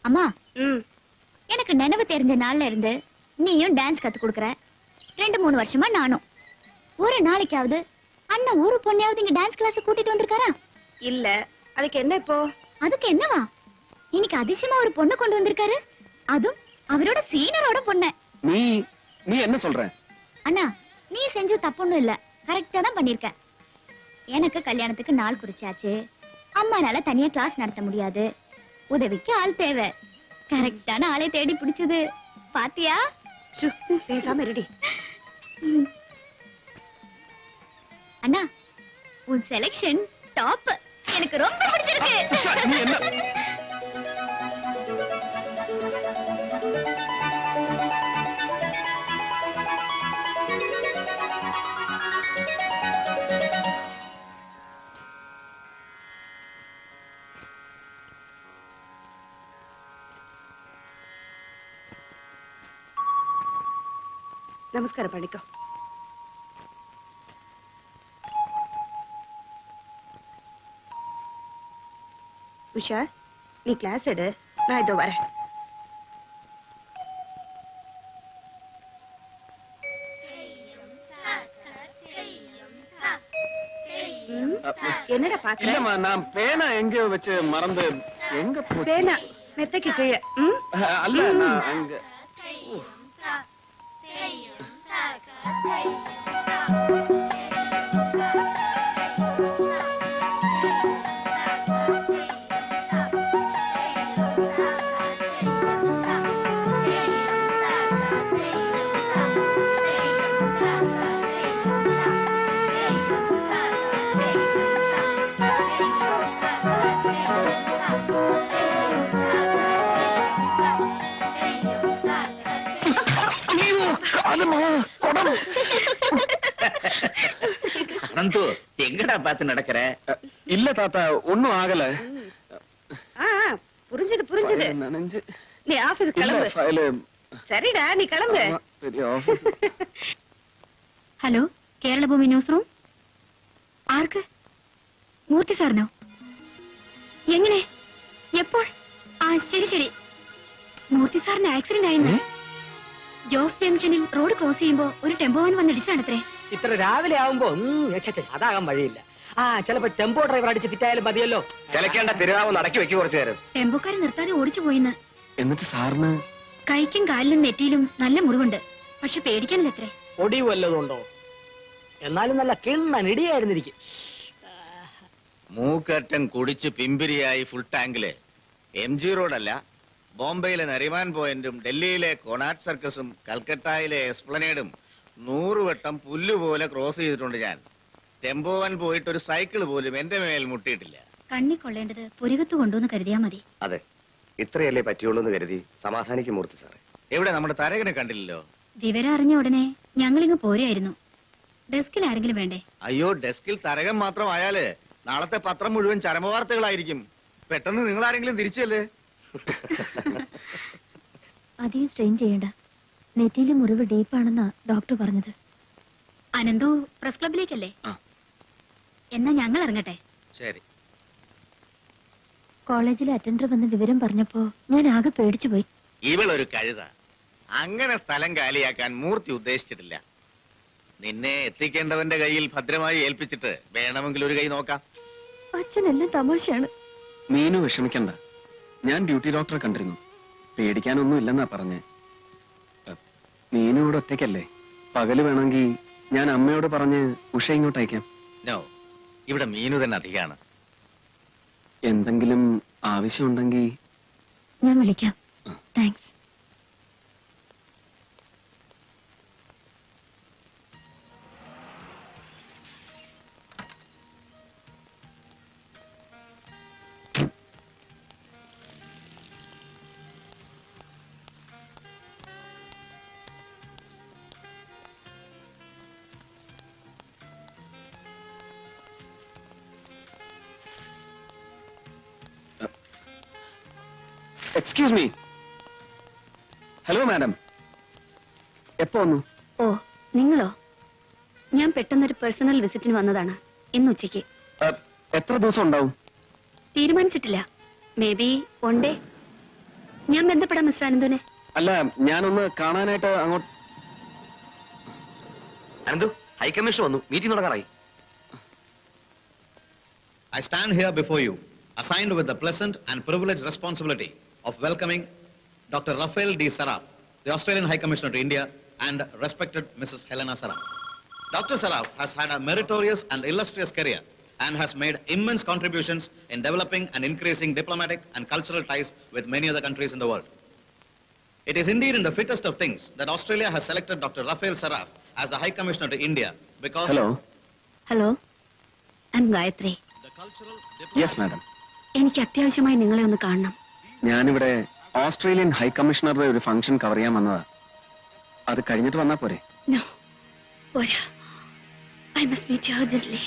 அம்மா எனக்கு நினைவு தெரிஞ்ச நாள்ல இருந்து நீயும் டான்ஸ் கத்து கொடுக்கற. 2-3 வருஷமா நானும். ஒரு நாளைக்காவது அண்ணன் ஒரு பொண்ணையாவது இங்க டான்ஸ் கிளாஸ் கூட்டிட்டு வந்திருக்காரா? இல்ல. அதுக்கு என்ன இப்போ? அதுக்கு என்னவா? இன்னைக்கு அதிசயமா ஒரு பொண்ணு கொண்டு வந்திருக்காரு. அதுவும் அவரோட சீனியரோட பொண்ணு. நீ என்ன சொல்ற? அண்ணா நீ செஞ்ச தப்புன்னு இல்ல, கரெக்டா தான் பண்ணிருக்க. எனக்கு கல்யாணத்துக்கு நாள் குறிச்சாச்சு. அம்மானால தனியா கிளாஸ் நடத்த முடியாது. உதவிக்கு ஆள் தேவை. கரெக்டான ஆளை தேடி பிடிச்சது. பாத்தியா? பேசாம ரெடி. அண்ணா உன் செலக்ஷன் டாப். எனக்கு ரொம்ப பிடிச்சிருக்கு. நமஸ்காரம் பண்ணிக்கோ. உஷா நீ கிளாஸ் எடு, நான் இதோ வரேன். என்னடா பாக்க? இல்லம்மா நான் பேனா எங்க வச்சு மறந்து எங்க போச்சு? பேனா மெத்தைக்கு கீழே. அல்ல நான் அங்க. அனந்து எங்கடா பார்த்து நடக்கிற? இல்ல தாத்தா ஒண்ணும் ஆகல. புரிஞ்சது. நீ ஆபீஸ் கிளம்பு. சரிடா நீ கிளம்பு. ഹലോ കേരള ഭൂമി ന്യൂസ് റൂം. ആർക്ക്? മൂർത്തി സാറിനോ? എങ്ങനെ? എപ്പോൾ? ശരി. മൂർത്തി സാറിന് ആക്സിഡന്റ് ആയിരുന്നു. ജോസ് ജംഗ്ഷനിൽ റോഡ് ക്രോസ് ചെയ്യുമ്പോ ഒരു ടെമ്പോ വാൻ വന്നിടിച്ചാണത്രേ. ഇത്ര രാവിലെ ആവുമ്പോ അതാകാൻ വഴിയില്ല. ചിലപ്പോ ടെമ്പോ ഡ്രൈവർ അടിച്ച് ഫിറ്റായാലും മതിയല്ലോ. ചിലക്കേണ്ട തിരുനാവ് നടക്കി വെക്കി കുറച്ചു നേരം. ടെമ്പോക്കാരൻ നിർത്താതെ ഓടിച്ചു പോയിന്ന്. എന്നിട്ട് സാറിന് കൈക്കും കാലിലും നെറ്റിയിലും നല്ല മുറിവുണ്ട്. പക്ഷെ പേടിക്കാനില്ലത്രേ. ഒടിവ് വല്ലതുണ്ടോ? എന്നാലും നല്ല കിണ്ണൻ ഇടിയായിരുന്നിരിക്കും. മൂക്കറ്റൻ കുടിച്ച് പിമ്പിരിയായി ഫുൾ ടാങ്കില് MG റോഡല്ല, ബോംബെയിലെ നരിമാൻ പോയിന്റും ഡൽഹിയിലെ കൊണാട്ട് സർക്കസും കൽക്കട്ടയിലെ എസ്പ്ലനേഡും 100 വട്ടം പുല്ലുപോലെ ക്രോസ് ചെയ്തിട്ടുണ്ട് ഞാൻ. ടെമ്പോവൻ പോയിട്ട് ഒരു സൈക്കിൾ പോലും എന്റെ മേൽ മുട്ടിയിട്ടില്ല. കണ്ണി കൊള്ളേണ്ടത് പുരികത്ത് കൊണ്ടുവന്ന് കരുതിയാ മതി. അതെ, ഇത്രയല്ലേ പറ്റുള്ളൂ എന്ന് കരുതി സമാധാനിക്കും മൂർത്തി സാറേ. എവിടെ നമ്മുടെ തരകനെ കണ്ടില്ലല്ലോ? വിവരം അറിഞ്ഞ ഉടനെ ഞങ്ങളിങ്ങ് പോരായിരുന്നു. ഡെസ്കിൽ ആരെങ്കിലും വേണ്ടേ? അയ്യോ, ഡെസ്കിൽ തരകൻ മാത്രമായാല് നാളത്തെ പത്രം മുഴുവൻ ചരമവാർത്തകളായിരിക്കും. പെട്ടെന്ന് നിങ്ങൾ ആരെങ്കിലും തിരിച്ചല്ലേ? അധികം സ്ട്രെയിൻ ചെയ്യണ്ട. നെറ്റിയിലെ മുറിവ് ഡീപ്പാണെന്നാ ഡോക്ടർ പറഞ്ഞത്. അനന്തു പ്രസ് ക്ലബിലേക്കല്ലേ? എന്നാ ഞങ്ങൾ ഇറങ്ങട്ടെ. ശരി. കോളേജിലെ അറ്റൻഡർ വന്ന് വിവരം പറഞ്ഞപ്പോ ഞാൻ ആകെ പേടിച്ചു പോയി. ഇവളൊരു കഴുത. അങ്ങനെ സ്ഥലം കാലിയാക്കാൻ മൂർത്തി ഉദ്ദേശിച്ചിട്ടില്ല. നിന്നെ എത്തിക്കേണ്ടവന്റെ കയ്യിൽ ഭദ്രമായി ഏൽപ്പിച്ചിട്ട് വേണമെങ്കിൽ ഒരു കൈ നോക്കാം. അച്ഛനെല്ലാം തമാശയാണ്. മീനു വിഷമിക്കണ്ട. ഞാൻ ഡ്യൂട്ടി ഡോക്ടറെ കണ്ടിരുന്നു. പേടിക്കാനൊന്നും ഇല്ലെന്നാ പറഞ്ഞേ. മീനു ഇവിടെ ഒറ്റയ്ക്കല്ലേ? പകല് വേണമെങ്കിൽ ഞാൻ അമ്മയോട് പറഞ്ഞ് ഉഷ ഇങ്ങോട്ട് അയക്കാം. നോ, ഇവിടെ മീനു തന്നെ അധികമാണ്. എന്തെങ്കിലും ആവശ്യമുണ്ടെങ്കിൽ ഞാൻ വിളിക്കാം. Thanks. Excuse me. Hello madam, എപ്പോ വന്നു? ഓ, നിങ്ങളോ? ഞാൻ പെട്ടെന്നൊരു പേഴ്സണൽ വിസിറ്റിന് വന്നതാണ് ഇന്ന് ഉച്ചയ്ക്ക്. എത്ര ദിവസം ഉണ്ടാവും? തീരുമാനിച്ചിട്ടില്ല. May be 1 day. ഞാൻ ബന്ധപ്പെടാം മിസ്റ്റർ അനന്തുവിനെ. അല്ല, ഞാനൊന്ന് കാണാനായിട്ട് അങ്ങോട്ട്. അനന്തു, ഹൈക്കമ്മീഷൻ വന്നു, meeting തുടങ്ങാറായി. I stand here before you, assigned with the pleasant and privileged responsibility of welcoming Dr. Rafael D. Saraf, the Australian High Commissioner to India, and respected Mrs. Helena Saraf. Dr. Saraf has had a meritorious and illustrious career and has made immense contributions in developing and increasing diplomatic and cultural ties with many other countries in the world. It is indeed in the fittest of things that Australia has selected Dr. Rafael Saraf as the High Commissioner to India because... hello, I am Gayatri. Yes madam. എനിക്ക് അത്യാവശ്യമായി നിങ്ങളെ ഒന്ന് കാണണം. ഞാനിവിടെ ഓസ്ട്രേലിയൻ ഹൈ കമ്മീഷണറുടെ ഒരു ഫംഗ്ഷൻ കവർ ചെയ്യാൻ വന്നതാ. അത് കഴിഞ്ഞിട്ട് വന്നാ പോരെ? നോ, പോരാ. I must meet you urgently.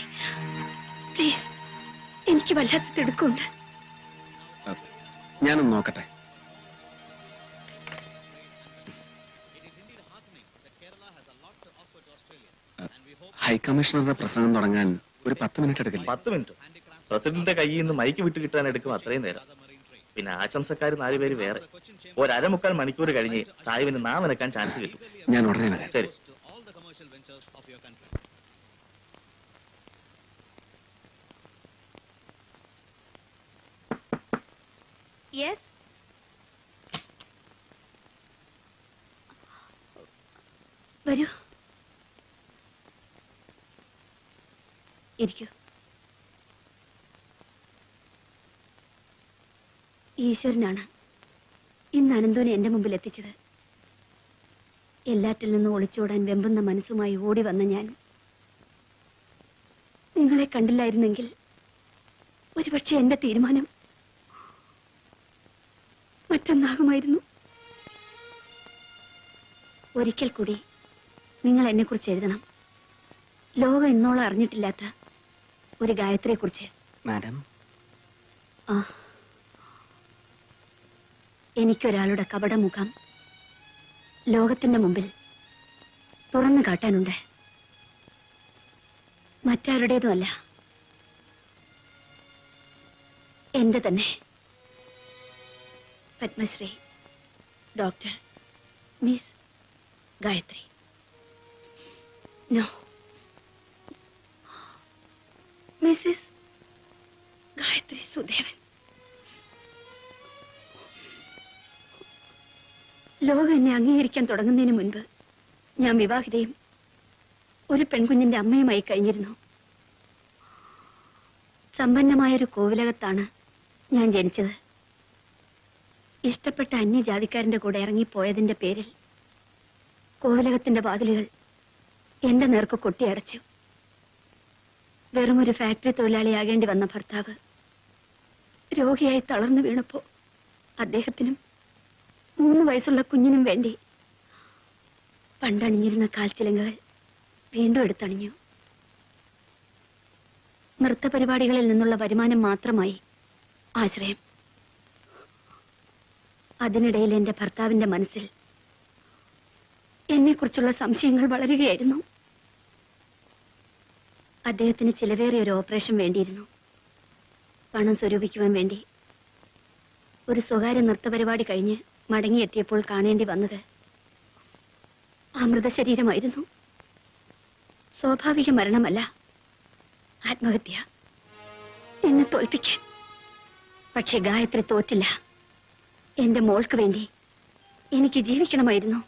Please, എനിക്ക് വല്ലാത്ത തിടുക്കമുണ്ട്. ഞാനൊന്ന് നോക്കട്ടെ. ഹൈ കമ്മീഷണറുടെ പ്രസംഗം തുടങ്ങാൻ ഒരു 10 മിനിറ്റ് എടുക്കില്ല. 10 മിനിറ്റ്? പ്രസിഡന്റിന്റെ കയ്യിൽ നിന്ന് മൈക്ക് വിട്ട് കിട്ടാൻ എടുക്കും അത്രയും നേരം. പിന്നെ ആശംസക്കാർ 4 പേര് വേറെ. 1.25 മണിക്കൂർ കഴിഞ്ഞ് സാഹിബിന് നാം വെക്കാൻ ചാൻസ് കിട്ടും. ഞാൻ ഉടനെ വരാം. ശരി. യെസ്, വരൂ, ഇരിക്കൂ. ഈശ്വരനാണ് ഇന്ന് അനന്തുവിനെ എന്റെ മുമ്പിൽ എത്തിച്ചത്. എല്ലാറ്റിൽ നിന്നും ഒളിച്ചോടാൻ വെമ്പുന്ന മനസ്സുമായി ഓടി വന്ന ഞാൻ നിങ്ങളെ കണ്ടില്ലായിരുന്നെങ്കിൽ ഒരുപക്ഷെ എന്റെ തീരുമാനം മറ്റൊന്നാകുമായിരുന്നു. ഒരിക്കൽ കൂടി നിങ്ങൾ എന്നെ കുറിച്ച് എഴുതണം. ലോകം ഇന്നോളം അറിഞ്ഞിട്ടില്ലാത്ത ഒരു ഗായത്രിയെ കുറിച്ച്. മാഡം, എനിക്കൊരാളുടെ കപടമുഖം ലോകത്തിന്റെ മുമ്പിൽ തുറന്നു കാട്ടാനുണ്ട്. മറ്റാരുടേതുമല്ല, എന്റെ തന്നെ. Padmashri doctor miss Gayathri. No, Mrs Gayathri Sudevan. ലോകം എന്നെ അംഗീകരിക്കാൻ തുടങ്ങുന്നതിന് മുൻപ് ഞാൻ വിവാഹിതയും ഒരു പെൺകുഞ്ഞിന്റെ അമ്മയുമായി കഴിഞ്ഞിരുന്നു. സമ്പന്നമായൊരു കോവിലകത്താണ് ഞാൻ ജനിച്ചത്. ഇഷ്ടപ്പെട്ട അന്യജാതിക്കാരന്റെ കൂടെ ഇറങ്ങിപ്പോയതിന്റെ പേരിൽ കോവിലകത്തിന്റെ വാതിലുകൾ എന്റെ നേർക്ക് കൊട്ടിയടച്ചു. വെറുമൊരു ഫാക്ടറി തൊഴിലാളിയാകേണ്ടി വന്ന ഭർത്താവ് രോഗിയായി തളർന്നു വീണപ്പോ അദ്ദേഹത്തിനും 3 വയസ്സുള്ള കുഞ്ഞിനും വേണ്ടി പണ്ടണിഞ്ഞിരുന്ന കാൽച്ചിലങ്കകൾ വീണ്ടും എടുത്തണിഞ്ഞു. നൃത്തപരിപാടികളിൽ നിന്നുള്ള വരുമാനം മാത്രമായി ആശ്രയം. അതിനിടയിൽ എന്റെ ഭർത്താവിന്റെ മനസ്സിൽ എന്നെക്കുറിച്ചുള്ള സംശയങ്ങൾ വളരുകയായിരുന്നു. അദ്ദേഹത്തിന് ചിലവേറിയ ഒരു ഓപ്പറേഷൻ വേണ്ടിയിരുന്നു. പണം സ്വരൂപിക്കുവാൻ വേണ്ടി ഒരു സ്വകാര്യ നൃത്തപരിപാടി കഴിഞ്ഞ് മടങ്ങിയെത്തിയപ്പോൾ കാണേണ്ടി വന്നത് ആ മൃതശരീരമായിരുന്നു. സ്വാഭാവിക മരണമല്ല, ആത്മഹത്യ. എന്നെ തോൽപ്പിക്കാൻ. പക്ഷെ ഗായത്രി തോറ്റില്ല. എന്റെ മോൾക്ക് വേണ്ടി എനിക്ക് ജീവിക്കണമായിരുന്നു.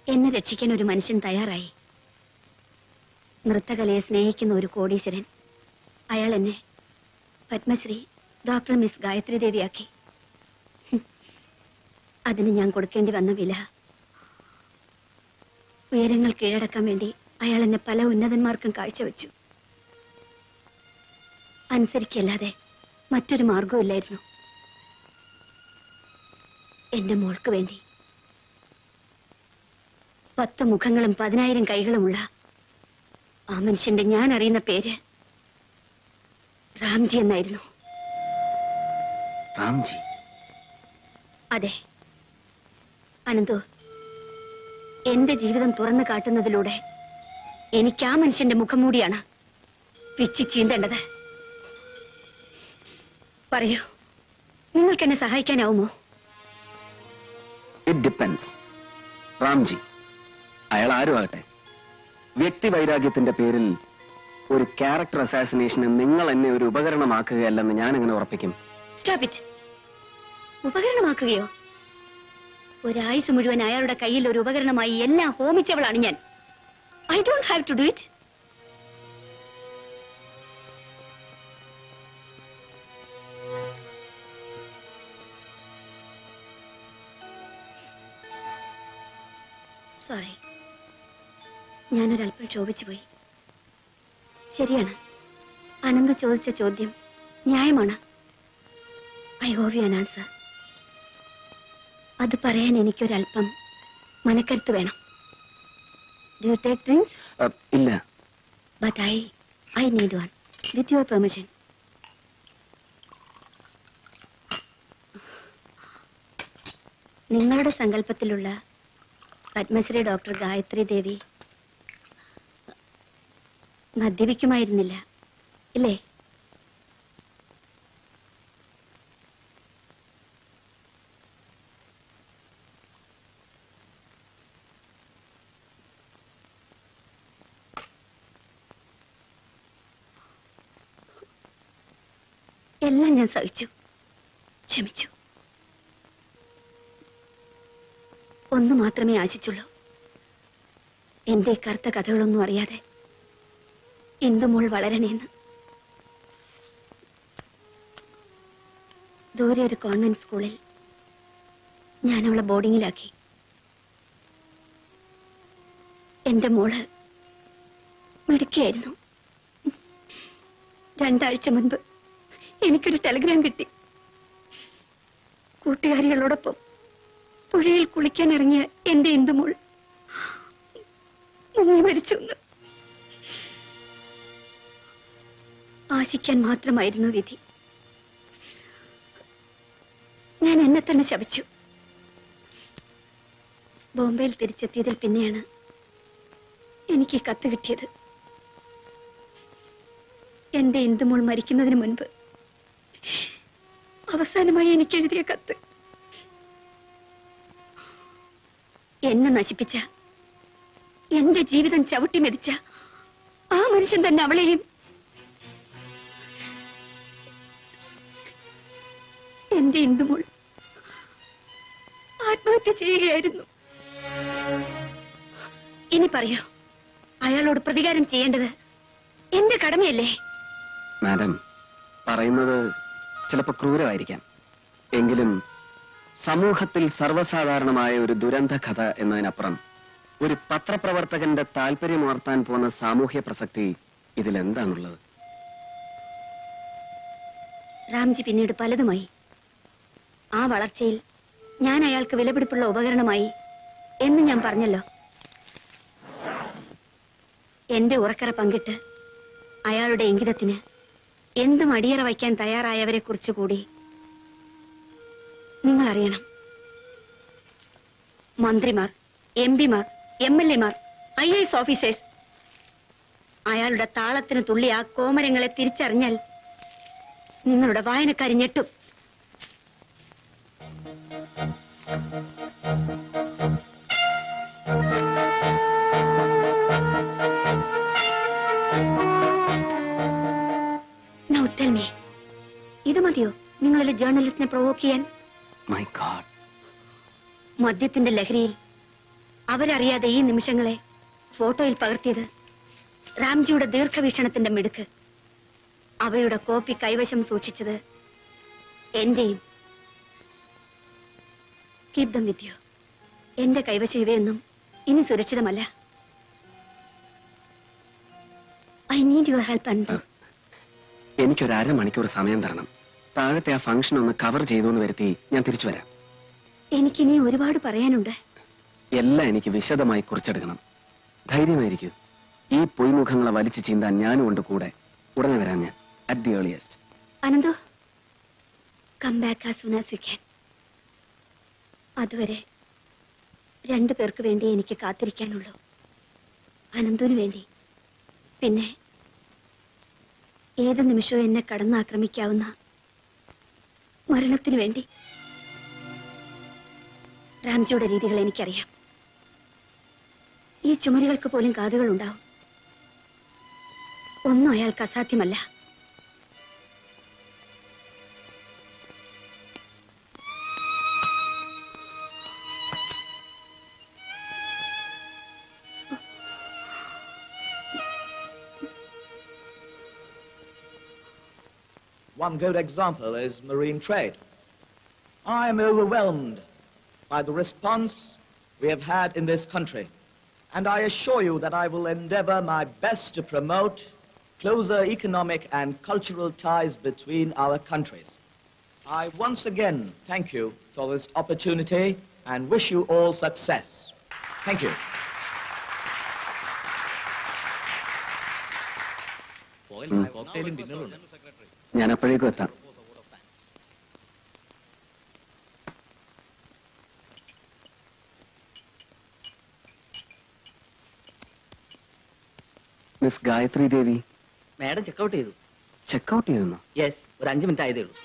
എന്നെ രക്ഷിക്കാൻ ഒരു മനുഷ്യൻ തയ്യാറായി. നൃത്തകലയെ സ്നേഹിക്കുന്ന ഒരു കോടീശ്വരൻ. അയാൾ എന്നെ പത്മശ്രീ ഡോക്ടർ മിസ് ഗായത്രി ദേവിയാക്കി. അതിന് ഞാൻ കൊടുക്കേണ്ടി വന്ന വില. ഉയരങ്ങൾ കീഴടക്കാൻ വേണ്ടി അയാൾ എന്നെ പല ഉന്നതന്മാർക്കും കാഴ്ചവെച്ചു. അനുസരിക്കല്ലാതെ മറ്റൊരു മാർഗവുമില്ലായിരുന്നു. എന്റെ മോൾക്ക് വേണ്ടി 10 മുഖങ്ങളും 10,000 കൈകളുമുള്ള ആ മനുഷ്യന്റെ ഞാൻ അറിയുന്ന പേര് രാംജി എന്നായിരുന്നു. റാംജി? അതെ അനന്തു, എന്റെ ജീവിതം തുറന്നു കാട്ടുന്നതിലൂടെ എനിക്ക് ആ മനുഷ്യന്റെ മുഖം മൂടിയാണ് പിച്ചി ചീന്തേണ്ടത്. പറയൂ, നിങ്ങൾക്ക് എന്നെ സഹായിക്കാനാവുമോ? It depends. റാംജി അയാൾ ആരും ആകട്ടെ, വ്യക്തി വൈരാഗ്യത്തിന്റെ പേരിൽ ഒരു ക്യാരക്ടർ അസാസിനേഷന് നിങ്ങൾ എന്നെ ഒരു ഉപകരണമാക്കുകയല്ലെന്ന് ഞാൻ എങ്ങനെ ഉറപ്പിക്കും? Stop it. ഉപകരണമാക്കുകയോ? ഒരായുസ് മുഴുവൻ അയാളുടെ കയ്യിൽ ഒരു ഉപകരണമായി എല്ലാം ഹോമിച്ചവളാണ് ഞാൻ. I don't have to do it. Sorry, ഞാനൊരല്പം ക്ഷോഭിച്ചു പോയി. ശരിയാണ്, അനന്ത് ചോദിച്ച ചോദ്യം ന്യായമാണ്. I owe you an answer. അത് പറയാൻ എനിക്കൊരല്പം മനക്കരുത്ത് വേണം. Do you take drinks? ഇല്ല. But I need one with your permission. നിങ്ങളുടെ സങ്കല്പത്തിലുള്ള പത്മശ്രീ ഡോക്ടർ ഗായത്രി ദേവി മദ്യപിക്കുമായിരുന്നില്ല, ഇല്ലേ? എല്ലാം ഞാൻ സഹിച്ചു, ക്ഷമിച്ചു. ഒന്നു മാത്രമേ ആശിച്ചുള്ളൂ, എന്റെ കറുത്ത കഥകളൊന്നും അറിയാതെ ഇന്ദുമോൾ വളരണേന്ന്. ദൂരെ ഒരു കോൺവെന്റ് സ്കൂളിൽ ഞാൻ അവളെ ബോർഡിങ്ങിലാക്കി. എന്റെ മോള് മിടുക്കിയായിരുന്നു. 2 ആഴ്ച മുൻപ് എനിക്കൊരു ടെലിഗ്രാം കിട്ടി. കൂട്ടുകാരികളോടൊപ്പം പുഴയിൽ കുളിക്കാൻ ഇറങ്ങിയ എന്റെ ഇന്ദുമോൾ മുങ്ങി മരിച്ചു. ആശിക്കാൻ മാത്രമായിരുന്നു വിധി. ഞാൻ എന്നെ തന്നെ ശപിച്ചു. ബോംബെയിൽ തിരിച്ചെത്തിയതിൽ പിന്നെയാണ് എനിക്ക് കത്ത് കിട്ടിയത്. എന്റെ ഇന്ദുമോൾ മരിക്കുന്നതിന് മുൻപ് അവസാനമായി എനിക്ക് എഴുതിയ കത്ത്. എന്നെ നശിപ്പിച്ച, എന്റെ ജീവിതം ചവിട്ടി മെതിച്ച ആ മനുഷ്യൻ തന്നെ അവളെയും എന്റെ ഇന്ദുമോൾ ആത്മഹത്യ ചെയ്യുകയായിരുന്നു. ഇനി പറയൂ, അയാളോട് പ്രതികാരം ചെയ്യേണ്ടത് എന്റെ കടമയല്ലേ? മാഡം പറയുന്നത് ചിലപ്പോ ക്രൂരമായിരിക്കാം, എങ്കിലും സമൂഹത്തിൽ സർവ്വസാധാരണമായ ഒരു ദുരന്ത കഥ എന്നതിനപ്പുറം ഒരു പത്രപ്രവർത്തകന്റെ താല്പര്യമുണർത്താൻ പോകുന്ന സാമൂഹ്യ പ്രസക്തി ഇതിലെന്താണുള്ളത്? റാംജി പിന്നീട് പലതുമായി. ആ വളർച്ചയിൽ ഞാൻ അയാൾക്ക് വിലപിടിപ്പുള്ള ഉപകരണമായി എന്ന് ഞാൻ പറഞ്ഞല്ലോ. എന്റെ ഉറക്കറ പങ്കിട്ട് അയാളുടെ ഇംഗിതത്തിന് എന്തും അടിയറ വയ്ക്കാൻ തയ്യാറായവരെ കുറിച്ച് കൂടി നിങ്ങൾ അറിയണം. മന്ത്രിമാർ, എംപിമാർ, MLA മാർ, IAS ഓഫീസേഴ്സ്. അയാളുടെ താളത്തിന് തുള്ളി ആ കോമരങ്ങളെ തിരിച്ചറിഞ്ഞാൽ നിങ്ങളുടെ വായനക്കാരി ഞെട്ടും. Now tell me, ഇത് മതിയോ നിങ്ങളെ ജേർണലിസ്റ്റിനെ പ്രൊവോക്ക് ചെയ്യാൻ? My God. മദ്യത്തിന്റെ ലഹരിയിൽ അവരറിയാതെ ഈ നിമിഷങ്ങളെ ഫോട്ടോയിൽ പകർത്തിയത് റാംജിയുടെ ദീർഘവീക്ഷണത്തിന്റെ മിടുക്ക്. അവയുടെ കോപ്പി കൈവശം സൂക്ഷിച്ചത് എന്റെയും. Keep them with you. എന്റെ കൈവശം ഇവയൊന്നും ഇനി സുരക്ഷിതമല്ല. I need your help Ananthu. എനിക്കൊരു 1/2 മണിക്കൂർ സമയം തരണം. താഴത്തെ ആ ഫംഗ്ഷൻ ഒന്ന് കവർ ചെയ്തു എന്ന് വരുത്തി ഞാൻ തിരിച്ചു വരാം. എനിക്കിനി ഒരുപാട് പറയാനുണ്ട്. എല്ലാം എനിക്ക് വിശദമായി കുറിച്ചെടുക്കണം. ധൈര്യമായിരിക്കൂ. ഈ പൊയ്മുഖങ്ങളെ വലിച്ചു ചീന്താൻ ഞാനും ഉണ്ട് കൂടെ. ഉടനെ വരാം ഞാൻ, at the earliest. Ananthu, come back as soon as you can. അതുവരെ രണ്ടു പേർക്ക് വേണ്ടി എനിക്ക് കാത്തിരിക്കാനുള്ളൂ. അനന്തുവിന് വേണ്ടി, പിന്നെ ഏത് നിമിഷവും എന്നെ കടന്നാക്രമിക്കാവുന്ന മരണത്തിന് വേണ്ടി. രാംജിയുടെ രീതികൾ എനിക്കറിയാം. ഈ ചുമരുകൾക്ക് പോലും കാതുകൾ ഉണ്ടാവും. ഒന്നും അയാൾക്ക് അസാധ്യമല്ല. One good example is marine trade. I am overwhelmed by the response we have had in this country, and I assure you that I will endeavor my best to promote closer economic and cultural ties between our countries. I once again thank you for this opportunity and wish you all success. Thank you. ഞാൻ അപ്പോഴേക്കും എത്താം. Miss Gayatri Devi. Madam checkout ചെയ്തു. ചെക്കൗട്ട് ചെയ്തെന്നോ? യെസ്, ഒരു 5 മിനിറ്റ് ആയതേ ഉള്ളൂ.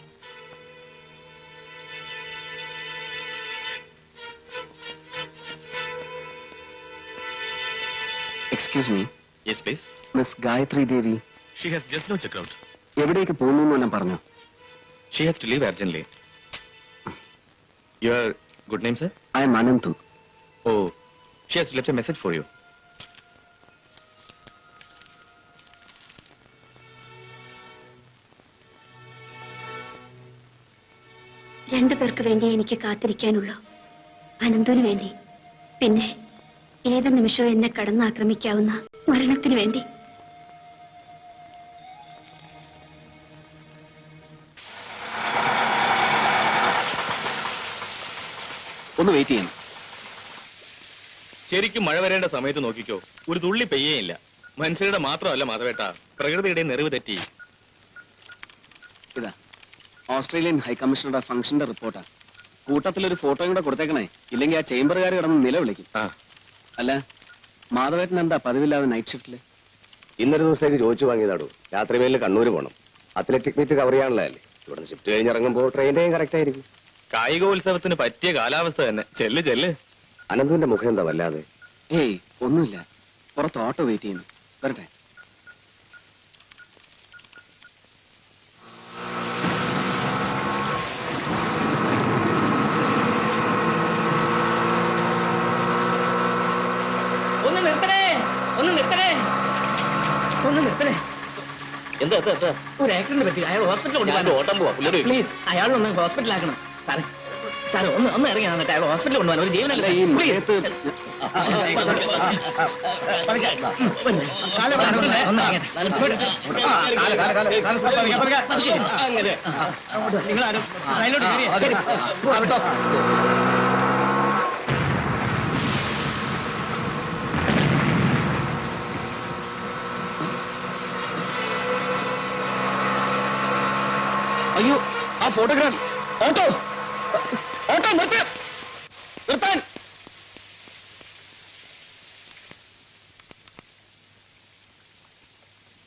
Excuse me. Yes please. Miss Gayatri Devi. She has just no check out. എവിടേക്ക് പോകുന്നു എന്നെല്ലാം പറഞ്ഞു? She has to leave urgently. Your good name sir? I am Ananthu. Oh, she has left a message for you. രണ്ടു പേർക്ക് വേണ്ടി എനിക്ക് കാത്തിരിക്കാനുള്ളൂ. അനന്തുവിന് വേണ്ടി, പിന്നെ ഏത് നിമിഷവും എന്നെ കടന്നാക്രമിക്കാവുന്ന മരണത്തിന് വേണ്ടി. ഒന്ന് വെയിറ്റ് ചെയ്യണം. ശരിക്കും മഴ വരേണ്ട സമയത്ത് നോക്കിക്കോ, ഒരു തുള്ളി പെയ്യേയില്ല. മനുഷ്യരുടെ മാത്രമല്ല മാധവേട്ട, പ്രകൃതിയുടെ നിറവ് തെറ്റി. ഇതാ ഓസ്ട്രേലിയൻ ഹൈക്കമ്മീഷണറുടെ ഫംഗ്ഷന്റെ റിപ്പോർട്ടാ. കൂട്ടത്തിലൊരു ഫോട്ടോയും കൂടെ കൊടുത്തേക്കണേ, ഇല്ലെങ്കിൽ ആ ചേംബറുകാർ കിടന്ന് നിലവിളിക്കും. അല്ല, മാധവേട്ടൻ എന്താ പതിവില്ലാതെ നൈറ്റ് ഷിഫ്റ്റില്? ഇന്നൊരു ദിവസത്തേക്ക് ചോദിച്ചു വാങ്ങിയതാടോ. രാത്രി മേലിൽ കണ്ണൂർ പോകണം. അത്ലറ്റിക് മീറ്റ് കവർ ചെയ്യാനുള്ളതല്ലേ. ഇവിടെ ഷിഫ്റ്റ് കഴിഞ്ഞിറങ്ങുമ്പോൾ ട്രെയിൻ്റെയും കറക്റ്റ് ആയിരിക്കും. കായികോത്സവത്തിന് പറ്റിയ കാലാവസ്ഥ തന്നെ. ചെല്ല് ചെല്ല്. അനന്തുവിന്റെ മുഖം എന്താ വല്ലാതെ? ഏയ് ഒന്നുമില്ല, പുറത്ത് ഓട്ടോ വെയിറ്റ് ചെയ്യുന്നു. വരട്ടെ. ഒന്ന് നിർത്തണേ, ഒന്ന് നിർത്തണേ, ഒന്ന് നിർത്തണേ. എന്താ ഒരു ആക്സിഡന്റ് പറ്റി, അയാൾ ഹോസ്പിറ്റലിൽ കൊണ്ടുപോകാൻ. പ്ലീസ്, അയാളൊന്ന് ഹോസ്പിറ്റലാക്കണം. സാറേ സാറേ, ഒന്ന് ഇറങ്ങി എന്നിട്ട് അയാൾ ഹോസ്പിറ്റലിൽ കൊണ്ടുപോകാൻ. ഒരു ജീവനല്ല. നിങ്ങളാരും അയ്യോ, ആ ഫോട്ടോഗ്രാഫ്. ഓട്ടോ ഓട്ടോ നിർത്താൻ.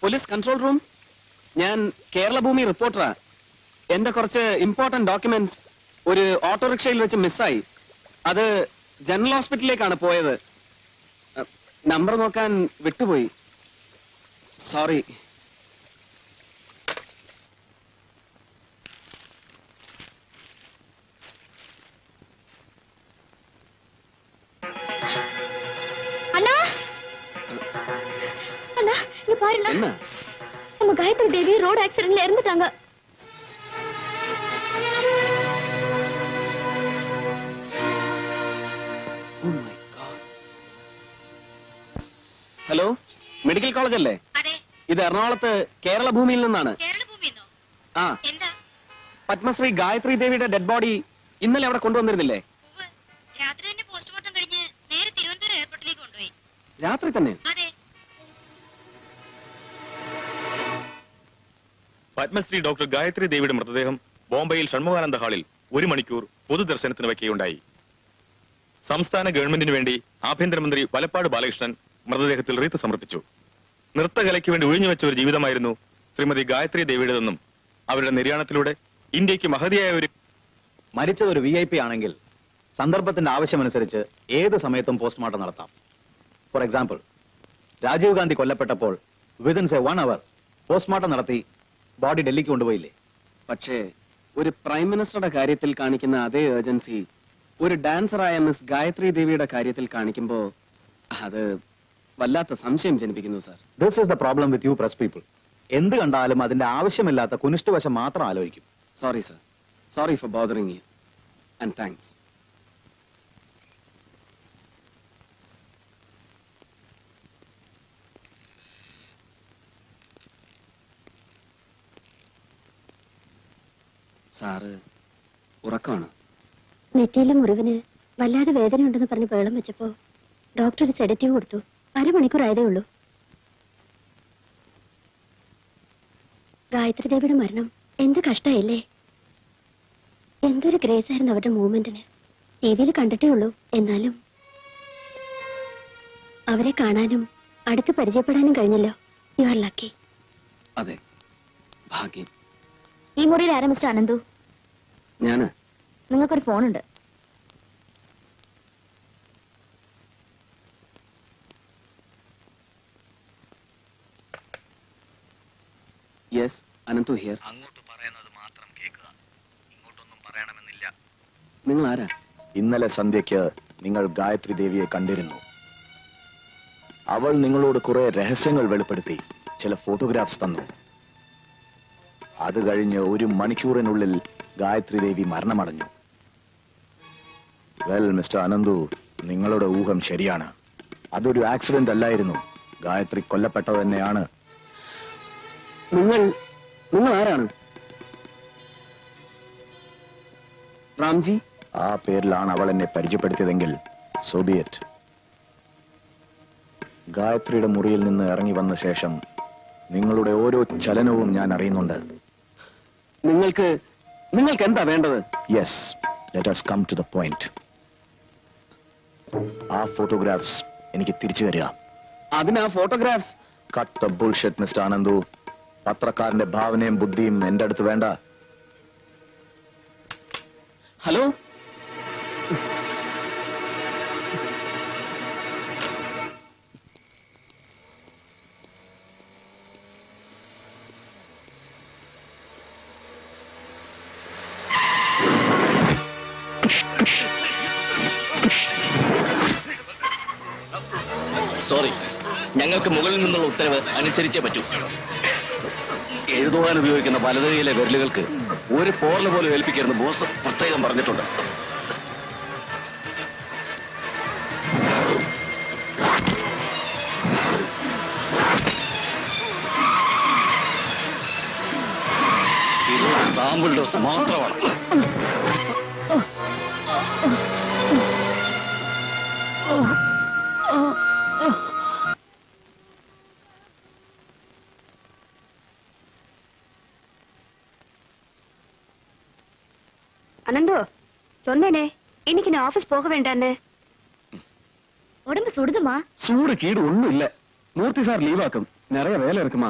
Police control room. ഞാൻ കേരളഭൂമി റിപ്പോർട്ടറാ. എന്റെ കുറച്ച് ഇമ്പോർട്ടന്റ് ഡോക്യുമെന്റ്സ് ഒരു ഓട്ടോറിക്ഷയിൽ വെച്ച് മിസ്സായി. അത് ജനറൽ ഹോസ്പിറ്റലിലേക്കാണ് പോയത്. നമ്പർ നോക്കാൻ വിട്ടുപോയി. സോറി. அண்ணா அண்ணா இங்க பாருண்ணா, நம்ம காயத்ரி தேவி ரோடு ஆக்சிடென்ட்ல இறந்துட்டாங்க. ഹലോ, മെഡിക്കൽ കോളേജ് അല്ലേ? ഇത് എറണാകുളത്ത് കേരള ഭൂമിയിൽ നിന്നാണ്. ആ, പത്മശ്രീ ഗായത്രി ദേവിയുടെ ഡെഡ് ബോഡി ഇന്നലെ അവിടെ കൊണ്ടുവന്നിരുന്നില്ലേ? രാത്രി തന്നെ പോസ്റ്റ്മോർട്ടം കഴിഞ്ഞ് നേരെ തിരുവനന്തപുരം എയർപോർട്ടിലേക്ക് കൊണ്ടുപോയി. രാത്രി തന്നെ? അതെ. പത്മശ്രീ ഡോക്ടർ ഗായത്രി ദേവിയുടെ മൃതദേഹം ബോംബെയിൽ ഷൺമുഖാനന്ദ ഹാളിൽ 1 മണിക്കൂർ പൊതുദർശനത്തിന് വയ്ക്കുകയുണ്ടായി. സംസ്ഥാന ഗവൺമെന്റിന് വേണ്ടി ആഭ്യന്തരമന്ത്രി വലപ്പാട് ബാലകൃഷ്ണൻ മൃതദേഹത്തിൽ റീത്ത് സമർപ്പിച്ചു. നൃത്തകലയ്ക്ക് വേണ്ടി ഒഴിഞ്ഞുവെച്ച ഒരു ജീവിതമായിരുന്നു ശ്രീമതി ഗായത്രി ദേവിയുടേതെന്നും അവരുടെ നിര്യാണത്തിലൂടെ ഇന്ത്യക്ക് മഹതിയായ ഒരു മരിച്ചത് ഒരു VIP ആണെങ്കിൽ സന്ദർഭത്തിന്റെ ആവശ്യമനുസരിച്ച് ഏത് സമയത്തും പോസ്റ്റ്മോർട്ടം നടത്താം. ഫോർ എക്സാമ്പിൾ, രാജീവ് ഗാന്ധി കൊല്ലപ്പെട്ടപ്പോൾ വിതിൻ 1 hour പോസ്റ്റ്മോർട്ടം നടത്തി ബോഡി ഡൽഹിക്ക് കൊണ്ടുപോയില്ലേ? പക്ഷേ ഒരു പ്രൈം മിനിസ്റ്ററുടെ കാര്യത്തിൽ കാണിക്കുന്ന അതേ ഏർജൻസി ഒരു ഡാൻസറായ മിസ് ഗായത്രി ദേവിയുടെ കാര്യത്തിൽ കാണിക്കുമ്പോ അത് വല്ലാത്ത സംശയം ജനിപ്പിക്കുന്നു sir. This is the problem with you press people. എന്ത് കണ്ടാലും അതിന്റെ ആവശ്യമില്ലാത്ത കുനിഷ്ഠവശം മാത്രം ആലോചിക്കും. Sorry sir, sorry for bothering you and thanks. Sir ഉറക്കമാണ്. നെറ്റിയിലെ മുറിവിന് വല്ലാതെ വേദനയുണ്ടെന്ന് പറഞ്ഞ് വെള്ളം വെച്ചപ്പോ ഡോക്ടർ ഒരു സെഡറ്റീവ് കൊടുത്തു. 1/2 മണിക്കൂർ ആയതേ ഉള്ളൂ. ഗായത്രി ദേവിയുടെ മരണം എന്ത് കഷ്ടമായില്ലേ. എന്തൊരു ഗ്രേസ് ആയിരുന്നു അവരുടെ മൂവ്മെന്റിന്. ടിവിയിൽ കണ്ടിട്ടേ ഉള്ളൂ. എന്നാലും അവരെ കാണാനും അടുത്ത് പരിചയപ്പെടാനും കഴിഞ്ഞല്ലോ. You are lucky. അതെ, ഭാഗ്യം. ഈ മുറിയിൽ ആരാ മിസ്റ്റർ അനന്തു? ഞാന്. നിങ്ങൾക്കൊരു ഫോണുണ്ട്. Yes, Ananthu here. അങ്ങോട്ട് പറയുന്നത് മാത്രം കേൾക്കുക, ഇങ്ങോട്ടൊന്നും പറയണമെന്നില്ല. നിങ്ങൾ ആരാ? ഇന്നലെ സന്ധ്യയ്ക്ക് നിങ്ങൾ ഗായത്രി ദേവിയെ കണ്ടിരുന്നു. അവൾ നിങ്ങളോട് കുറെ രഹസ്യങ്ങൾ വെളിപ്പെടുത്തി ചില ഫോട്ടോഗ്രാഫ്സ് തന്നു. അത് കഴിഞ്ഞ് 1 മണിക്കൂറിനുള്ളിൽ ഗായത്രി ദേവി മരണമടഞ്ഞു. വെൽ മിസ്റ്റർ അനന്തു, നിങ്ങളുടെ ഊഹം ശരിയാണ്. അതൊരു ആക്സിഡന്റ് അല്ലായിരുന്നു. ഗായത്രി കൊല്ലപ്പെട്ടത് തന്നെയാണ്. നിങ്ങൾ ആരാണ്? റാംജി? ആ പേരിലാണ് അവൾ എന്നെ പരിചയപ്പെടുത്തിയതെങ്കിൽ സോ ബി ഇറ്റ്. ഗായത്രിയുടെ മുറിയിൽ നിന്ന് ഇറങ്ങി വന്ന ശേഷം നിങ്ങളുടെ ഓരോ ചലനവും ഞാൻ അറിയുന്നുണ്ട്. നിങ്ങൾക്ക് എന്താ വേണ്ടത്? Yes, let us come to the point. ആ ഫോട്ടോഗ്രാഫ്സ് എനിക്ക് തിരിച്ചു തരിക. അതിനാ photographs? Cut the bullshit mister Anandu. പത്രക്കാരന്റെ ഭാവനയും ബുദ്ധിയും എന്റെ അടുത്ത് വേണ്ട. ഹലോ, സോറി, ഞങ്ങൾക്ക് മുകളിൽ നിന്നുള്ള ഉത്തരവ് അനുസരിച്ചേ പറ്റൂ. എഴുതുവാൻ ഉപയോഗിക്കുന്ന വലതുകൈയിലെ വിരലുകൾക്ക് ഒരു പോറൽ പോലും ഏൽപ്പിക്കരുത് ബോസ് പ്രത്യേകം പറഞ്ഞിട്ടുണ്ട്. ഇത് സാമ്പിൾ ഡോസ് മാത്രമാണ്. அனந்து சொன்னேனே இன்னைக்கு நான் ஆபீஸ் போக வேண்டான்னு. உடம்பு சுடுதுமா? சூடு கீடு ஒண்ணும் இல்ல. மூர்த்தி சார் லீவ் ஆக்கும். நிறைய வேலை இருக்குமா.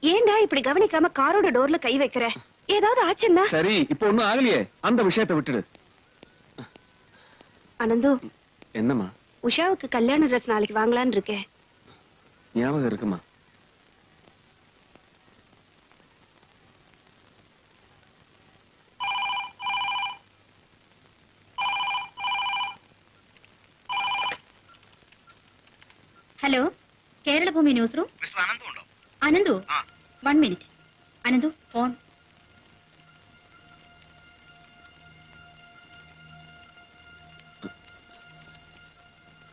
ஏண்டா இப்படி கவனிக்காம காரோட டோர்ல கை வைக்கிற? ஏதாவது ஆச்சுன்னா? சரி, இப்போ ஒண்ணும் ஆகலையே. அந்த விஷயத்தை விட்டுடு. அனந்து, என்னம்மா? உஷாவுக்கு கல்யாண ட்ரெஸ் நாளைக்கு வாங்கலான்னு இருக்கேன். ஞாபகம் இருக்குமா? Hello, Keralabhoomi news room. Ananthu, 1 minute. Ananthu, phone.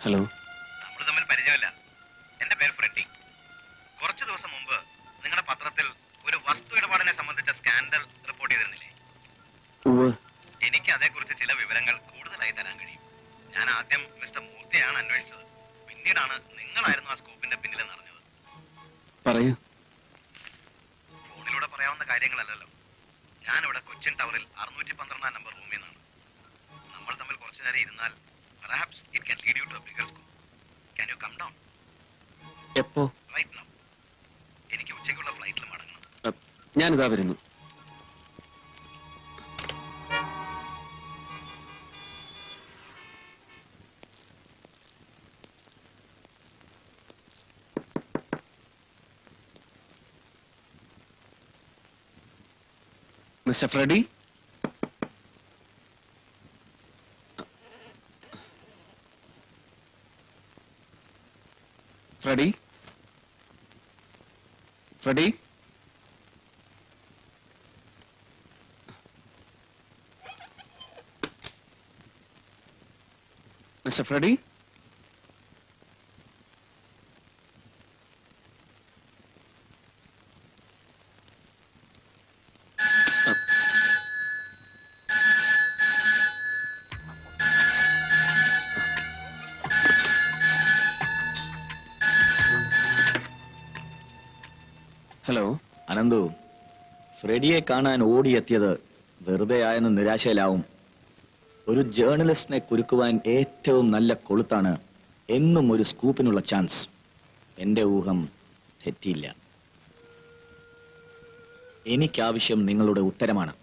Hello. നമ്മൾ തമ്മിൽ പരിചയമില്ല. എന്റെ പേര് ഫ്രെഡി. കുറച്ചു ദിവസം മുമ്പ് നിങ്ങളുടെ പത്രത്തിൽ ഒരു വസ്തു ഇടപാടിനെ സംബന്ധിച്ച സ്കാൻഡൽ റിപ്പോർട്ട് ചെയ്തിരുന്നില്ലേ? എനിക്ക് അതേക്കുറിച്ച് ചില വിവരങ്ങൾ കൂടുതലായി തരാൻ കഴിയും. ഞാൻ ആദ്യം മിസ്റ്റർ മൂർത്തിയാണ് അന്വേഷിച്ചത്. പിന്നീടാണ് നിങ്ങളായിരുന്നു ആ സ്കൂപ്പിന്റെ പിന്നിലെന്ന് അറിഞ്ഞത്. പറയൂ. ഫോണിലൂടെ പറയാവുന്ന കാര്യങ്ങളല്ലല്ലോ. ഞാനിവിടെ കൊച്ചിൻ ടവറിൽ 612 നമ്പർ റൂമിൽ നിന്നാണ്. നമ്മൾ തമ്മിൽ കുറച്ചു നേരം ഇരുന്നാൽ perhaps it can lead you to a bigger scope. Can you come down? എപ്പോ? Right now. എനിക്ക് ഉച്ചയ്ക്കുള്ള ഫ്ലൈറ്റിൽ മടങ്ങണം. ഞാനിതാ വരുന്നു. Mister Freddy, Freddy, Freddy, mister Freddy, hello. Ananthu, ഫ്രെഡിയെ കാണാൻ ഓടിയെത്തിയത് വെറുതെ ആയെന്ന് നിരാശയിലാവും. ഒരു ജേർണലിസ്റ്റിനെ കുരുക്കുവാൻ ഏറ്റവും നല്ല കൊളുത്താണ് എന്നും ഒരു സ്കൂപ്പിനുള്ള ചാൻസ്. എന്റെ ഊഹം തെറ്റിയില്ല. എനിക്കാവശ്യം നിങ്ങളുടെ ഉത്തരമാണ്.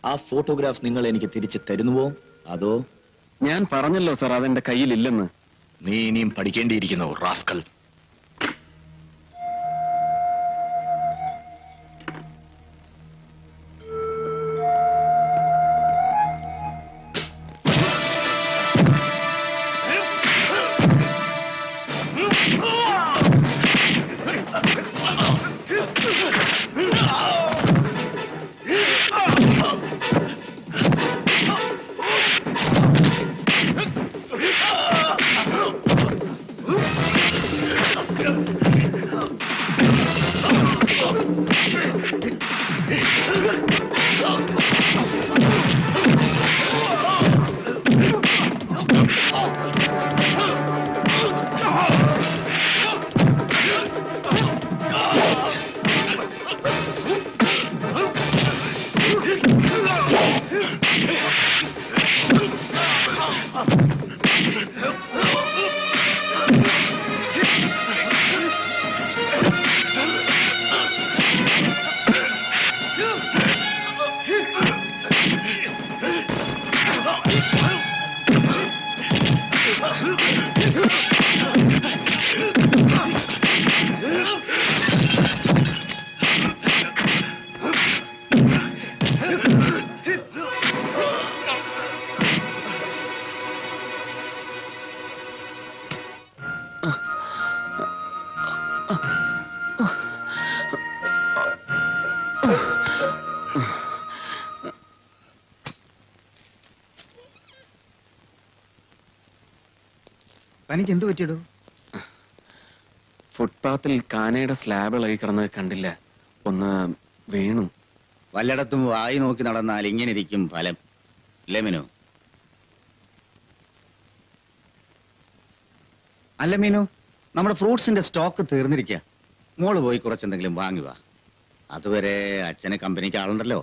ആ ഫോട്ടോഗ്രാഫ്സ് നിങ്ങൾ എനിക്ക് തിരിച്ചു തരുന്നുവോ അതോ? ഞാൻ പറഞ്ഞല്ലോ സാർ, അതെന്റെ കയ്യിലില്ലെന്ന്. നീ ഇനിയും പഠിക്കേണ്ടിയിരിക്കുന്നു റാസ്കൽ. തനിക്ക് എന്ത് പറ്റിയിടൂ? ഫുട്പാത്തിൽ കാനയുടെ സ്ലാബ് ഇളകി കിടന്നത് കണ്ടില്ല, ഒന്ന് വീണു. വല്ലയിടത്തും വായി നോക്കി നടന്നാൽ ഇങ്ങനെ ഇരിക്കും ഫലം. അല്ലേ മീനു? അല്ല മീനു, നമ്മുടെ ഫ്രൂട്ട്സിന്റെ സ്റ്റോക്ക് തീർന്നിരിക്കുക. മോള് പോയി കുറച്ചെന്തെങ്കിലും വാങ്ങുക. അതുവരെ അച്ഛന് കമ്പനിക്ക് ആളുണ്ടല്ലോ.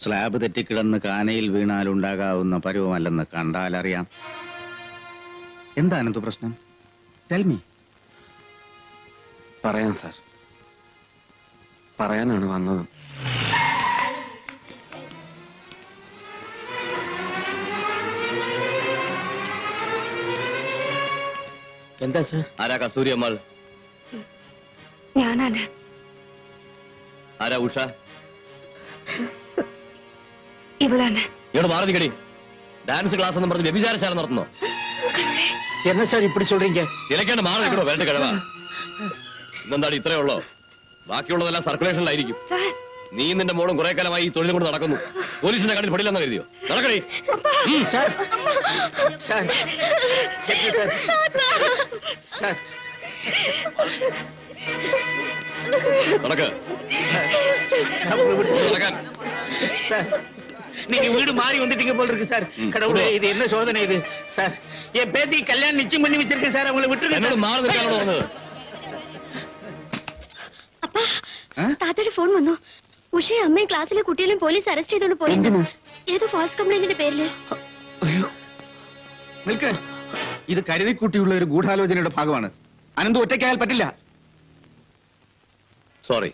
സ്ലാബ് തെറ്റിക്കിടന്ന് കാനയിൽ വീണാലുണ്ടാകാവുന്ന പരുവമല്ലെന്ന് കണ്ടാലറിയാം. എന്താണെന്തു പ്രശ്നം? Tell me. പറയാം സാർ, പറയാനാണ് വന്നത്. എന്താ സാർ? ആരാ കസ്തൂരി അമ്മാൾ? ഞാനാണ്. ആരാ ഉഷ? ഇവളാണ്. ഇവിടെ മാറി നിൽക്കടി. ഡാൻസ് ക്ലാസ് എന്ന് പറഞ്ഞ് വ്യഭിചാരശാല നടത്തുന്നോ? എന്നാ സാർ ഇപ്പടി சொல்றீங்க? ഇലക്കാണ്ട് മാറി നിൽക്കണോ? വേണ്ട കിഴവാ. ഇന്നെന്താടി ഇത്രയേ ഉള്ളോ? ബാക്കിയുള്ളതെല്ലാം സർക്കുലേഷനിലായിരിക്കും. നീ നിന്റെ മോളും കുറെ കാലമായി ഈ തൊഴിൽ കൊണ്ട് നടക്കുന്നു. പോലീസിന്റെ കണ്ണിൽ പെടില്ലെന്ന് കരുതിയോ? നടക്കണേ. നടക്ക്. നടക്കാൻ. நீங்க வீடு மாறி வந்துட்டீங்க போல இருக்கு சார். கடவுளே, இது என்ன சோதனை இது சார்? என் பேத்தி கல்யாணம் நிச்சயம் பண்ணி வச்சிருக்கேன் சார். அவங்களை விட்டுருங்க. അപ്പാ താത്തയുടെ ഫോൺ വന്നു. ഉഷയെ അമ്മയും ക്ലാസ്സിലെ കുട്ടികളെയും പോലീസ് അറസ്റ്റ് ചെയ്തോണ്ട് പോയി. ഏതോ ഫാൾസ് കംപ്ലൈന്റിന്റെ പേരില്. നിൽക്ക്. ഇത് കരുതിക്കുട്ടിയുള്ള ഒരു ഗൂഢാലോചനയുടെ ഭാഗമാണ്. അനന്തു ഒറ്റയ്ക്കായാൽ പറ്റില്ല. സോറി,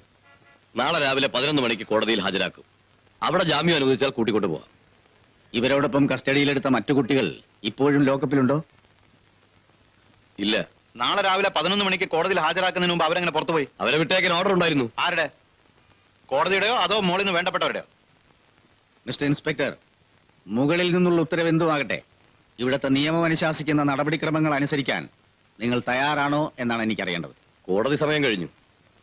നാളെ രാവിലെ 11 മണിക്ക് കോടതിയിൽ ഹാജരാക്കും. അവിടെ ജാമ്യം അനുവദിച്ചാൽ കൂട്ടിക്കൊണ്ടു പോവാം. ഇവരോടൊപ്പം കസ്റ്റഡിയിലെടുത്ത മറ്റു കുട്ടികൾ ഇപ്പോഴും ലോക്കപ്പിലുണ്ടോ? ഇല്ല. നാളെ രാവിലെ 11 മണിക്ക് കോടതിയിൽ ഹാജരാക്കുന്നതിന് മുമ്പ് അവരെങ്ങനെ പുറത്തുപോയി? അവരെ വിട്ടേക്കാൻ ഓർഡർ ഉണ്ടായിരുന്നു. ആരുടെ? കോടതിയുടെയോ അതോ മോളിൽ നിന്ന് വേണ്ടപ്പെട്ടവരുടെയോ? മിസ്റ്റർ ഇൻസ്പെക്ടർ, മുകളിൽ നിന്നുള്ള ഉത്തരവ് എന്തുമാകട്ടെ, ഇവിടുത്തെ നിയമം അനുശാസിക്കുന്ന നടപടിക്രമങ്ങൾ അനുസരിക്കാൻ നിങ്ങൾ തയ്യാറാണോ എന്നാണ് എനിക്കറിയേണ്ടത്. കോടതി സമയം കഴിഞ്ഞു.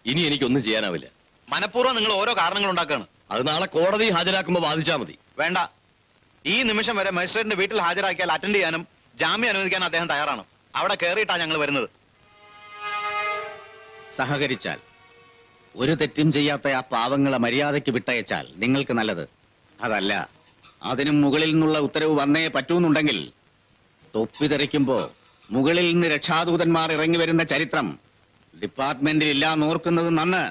ഇനി എനിക്കൊന്നും ചെയ്യാനാവില്ല. മനഃപൂർവ്വം നിങ്ങൾ ഓരോ കാരണങ്ങൾ ഉണ്ടാക്കുകയാണ്. അത് നാളെ കോടതി ഹാജരാക്കുമ്പോൾ ബാധിച്ചാൽ മതി. വേണ്ട. ഈ നിമിഷം വരെ മജിസ്ട്രേറ്റിന്റെ വീട്ടിൽ ഹാജരാക്കിയാൽ അറ്റൻഡ് ചെയ്യാനും ജാമ്യം അനുവദിക്കാനും അദ്ദേഹം തയ്യാറാണ്. അവിടെ കയറിയിട്ടാ ഞങ്ങൾ വരുന്നത്. സഹകരിച്ചാൽ, ഒരു തെറ്റും ചെയ്യാത്ത ആ പാവങ്ങളെ മര്യാദയ്ക്ക് വിട്ടയച്ചാൽ നിങ്ങൾക്ക് നല്ലത്. അതല്ല, അതിനും മുകളിൽ നിന്നുള്ള ഉത്തരവ് വന്നേ പറ്റൂന്നുണ്ടെങ്കിൽ തൊപ്പി തെറിക്കുമ്പോ മുകളിൽ നിന്ന് രക്ഷാദൂതന്മാർ ഇറങ്ങി വരുന്ന ചരിത്രം ഡിപ്പാർട്ട്മെന്റിൽ ഇല്ലാന്ന് ഓർക്കുന്നത് നന്ന്.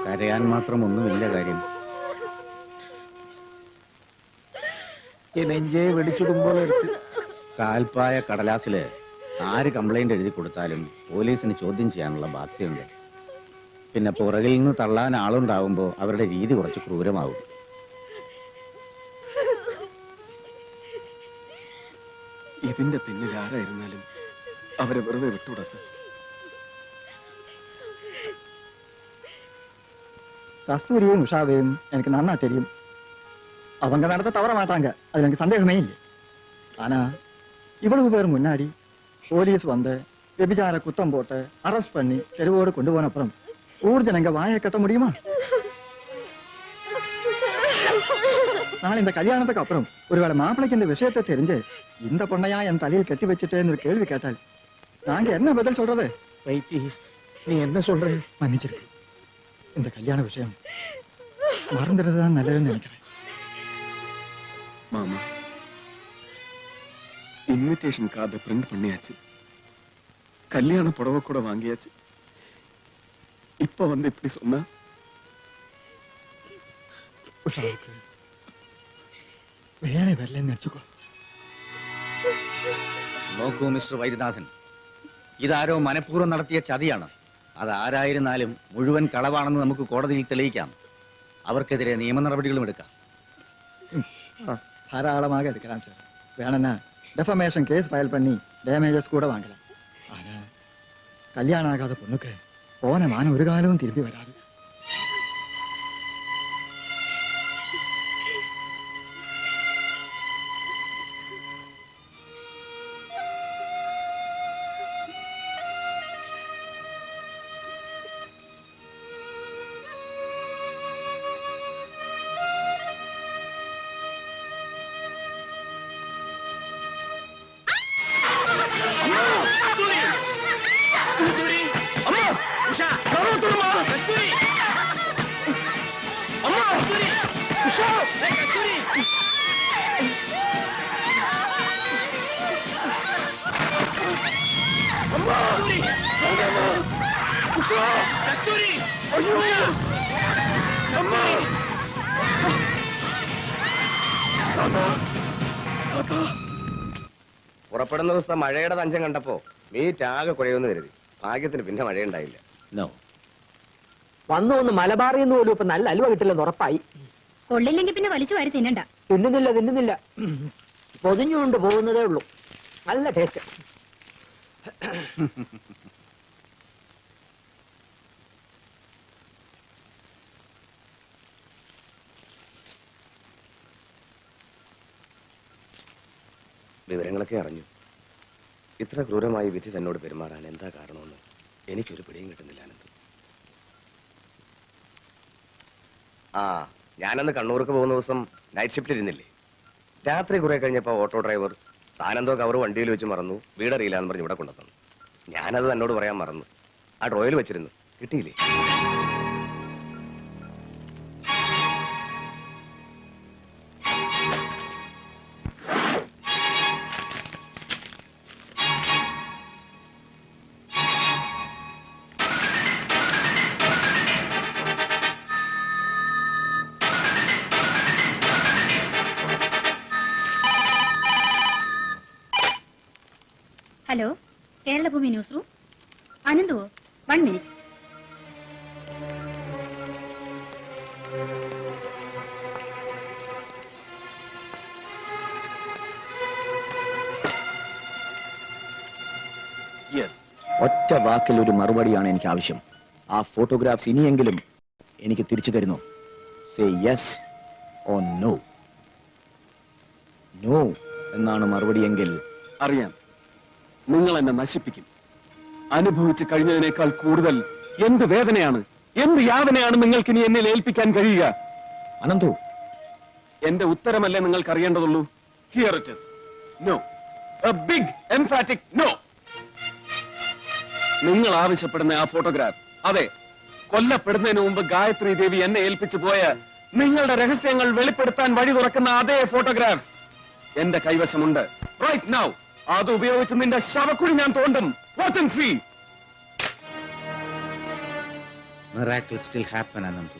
കരയാൻ മാത്രം ഒന്നുമില്ല കാര്യം. നെഞ്ചയെ വെടിച്ചിടുമ്പോൾ കാൽപ്പായ കടലാസില് ആര് കംപ്ലൈന്റ് എഴുതി കൊടുത്താലും പോലീസിന് ചോദ്യം ചെയ്യാനുള്ള ബാധ്യതയുണ്ട്. പിന്നെ പുറകിൽ നിന്ന് തള്ളാൻ ആളുണ്ടാവുമ്പോ അവരുടെ രീതി കുറച്ച് ക്രൂരമാവും. ഇതിന്റെ പിന്നിൽ ആരായിരുന്നാലും അവരെ വെറുതെ വിട്ടുകൂടാ സാർ. கஸ்தூரியும் உஷாவையும் எனக்கு நன்னா தெரியும். அவங்க நடத்த தவற மாட்டாங்க, அது எனக்கு சந்தேகமே இல்லை. ஆனா இவ்வளவு பேர் முன்னாடி போலீஸ் வந்து விபச்சார குத்தம் போட்டு அரெஸ்ட் பண்ணி தெருவோடு கொண்டு போன அப்புறம் ஊர் ஜனங்க வாயை கட்ட முடியுமா? நாளை இந்த கல்யாணத்துக்கு அப்புறம் ஒருவேளை மாப்பிளைக்கு இந்த விஷயத்தை தெரிஞ்சு இந்த பொண்ணையா என் தலையில் கட்டி வச்சுட்டேன்னு ஒரு கேள்வி கேட்டால் நாங்க என்ன பதில் சொல்றது? வைத்தி, நீ என்ன சொல்ற? மன்னிச்சிருக்கு. இந்த கல்யாண விஷயம் மறந்துடுறதுதான் நல்லதுன்னு நினைக்கிறேன். மாமா, இன்விடேஷன் கார்டை பிரிண்ட் பண்ணியாச்சு, கல்யாண புடவை கூட வாங்கியாச்சு. இப்ப வந்து இப்படி சொன்னா உஷாவுக்கு വേറെ വരില്ലെന്ന് വെച്ചുക്കോ. നോക്കൂ മിസ്റ്റർ വൈദ്യനാഥൻ, ഇതാരോ മനഃപൂർവ്വം നടത്തിയ ചതിയാണ്. അത് ആരായിരുന്നാലും മുഴുവൻ കളവാണെന്ന് നമുക്ക് കോടതിയിൽ തെളിയിക്കാം. അവർക്കെതിരെ നിയമ നടപടികളും എടുക്കാം. தாராளமாக எடுக்கலாம் சார். வேணும்னா டெஃபமேஷன் கேஸ் ஃபைல் பண்ணி டேமேஜஸ் கூட வாங்கலாம். ஆனா கல்யாணம் ஆகாத பொண்ணுக்கு போன மானம் ஒரு காலமும் திரும்பி வராது. പുറപ്പെടുന്ന ദിവസത്തെ മഴയുടെ തഞ്ചം കണ്ടപ്പോ മീറ്റ് ആകെ കുഴയുമെന്ന് കരുതി. ഭാഗ്യത്തിന് പിന്നെ മഴയുണ്ടായില്ല. വന്നു വന്ന് മലബാറിൽ നിന്ന് പോലും ഇപ്പൊ നല്ല അലുവ കിട്ടില്ലെന്ന് ഉറപ്പായി. കൊള്ളില്ലെങ്കിൽ പിന്നെ വലിച്ചു വാരി തിന്നണ്ട. തിന്നുന്നില്ല പൊതിഞ്ഞുകൊണ്ട് പോകുന്നതേ ഉള്ളൂ. നല്ല ടേസ്റ്റ്. വിവരങ്ങളൊക്കെ അറിഞ്ഞു. ഇത്ര ക്രൂരമായി വിധി തന്നോട് പെരുമാറാൻ എന്താ കാരണമെന്ന് എനിക്കൊരു പിടിയും കിട്ടുന്നില്ല ആനന്ദ്. ഞാനന്ന് കണ്ണൂർക്ക് പോകുന്ന ദിവസം നൈറ്റ് ഷിഫ്റ്റ് ഇരുന്നില്ലേ? രാത്രി കുറെ കഴിഞ്ഞപ്പോ ഓട്ടോ ഡ്രൈവർ താനെന്തോ കവർ വണ്ടിയിൽ വെച്ച് മറന്നു, വീടറിയില്ല എന്ന് പറഞ്ഞ് ഇവിടെ കൊണ്ടുവന്നു. ഞാനത് തന്നോട് പറയാൻ മറന്നു. ആ ഡ്രോയിൽ വെച്ചിരുന്നു, കിട്ടിയില്ലേ? Hello, Keralabhoomi news room. അനന്തുവോ? 1 മിനിറ്റ്. ഒറ്റ വാക്കിൽ ഒരു മറുപടിയാണ് എനിക്ക് ആവശ്യം. ആ ഫോട്ടോഗ്രാഫ്സ് ഇനിയെങ്കിലും എനിക്ക് തിരിച്ചു തരുന്നു. Say yes or no. No എന്നാണ് മറുപടിയെങ്കിൽ അറിയാം, നിങ്ങൾ എന്നെ നശിപ്പിക്കും. അനുഭവിച്ചു കഴിഞ്ഞതിനേക്കാൾ കൂടുതൽ എന്ത് വേദനയാണ്, എന്ത് യാതനയാണ് നിങ്ങൾക്ക് ഇനി എന്നെ ഏൽപ്പിക്കാൻ കഴിയുക? അനന്തു, എന്റെ ഉത്തരമല്ലേ നിങ്ങൾക്ക് അറിയേണ്ടതുള്ളൂ. Here it is. No. A big emphatic no. നിങ്ങൾ ആവശ്യപ്പെടുന്ന ആ ഫോട്ടോഗ്രാഫ്, അതെ, കൊല്ലപ്പെടുന്നതിന് മുമ്പ് ഗായത്രി ദേവി എന്നെ ഏൽപ്പിച്ചു പോയ നിങ്ങളുടെ രഹസ്യങ്ങൾ വെളിപ്പെടുത്താൻ വഴി തുറക്കുന്ന അതേ ഫോട്ടോഗ്രാഫ്സ് എന്റെ കൈവശമുണ്ട്. Right now. അത് ഉപയോഗിച്ച് നിന്റെ ശവക്കുഴി ഞാൻ തോണ്ടും. Watch and see. Miracles still happen, Anandu.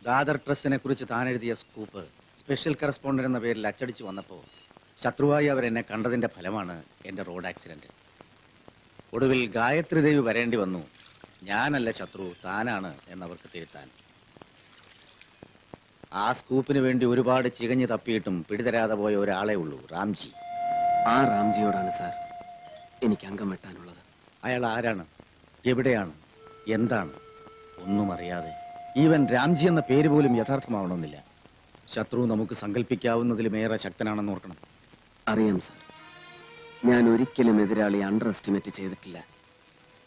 Dadar ട്രസ്റ്റിനെ കുറിച്ച് താൻ എഴുതിയ സ്കൂപ്പ് സ്പെഷ്യൽ കറസ്പോണ്ടന്റ് എന്ന പേരിൽ അച്ചടിച്ചു വന്നപ്പോൾ ശത്രുവായി അവരെന്നെ കണ്ടതിന്റെ ഫലമാണ് എന്റെ റോഡ് ആക്സിഡന്റ്. ഒടുവിൽ ഗായത്രി ദേവി വരേണ്ടി വന്നു. ഞാനല്ല ശത്രു, താനാണ് എന്നവർക്ക് തിരുത്താൻ. ആ സ്കൂപ്പിന് വേണ്ടി ഒരുപാട് ചികഞ്ഞു തപ്പിയിട്ടും പിടിതരാതെ പോയ ഒരാളെ ഉള്ളൂ, റാംജി. ആ റാംജിയോടാണ് സാർ എനിക്ക് അംഗം വെട്ടാനുള്ളത്. അയാൾ ആരാണ്, എവിടെയാണ്, എന്താണ് ഒന്നും അറിയാതെ, ഈവൻ രാംജി എന്ന പേര് പോലും യഥാർത്ഥമാവണമെന്നില്ല. ശത്രു നമുക്ക് സങ്കല്പിക്കാവുന്നതിലുമേറെ ശക്തനാണെന്ന് ഓർക്കണം. അറിയാം സാർ, ഞാൻ ഒരിക്കലും എതിരാളി അണ്ടർ എസ്റ്റിമേറ്റ് ചെയ്തിട്ടില്ല.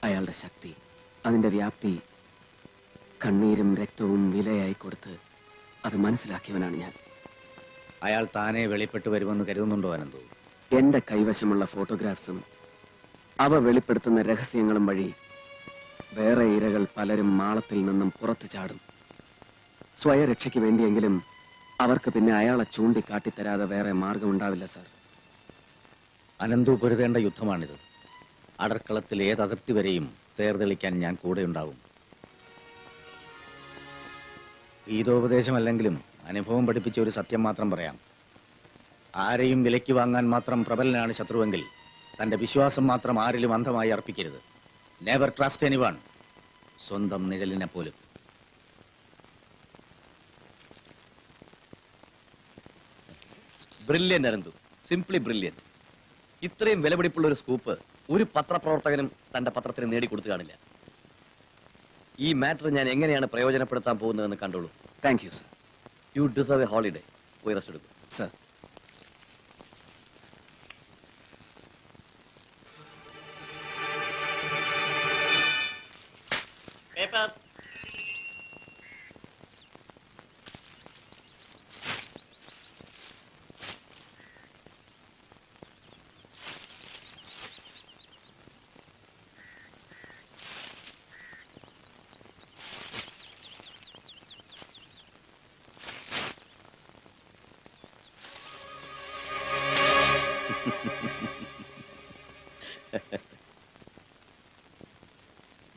അയാളുടെ ശക്തി, അതിന്റെ വ്യാപ്തി, കണ്ണീരും രക്തവും വിലയായി കൊടുത്ത് അത് മനസ്സിലാക്കിയവനാണ് ഞാൻ. അയാൾ താനെ വെളിപ്പെട്ട് വരുമെന്ന് കരുതുന്നുണ്ടോ അനന്തു? എന്റെ കൈവശമുള്ള ഫോട്ടോഗ്രാഫ്സും അവ വെളിപ്പെടുത്തുന്ന രഹസ്യങ്ങളും വഴി വേറെ ഇരകൾ പലരും മാളത്തിൽ നിന്നും പുറത്തു ചാടും. സ്വയരക്ഷയ്ക്ക് വേണ്ടിയെങ്കിലും അവർക്ക് പിന്നെ അയാളെ ചൂണ്ടിക്കാട്ടിത്തരാതെ വേറെ മാർഗമുണ്ടാവില്ല സാർ. അനന്തു പൊരുതേണ്ട യുദ്ധമാണിത്. അടർക്കളത്തിൽ ഏത് അതിർത്തി വരെയും തേർതെളിക്കാൻ ഞാൻ കൂടെയുണ്ടാവും. ഗീതോപദേശമല്ലെങ്കിലും അനുഭവം പഠിപ്പിച്ച ഒരു സത്യം മാത്രം പറയാം. ആരെയും വിലയ്ക്ക് വാങ്ങാൻ മാത്രം പ്രബലനാണ് ശത്രുവെങ്കിൽ തന്റെ വിശ്വാസം മാത്രം ആരിലും അന്ധമായി അർപ്പിക്കരുത്. നെവർ ട്രസ്റ്റ് എനിവൺ, സ്വന്തം നിഴലിനെ പോലും. Brilliant Ananthu, simply brilliant. ഇത്രയും വിലപിടിപ്പുള്ള ഒരു സ്കൂപ്പ് ഒരു പത്രപ്രവർത്തകനും തന്റെ പത്രത്തിന് നേടിക്കൊടുത്തു കാണില്ല. ഈ മാറ്റർ ഞാൻ എങ്ങനെയാണ് പ്രയോജനപ്പെടുത്താൻ പോകുന്നതെന്ന് കണ്ടോളൂ. Thank you sir. U deserve A holiday. പോയി റെസ്റ്റ് എടുക്കും സർ.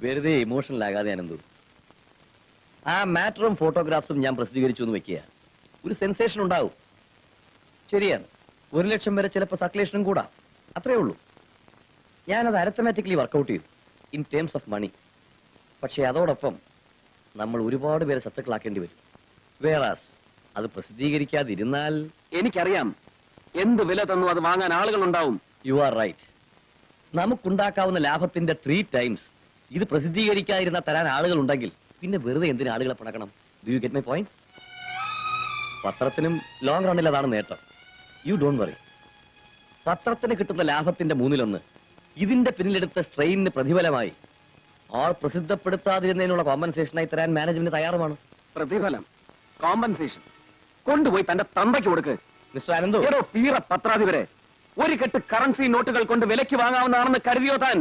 വെറുതെ ഇമോഷണൽ ആകാതെ അനന്തു. ആ മാറ്ററും ഫോട്ടോഗ്രാഫ്സും ഞാൻ പ്രസിദ്ധീകരിച്ചു എന്ന് വെക്കുക, ഒരു സെൻസേഷൻ ഉണ്ടാവും. ശരിയാണ്, 1 ലക്ഷം വരെ ചിലപ്പോൾ സർക്കുലേഷനും കൂടാ, അത്രേ ഉള്ളൂ. ഞാനത് അരത്തമാറ്റിക്കലി വർക്കൗട്ട് ചെയ്തു ഇൻ ടേംസ് ഓഫ് മണി. പക്ഷെ അതോടൊപ്പം നമ്മൾ ഒരുപാട് പേരെ ശത്രുക്കളാക്കേണ്ടി വരും. വേറാസ് അത് പ്രസിദ്ധീകരിക്കാതിരുന്നാൽ എനിക്കറിയാം, എന്ത് വില തന്നു അത് വാങ്ങാൻ ആളുകൾ ഉണ്ടാവും. You are right. നമുക്കുണ്ടാക്കാവുന്ന ലാഭത്തിന്റെ 3 ടൈംസ് ഇത് പ്രസിദ്ധീകരിക്കാതിരുന്ന തരാൻ ആളുകൾ ഉണ്ടെങ്കിൽ പിന്നെ വെറുതെ എന്തിന് ആളുകളെ പണക്കണം? Do you get my point? പത്രത്തിനും ലോങ് റണ്ണിൽ അതാണ് നേട്ടം. You don't worry. പത്രത്തിന് കിട്ടുന്ന ലാഭത്തിന്റെ 1/3 ഇതിന്റെ പിന്നിലെടുത്ത സ്ട്രെയിനിന് പ്രതിഫലമായി ആൾ പ്രസിദ്ധപ്പെടുത്താതിരുന്നതിനുള്ള കോമ്പൻസേഷനായി തരാൻ മാനേജ്മെന്റ് തയ്യാറുമാണ്. പ്രതിഫലം, കോമ്പൻസേഷൻ കൊണ്ടുപോയി തന്റെ തന്തയ്ക്ക് കൊടുക്ക്. മിസ്റ്റർ അനന്തു, ഏതോ പീറ പത്രാധിപരെ ഒരു കെട്ട് കറൻസി നോട്ടുകൾ കൊണ്ട് വിലയ്ക്ക് വാങ്ങാവുന്നതാണെന്ന് കരുതിയോ താൻ?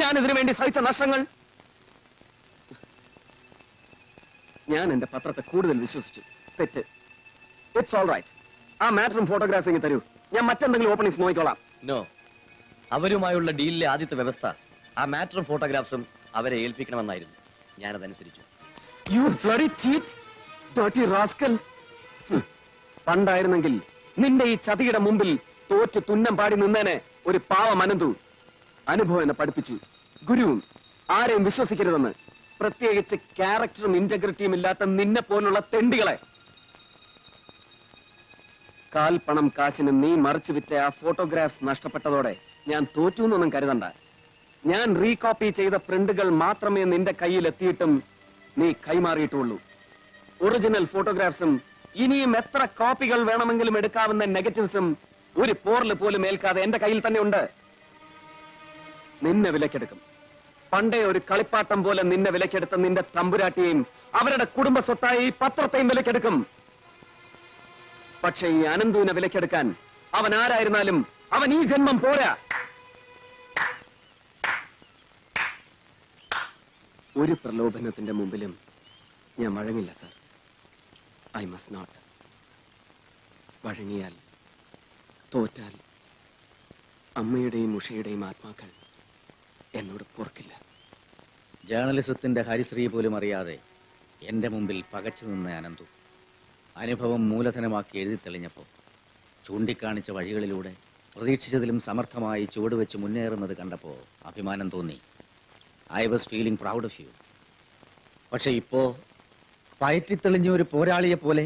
ഞാൻ ഇതിനു വേണ്ടി സഹിച്ച നഷ്ടങ്ങൾ. ഞാൻ എന്റെ പത്രത്തെ കൂടുതൽ വിശ്വസിച്ചു. തെറ്റ്. It's all right. ആ മാറ്ററും ഫോട്ടോഗ്രാഫ്സും തരൂ, ഞാൻ മറ്റെന്തെങ്കിലും ഓപ്പണിങ്സ് നോക്കിക്കോളാം. നോ, അവരുമായുള്ള ഡീലിലെ ആദ്യത്തെ വ്യവസ്ഥ ആ മാറ്ററും ഫോട്ടോഗ്രാഫ്സും അവരെ ഏൽപ്പിക്കണമെന്നായിരുന്നു. ഞാനതനുസരിച്ചു. You bloody cheat, dirty rascal. പണ്ടായിരുന്നെങ്കിൽ നിന്റെ ഈ ചതിയുടെ മുമ്പിൽ തോറ്റ് തുന്നം പാടി നിന്നേനെ ഒരു പാവം അനന്തു. അനുഭവം എന്നെ പഠിപ്പിച്ചു. ഗുരുവും ആരെയും വിശ്വസിക്കരുതെന്ന്, പ്രത്യേകിച്ച് ക്യാരക്ടറും ഇന്റഗ്രിറ്റിയും ഇല്ലാത്ത നിന്നെ പോലുള്ള തെണ്ടികളെ. കാൽപ്പണം കാശിന് നീ മറിച്ചു വിറ്റ ആ ഫോട്ടോഗ്രാഫ്സ് നഷ്ടപ്പെട്ടതോടെ ഞാൻ തോറ്റു എന്നൊന്നും കരുതണ്ട. ഞാൻ റീകോപ്പി ചെയ്ത പ്രിന്റുകൾ മാത്രമേ നിന്റെ കയ്യിൽ എത്തിയിട്ടും നീ കൈമാറിയിട്ടുള്ളൂ. ഒറിജിനൽ ഫോട്ടോഗ്രാഫ്സും ഇനിയും എത്ര കോപ്പികൾ വേണമെങ്കിലും എടുക്കാവുന്ന നെഗറ്റീവ്സും ഒരു പോറില് പോലും ഏൽക്കാതെ എന്റെ കയ്യിൽ തന്നെ ഉണ്ട്. നിന്നെ വിലക്കെടുക്കും. പണ്ടേ ഒരു കളിപ്പാട്ടം പോലെ നിന്നെ വിലക്കെടുത്ത നിന്റെ തമ്പുരാട്ടിയെയും അവരുടെ കുടുംബ സ്വത്തായ ഈ പത്രത്തെയും വിലക്കെടുക്കും. പക്ഷെ ഈ അനന്തുവിനെ വിലക്കെടുക്കാൻ അവൻ ആരായിരുന്നാലും അവൻ ഈ ജന്മം പോരാ. ഒരു പ്രലോഭനത്തിന്റെ മുമ്പിലും ഞാൻ വഴങ്ങില്ല സർ. I must not. വഴങ്ങിയാൽ, തോറ്റാൽ അമ്മയുടെയും ഉഷയുടെയും ആത്മാക്കൾ എന്നോട് പൊറുക്കില്ല. ജേർണലിസത്തിന്റെ ഹരിശ്രീ പോലും അറിയാതെ എന്റെ മുമ്പിൽ പകച്ചു നിന്ന അനന്തു അനുഭവം മൂലധനമാക്കി എഴുതി തെളിഞ്ഞപ്പോൾ ചൂണ്ടിക്കാണിച്ച വഴികളിലൂടെ പ്രതീക്ഷിച്ചതിലും സമർത്ഥമായി ചുവടുവെച്ച് മുന്നേറുന്നത് കണ്ടപ്പോൾ അഭിമാനം തോന്നി. I was feeling proud of you. പക്ഷെ ഇപ്പോ പയറ്റിത്തെളിഞ്ഞ ഒരു പോരാളിയെ പോലെ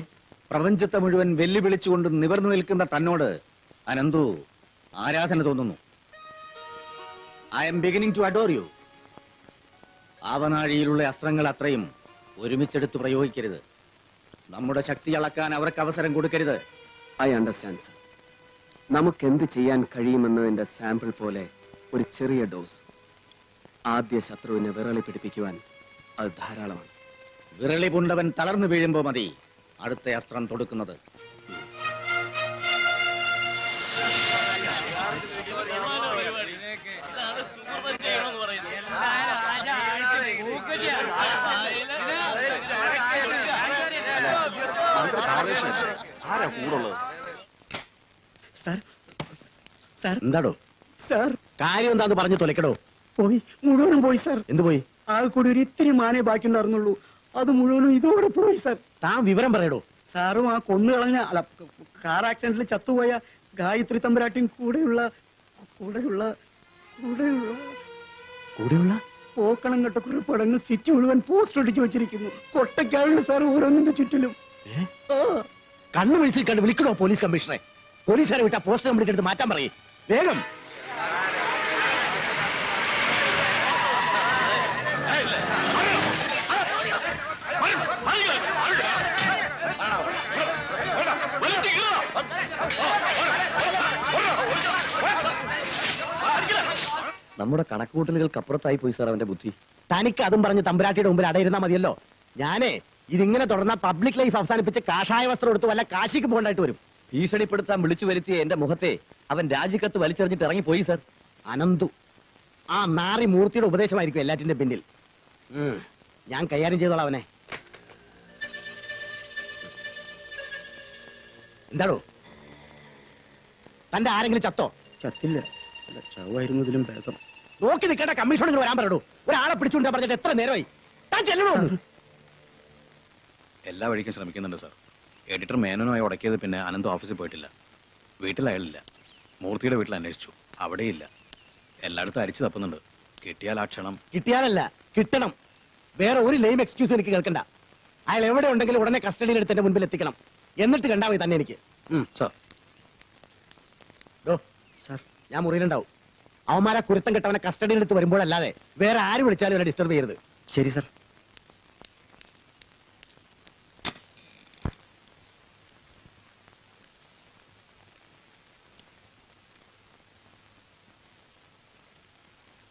പ്രപഞ്ചത്തെ മുഴുവൻ വെല്ലുവിളിച്ചുകൊണ്ട് നിവർന്നു നിൽക്കുന്ന തന്നോട് അനന്തു ആരാധന തോന്നുന്നു. I am beginning to adore you. ആവനാഴിയിലുള്ള അസ്ത്രങ്ങൾ അത്രയും ഒരുമിച്ചെടുത്ത് പ്രയോഗിക്കരുത്. നമ്മുടെ ശക്തി അളക്കാൻ അവർക്ക് അവസരം കൊടുക്കരുത്. I understand sir. നമുക്ക് എന്ത് ചെയ്യാൻ കഴിയുമെന്നതിന്റെ സാമ്പിൾ പോലെ ഒരു ചെറിയ ഡോസ്. ആദ്യ ശത്രുവിനെ വിറളി പിടിപ്പിക്കുവാൻ അത് ധാരാളമാണ്. വിറളി പൂണ്ടവൻ തളർന്നു വീഴുമ്പോ മതി അടുത്ത അസ്ത്രം തൊടുക്കുന്നത്. എന്താടോ സാർ, കാര്യം എന്താന്ന് പറഞ്ഞു തൊലക്കടോ. പോയി, മുഴുവനും പോയി സാർ. എന്ത് പോയി? ആകെ കൂടി ഒരു ഇത്തിരി മാനേ ബാക്കിയുണ്ടായിരുന്നുള്ളൂ. അത് മുഴുവനും ഇതോടെ പോയി സാർ. താൻ വിവരം പറയടോ. സാറും ആ കൊന്നുകളഞ്ഞ അല്ല കാർ ആക്സിഡന്റിൽ ചത്തുപോയ ഗായത്രി തമ്പുരാട്ടിയും കൂടെയുള്ള പോക്കണം കെട്ട കുറെ പടങ്ങൾ സിറ്റി മുഴുവൻ പോസ്റ്റ് ഒട്ടിച്ചു വെച്ചിരിക്കുന്നു. കൊട്ടയ്ക്കാളുണ്ട് സാർ ഓരോന്നിന്റെ ചുറ്റിലും. കണ്ണു വിളിച്ചിൽ കണ്ട് വിളിക്കണോ പോലീസ് കമ്മീഷണറെ? പോലീസുകാരെ വിട്ട പോസ്റ്റ് കംപ്ലീറ്റ് എടുത്ത് മാറ്റാൻ പറയേ വേഗം. നമ്മുടെ കണക്കുകൂട്ടലുകൾക്ക് അപ്പുറത്തായി പോയി സാർ അവന്റെ ബുദ്ധി. തനിക്ക് അതും പറഞ്ഞ് തമ്പുരാട്ടിയുടെ മുമ്പിൽ അടയിരുന്നാ മതിയല്ലോ. ഞാനേ ഇതിങ്ങനെ തുടർന്ന പബ്ലിക് ലൈഫ് അവസാനിപ്പിച്ച് കാഷായ വസ്ത്രം എടുത്ത് വല്ല കാശിക്ക് പോകേണ്ടായിട്ട് വരും. ഭീഷണിപ്പെടുത്താൻ വിളിച്ചു വരുത്തിയ എന്റെ മുഖത്തെ അവൻ രാജിക്കത്ത് വലിച്ചെറിഞ്ഞിട്ട് ഇറങ്ങിപ്പോയി സാർ. അനന്തു ആ നാറി മൂർത്തിയുടെ ഉപദേശമായിരിക്കും എല്ലാറ്റിന്റെ പിന്നിൽ. ഞാൻ കൈകാര്യം ചെയ്തോളാം അവനെ. എന്താടോ തന്റെ ആരെങ്കിലും ചത്തോ? ചത്തില്ല, ചാവായിരുന്നതിലും ഭേദം. നോക്കി നിൽക്കേണ്ട കമ്മീഷണർ വരാൻ പറയൂ. ഒരാളെ പിടിച്ചുകൊണ്ടാ പറഞ്ഞിട്ട് എത്ര നേരമായി? താൻ ചെല്ലണോ? എല്ലാ വഴിക്കും ശ്രമിക്കുന്നുണ്ട് സാർ. എഡിറ്റർ മേനോനുമായി ഉടക്കിയത് പിന്നെ അനന്ത് ഓഫീസിൽ പോയിട്ടില്ല. വീട്ടിൽ അയാളില്ല. മൂർത്തിയുടെ വീട്ടിൽ അന്വേഷിച്ചു, അവിടെയില്ല. എല്ലായിടത്തും അരിച്ചു തപ്പുന്നുണ്ട്. കിട്ടിയാൽ ആ ക്ഷണം. കിട്ടിയാലല്ല, കിട്ടണം. വേറെ ഒരു ലെയിം എക്സ്ക്യൂസ് എനിക്ക് കേൾക്കണ്ട. അയാൾ എവിടെ ഉണ്ടെങ്കിലും ഉടനെ കസ്റ്റഡിയിൽ എടുത്ത് എന്റെ മുൻപിൽ എത്തിക്കണം. എന്നിട്ട് കണ്ടാ മതി തന്നെ എനിക്ക്. സാർ സാർ ഞാൻ മുറിയിലുണ്ടാവും. അവന്മാരെ കുരുത്തം കെട്ടവനെ കസ്റ്റഡിയിൽ എടുത്ത് വരുമ്പോഴല്ലാതെ വേറെ ആര് വിളിച്ചാലും അവരെ ഡിസ്റ്റർബ് ചെയ്യരുത്. ശരി സാർ.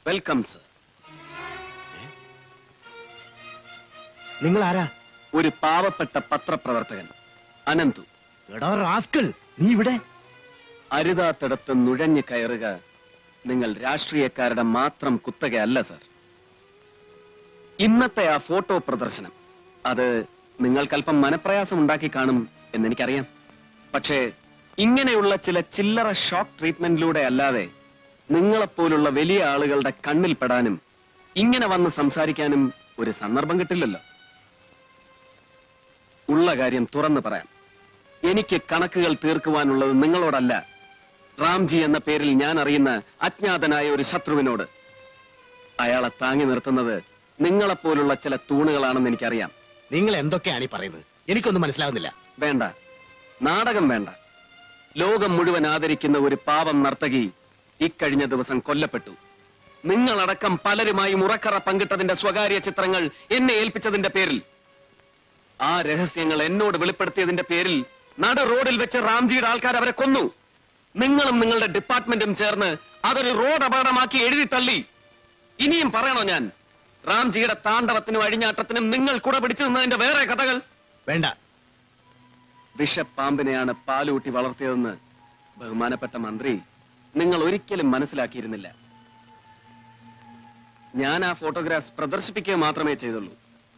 Welcome sir. നിങ്ങൾ ആരാ? ഒരു പാവപ്പെട്ട പത്രപ്രവർത്തകൻ അനന്തു. എടാ റാസ്കൽ, നീ ഇവിടെ? അരുതാത്തിടത്ത് നുഴഞ്ഞു കയറുക നിങ്ങൾ രാഷ്ട്രീയക്കാരുടെ മാത്രം കുത്തകയല്ല സർ. ഇന്നത്തെ ആ ഫോട്ടോ പ്രദർശനം അത് നിങ്ങൾക്കല്പം മനപ്രയാസം ഉണ്ടാക്കി കാണും എന്നെനിക്കറിയാം. പക്ഷേ ഇങ്ങനെയുള്ള ചില ചില്ലറ ഷോക്ക് ട്രീറ്റ്മെന്റിലൂടെ അല്ലാതെ നിങ്ങളെപ്പോലുള്ള വലിയ ആളുകളുടെ കണ്ണിൽ പെടാനും ഇങ്ങനെ വന്ന് സംസാരിക്കാനും ഒരു സന്ദർഭം കിട്ടില്ലല്ലോ. ഉള്ള കാര്യം തുറന്നു പറയാം. എനിക്ക് കണക്കുകൾ തീർക്കുവാനുള്ളത് നിങ്ങളോടല്ല, റാംജി എന്ന പേരിൽ ഞാൻ അറിയുന്ന അജ്ഞാതനായ ഒരു ശത്രുവിനോട്. അയാളെ താങ്ങി നിർത്തുന്നത് നിങ്ങളെപ്പോലുള്ള ചില തൂണുകളാണെന്ന് എനിക്കറിയാം. നിങ്ങൾ എന്തൊക്കെയാണ് ഈ പറയുന്നത്? എനിക്കൊന്നും മനസ്സിലാവുന്നില്ല. വേണ്ട, നാടകം വേണ്ട. ലോകം മുഴുവൻ ആദരിക്കുന്ന ഒരു പാവം നർത്തകി ഇക്കഴിഞ്ഞ ദിവസം കൊല്ലപ്പെട്ടു. നിങ്ങളടക്കം പലരുമായി ഉറക്കറ പങ്കിട്ടതിന്റെ സ്വകാര്യ ചിത്രങ്ങൾ എന്നെ ഏൽപ്പിച്ചതിന്റെ പേരിൽ, ആ രഹസ്യങ്ങൾ എന്നോട് വെളിപ്പെടുത്തിയതിന്റെ പേരിൽ നട റോഡിൽ വെച്ച് റാംജിയുടെ ആൾക്കാർ അവരെ കൊന്നു. നിങ്ങളും നിങ്ങളുടെ ഡിപ്പാർട്ട്മെന്റും ചേർന്ന് അതൊരു റോഡ് അപകടമാക്കി എഴുതി തള്ളി. ഇനിയും പറയണോ ഞാൻ? റാംജിയുടെ താണ്ഡവത്തിനും അഴിഞ്ഞാട്ടത്തിനും നിങ്ങൾ കൂടെ പിടിച്ചു നിന്നതിന്റെ വേറെ കഥകൾ വേണ്ട. വിഷപ്പാമ്പിനെയാണ് പാലൂട്ടി വളർത്തിയതെന്ന് ബഹുമാനപ്പെട്ട മന്ത്രി നിങ്ങൾ ഒരിക്കലും മനസ്സിലാക്കിയിരുന്നില്ല. ഞാൻ ആ ഫോട്ടോഗ്രാഫ്സ് പ്രദർശിപ്പിക്കുക മാത്രമേ ചെയ്തുള്ളൂ.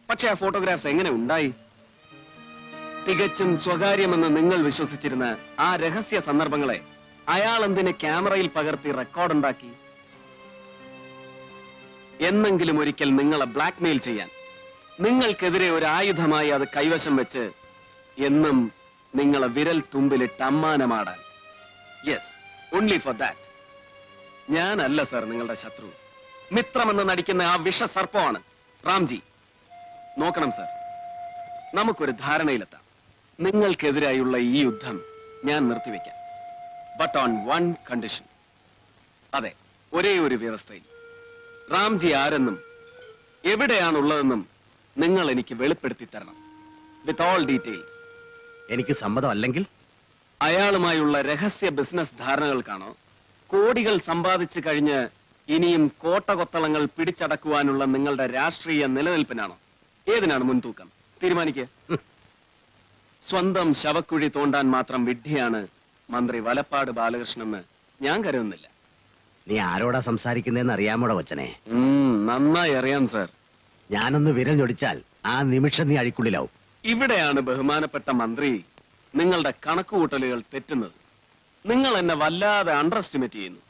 പക്ഷെ ആ ഫോട്ടോഗ്രാഫ്സ് എങ്ങനെ ഉണ്ടായി? തികച്ചും സ്വകാര്യമെന്ന് നിങ്ങൾ വിശ്വസിച്ചിരുന്ന ആ രഹസ്യ സന്ദർഭങ്ങളെ അയാൾ എന്തിന് ക്യാമറയിൽ പകർത്തി റെക്കോർഡുണ്ടാക്കി? എന്നെങ്കിലും ഒരിക്കൽ നിങ്ങളെ ബ്ലാക്ക്മെയിൽ ചെയ്യാൻ, നിങ്ങൾക്കെതിരെ ഒരു ആയുധമായി അത് കൈവശം വെച്ച് എന്നും നിങ്ങളെ വിരൽ തുമ്പിലിട്ട് അമ്മാനമാടാൻ. Yes, only for that. ഞാനല്ല സർ നിങ്ങളുടെ ശത്രു. മിത്രമെന്ന് നടിക്കുന്ന ആ വിഷസർപ്പമാണ് റാംജി. നോക്കണം സർ, നമുക്കൊരു ധാരണയിലെത്താം. നിങ്ങൾക്കെതിരായുള്ള ഈ യുദ്ധം ഞാൻ നിർത്തിവെക്കാം. But on one condition. അതെ, ഒരേ ഒരു വ്യവസ്ഥയിൽ. റാംജി ആരെന്നും എവിടെയാണുള്ളതെന്നും നിങ്ങൾ എനിക്ക് വെളിപ്പെടുത്തി തരണം, വിത്ത് ഓൾ ഡീറ്റെയിൽസ്. എനിക്ക് സമ്മതം അല്ലെങ്കിൽ? അയാളുമായുള്ള രഹസ്യ ബിസിനസ് ധാരണകൾക്കാണോ, കോടികൾ സമ്പാദിച്ചു കഴിഞ്ഞ് ഇനിയും കോട്ടകൊത്തളങ്ങൾ പിടിച്ചടക്കുവാനുള്ള നിങ്ങളുടെ രാഷ്ട്രീയ നിലനിൽപ്പിനാണോ? ഏതിനാണ് മുൻതൂക്കം? തീരുമാനിക്കുക. സ്വന്തം ശവക്കുഴി തോണ്ടാൻ മാത്രം വിഡ്ഢിയാണ് മന്ത്രി വലപ്പാട് ബാലകൃഷ്ണനെന്ന് ഞാൻ കരുതുന്നില്ല. നീ ആരോടാ സംസാരിക്കുന്നതെന്ന് അറിയാമോടാ കൊച്ചനെ? നന്നായി അറിയാം സർ. ഞാനൊന്ന് വിരൽ ഞൊടിച്ചാൽ ആ നിമിഷം നീ അഴിക്കുള്ളിലാവും. ഇവിടെയാണ് ബഹുമാനപ്പെട്ട മന്ത്രി നിങ്ങളുടെ കണക്കുകൂട്ടലുകൾ തെറ്റുന്നത്. നിങ്ങൾ എന്നെ വല്ലാതെ അണ്ടർ എസ്റ്റിമേറ്റ് ചെയ്യുന്നു.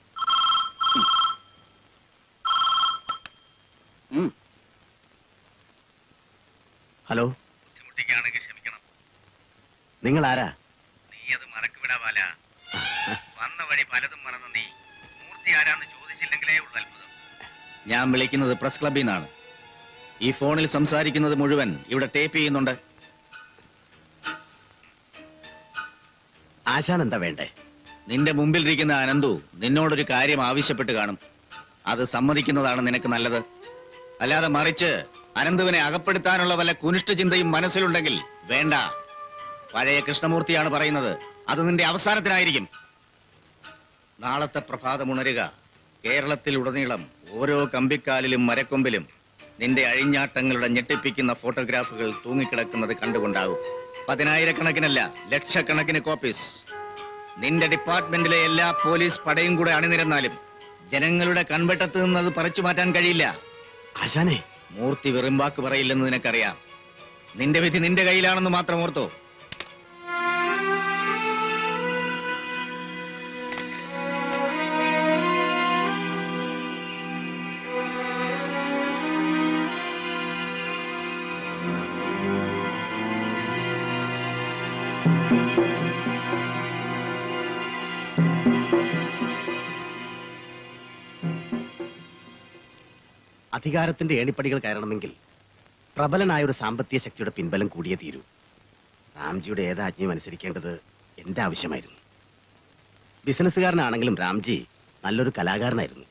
ഹലോ, നിങ്ങൾ ആരാ? നീ അത് മറക്കുവിടാ ബാല. വന്ന വഴി പലതും മറന്ന നീ മൂർത്തി ആരാന്ന് ചോദിച്ചില്ലെങ്കിലേ ഉള്ള അത്ഭുതം. ഞാൻ വിളിക്കുന്നത് പ്രസ് ക്ലബിൽ നിന്നാണ്. ഈ ഫോണിൽ സംസാരിക്കുന്നത് മുഴുവൻ ഇവിടെ ടേപ്പ് ചെയ്യുന്നുണ്ട്. ആശാൻ എന്താ വേണ്ടേ? നിന്റെ മുമ്പിലിരിക്കുന്ന അനന്തു നിന്നോടൊരു കാര്യം ആവശ്യപ്പെട്ട് കാണും. അത് സമ്മതിക്കുന്നതാണ് നിനക്ക് നല്ലത്. അല്ലാതെ മറിച്ച് അനന്തുവിനെ അകപ്പെടുത്താനുള്ള വല്ല കുനിഷ്ഠ ചിന്തയും മനസ്സിലുണ്ടെങ്കിൽ വേണ്ട. പഴയ കൃഷ്ണമൂർത്തിയാണ് പറയുന്നത്. അത് നിന്റെ അവസാനത്തിനായിരിക്കും. നാളത്തെ പ്രഭാതമുണരുക. കേരളത്തിൽ ഉടനീളം ഓരോ കമ്പിക്കാലിലും മരക്കൊമ്പിലും നിന്റെ അഴിഞ്ഞാട്ടങ്ങളുടെ ഞെട്ടിപ്പിക്കുന്ന ഫോട്ടോഗ്രാഫുകൾ തൂങ്ങിക്കിടക്കുന്നത് കണ്ടുകൊണ്ടാകും. പതിനായിരക്കണക്കിനല്ല, ലക്ഷക്കണക്കിന് കോപ്പീസ്. നിന്റെ ഡിപ്പാർട്ട്മെന്റിലെ എല്ലാ പോലീസ് പടയും കൂടെ അണിനിരന്നാലും ജനങ്ങളുടെ കൺവെട്ടത്ത് നിന്ന് അത് പറിച്ചു മാറ്റാൻ കഴിയില്ല. ആശാനെ, മൂർത്തി വെറുമ്പാക്ക് പറയില്ലെന്ന് നിനക്കറിയാം. നിന്റെ വിധി നിന്റെ കയ്യിലാണെന്ന് മാത്രം ഓർത്തോ. അധികാരത്തിന്റെ ഏണിപ്പടികൾ കയറണമെങ്കിൽ പ്രബലനായ ഒരു സാമ്പത്തിക ശക്തിയുടെ പിൻബലം കൂടിയേ തീരൂ. രാംജിയുടെ ഏതാജ്ഞയും അനുസരിക്കേണ്ടത് എന്റെ ആവശ്യമായിരുന്നു. ബിസിനസ്സുകാരനാണെങ്കിലും രാംജി നല്ലൊരു കലാകാരനായിരുന്നു.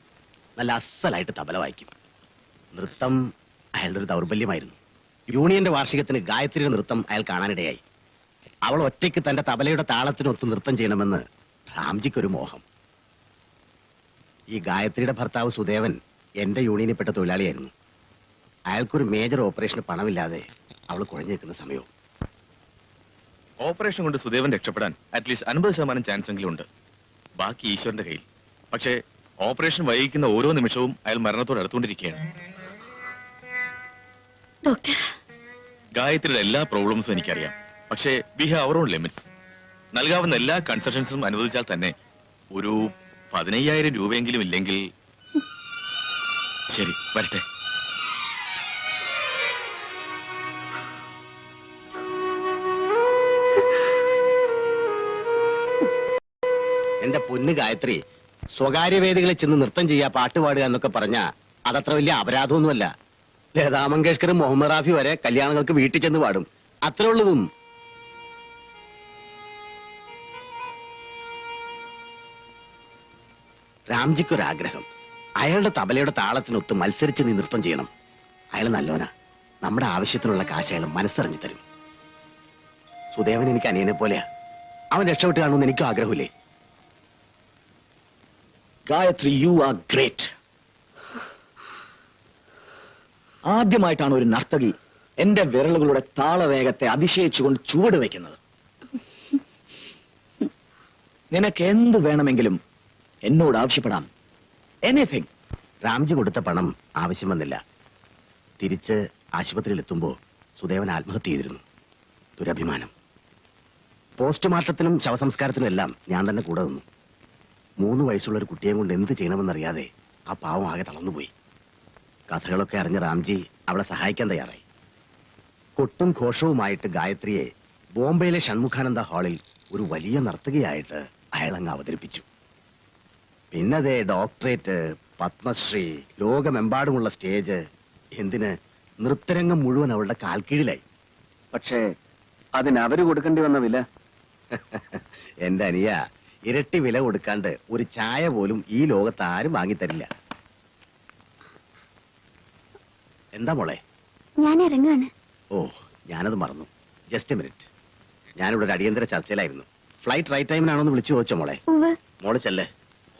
നല്ല അസലായിട്ട് തബല വായിക്കും. നൃത്തം അയാളുടെ ഒരു ദൗർബല്യമായിരുന്നു. യൂണിയന്റെ വാർഷികത്തിന് ഗായത്രിയുടെ നൃത്തം അയാൾ കാണാനിടയായി. അവൾ ഒറ്റയ്ക്ക് തന്റെ തബലയുടെ താളത്തിനൊത്ത് നൃത്തം ചെയ്യണമെന്ന് രാംജിക്കൊരു മോഹം. ഈ ഗായത്രിയുടെ ഭർത്താവ് സുദേവൻ എന്റെ യൂണിയനിൽപ്പെട്ട തൊഴിലാളിയായിരുന്നു. അയാൾക്കൊരു മേജർ ഓപ്പറേഷന് പണമില്ലാതെ അവൾ കുഴഞ്ഞു നിൽക്കുന്ന സമയവും. ഓപ്പറേഷൻ കൊണ്ട് സുദേവൻ രക്ഷപ്പെടാൻ അറ്റ്ലീസ്റ്റ് 50% ചാൻസ് എങ്കിലും ഉണ്ട്. ബാക്കി ഈശ്വരന്റെ കയ്യിൽ. പക്ഷേ ഓപ്പറേഷൻ വൈകിക്കുന്ന ഓരോ നിമിഷവും അയാൾ മരണത്തോട് അടുത്തുകൊണ്ടിരിക്കുകയാണ്. ഡോക്ടർ, ഗായത്രിയുടെ എല്ലാ പ്രോബ്ലംസും എനിക്കറിയാം. പക്ഷേ we have our own limits. നൽകാവുന്ന എല്ലാ കൺസെഷൻസും അനുവദിച്ചാൽ തന്നെ ഒരു 15,000 രൂപയെങ്കിലും ഇല്ലെങ്കിൽ ശരി വരട്ടെ. എന്റെ പൊന്ന് ഗായത്രി, സ്വകാര്യ വേദികളിൽ ചെന്ന് നൃത്തം ചെയ്യാ, പാട്ട് പാടുക എന്നൊക്കെ പറഞ്ഞാ അതത്ര വലിയ അപരാധമൊന്നുമല്ല. ലതാ മങ്കേഷ്കറും മുഹമ്മദ് റാഫി വരെ കല്യാണങ്ങൾക്ക് വീട്ടിൽ ചെന്ന് പാടും. അത്രേ ഉള്ളതും. രാംജിക്കൊരാഗ്രഹം, അയാളുടെ തബലയുടെ താളത്തിനൊത്ത് മത്സരിച്ച് നീ നൃത്തം ചെയ്യണം. അയാൾ നല്ലോനാ. നമ്മുടെ ആവശ്യത്തിനുള്ള കാശ് അയാൾ മനസ്സറിഞ്ഞു തരും. സുദേവൻ എനിക്ക് അനിയനെ പോലെയാ. അവൻ രക്ഷപ്പെട്ട് കാണുമെന്ന് എനിക്കും ആഗ്രഹമില്ലേ? Gayathri, you are great. ആദ്യമായിട്ടാണ് ഒരു നർത്തകി എന്റെ വിരലുകളുടെ താളവേഗത്തെ അതിശയിച്ചുകൊണ്ട് ചുവട് വയ്ക്കുന്നത്. നിനക്ക് എന്ത് വേണമെങ്കിലും എന്നോട് ആവശ്യപ്പെടാം. എനിത്തിങ്. രാംജി കൊടുത്ത പണം ആവശ്യം വന്നില്ല. തിരിച്ച് ആശുപത്രിയിൽ എത്തുമ്പോൾ സുദേവൻ ആത്മഹത്യ ചെയ്തിരുന്നു. ദുരഭിമാനം. പോസ്റ്റ്മോർട്ടത്തിനും ശവസംസ്കാരത്തിനും എല്ലാം ഞാൻ തന്നെ കൂടെ നിന്നു. 3 വയസ്സുള്ള ഒരു കുട്ടിയെ കൊണ്ട് എന്ത് ചെയ്യണമെന്നറിയാതെ ആ പാവം ആകെ തളർന്നുപോയി. കഥകളൊക്കെ അറിഞ്ഞ രാംജി അവളെ സഹായിക്കാൻ തയ്യാറായി. കൊട്ടും ഘോഷവുമായിട്ട് ഗായത്രിയെ ബോംബെയിലെ ഷൺമുഖാനന്ദ ഹാളിൽ ഒരു വലിയ നർത്തകിയായിട്ട് അയാളങ്ങ് അവതരിപ്പിച്ചു. പിന്നതേ ഡോക്ടറേറ്റ്, പത്മശ്രീ, ലോകമെമ്പാടുമുള്ള സ്റ്റേജ്, എന്തിന് നൃത്തരംഗം മുഴുവൻ അവളുടെ കാൽക്കീഴിലായി. പക്ഷേ അതിന് അവര് കൊടുക്കേണ്ടി വന്ന വില എന്റെ അനിയ, ഇരട്ടി വില കൊടുക്കാണ്ട് ഒരു ചായ പോലും ഈ ലോകത്ത് ആരും വാങ്ങിത്തരില്ല. എന്താ മോളെ? ഞാൻ ഇറങ്ങാണ്. ഓ, ഞാനത് മറന്നു. Just minute. ഞാനിവിടെ ഒരു അടിയന്തര ചർച്ചയിലായിരുന്നു. ഫ്ലൈറ്റ് റൈറ്റ് ടൈമിനാണോന്ന് വിളിച്ചു ചോദിച്ചോ മോളെ? മോള് ചെല്ലേ.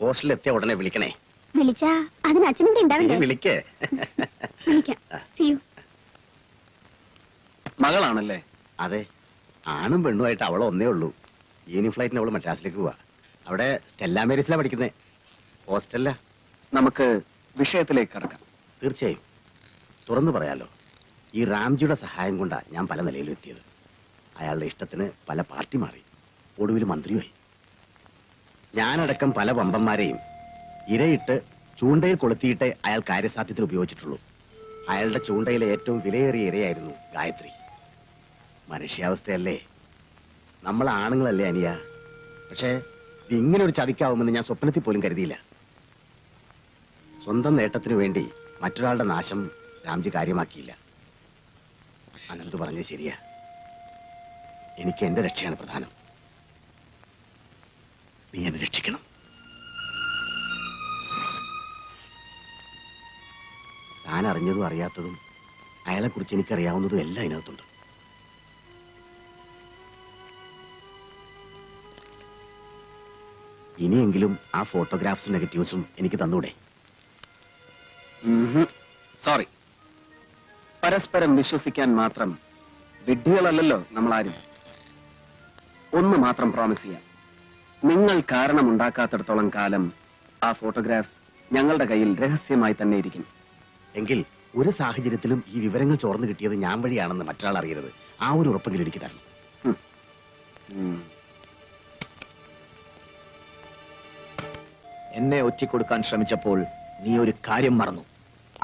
ഹോസ്റ്റലിൽ എത്തിയ ഉടനെ വിളിക്കണേ. വിളിച്ചാ അതിന് അച്ഛനും ഉണ്ടാവണ്ടേ? വിളിക്കേ. വിളിക്കാം. See you. മകളാണല്ലേ? അതെ, ആണും പെണ്ണുമായിട്ട് അവൾ ഒന്നേ ഉള്ളൂ. ഈവനിങ് ഫ്ലൈറ്റിന് അവള് മദ്രാസിലേക്ക് പോവാ. അവിടെ സ്റ്റെല്ല മേരീസിലാ പഠിക്കുന്നേ. ഹോസ്റ്റലിലാ. നമുക്ക് വിഷയത്തിലേക്ക് കടക്കാം. തീർച്ചയായും. തുറന്നു പറയാലോ, ഈ രാംജിയുടെ സഹായം കൊണ്ടാ ഞാൻ പല നിലയിലും എത്തിയത്. അയാളുടെ ഇഷ്ടത്തിന് പല പാർട്ടി മാറി, ഒടുവിൽ മന്ത്രിയായി. ഞാനടക്കം പല വമ്പന്മാരെയും ഇരയിട്ട് ചൂണ്ടയിൽ കൊളുത്തിയിട്ടേ അയാൾ കാര്യസാധ്യത്തിന് ഉപയോഗിച്ചിട്ടുള്ളൂ. അയാളുടെ ചൂണ്ടയിലെ ഏറ്റവും വിലയേറിയ ഇരയായിരുന്നു ഗായത്രി. മനുഷ്യാവസ്ഥയല്ലേ, നമ്മൾ ആണുങ്ങളല്ലേ അനിയ. പക്ഷേ ഇങ്ങനെ ഒരു ചതിക്കാവുമെന്ന് ഞാൻ സ്വപ്നത്തിൽ പോലും കരുതിയില്ല. സ്വന്തം നേട്ടത്തിനു വേണ്ടി മറ്റൊരാളുടെ നാശം രാംജി കാര്യമാക്കിയില്ല. അനന്ത് പറഞ്ഞത് ശരിയാ. എനിക്ക് എന്റെ രക്ഷയാണ് പ്രധാനം. നീ എന്നെ രക്ഷിക്കണം. താൻ അറിഞ്ഞതും അറിയാത്തതും അയാളെക്കുറിച്ച് എനിക്കറിയാവുന്നതും എല്ലാം ഇതിനകത്തുണ്ട്. ഇനിയെങ്കിലും ആ ഫോട്ടോഗ്രാഫ്സും നെഗറ്റീവ്സും എനിക്ക് തന്നൂടെ? സോറി. പരസ്പരം വിശ്വസിക്കാൻ മാത്രം വിഡ്ഢികളല്ലല്ലോ നമ്മളാരും. ഒന്ന് മാത്രം പ്രോമിസ് ചെയ്യാം. നിങ്ങൾ കാരണമുണ്ടാക്കാത്തിടത്തോളം കാലം ആ ഫോട്ടോഗ്രാഫ്സ് ഞങ്ങളുടെ കയ്യിൽ രഹസ്യമായി തന്നെ ഇരിക്കും. എങ്കിൽ ഒരു സാഹചര്യത്തിലും ഈ വിവരങ്ങൾ ചോർന്നു കിട്ടിയത് ഞാൻ വഴിയാണെന്ന് മറ്റൊരാൾ അറിയരുത്. ആ ഒരു ഉറപ്പെങ്കിലും എനിക്ക് തരണം. എന്നെ ഒറ്റിക്കൊടുക്കാൻ ശ്രമിച്ചപ്പോൾ നീ ഒരു കാര്യം മറന്നു.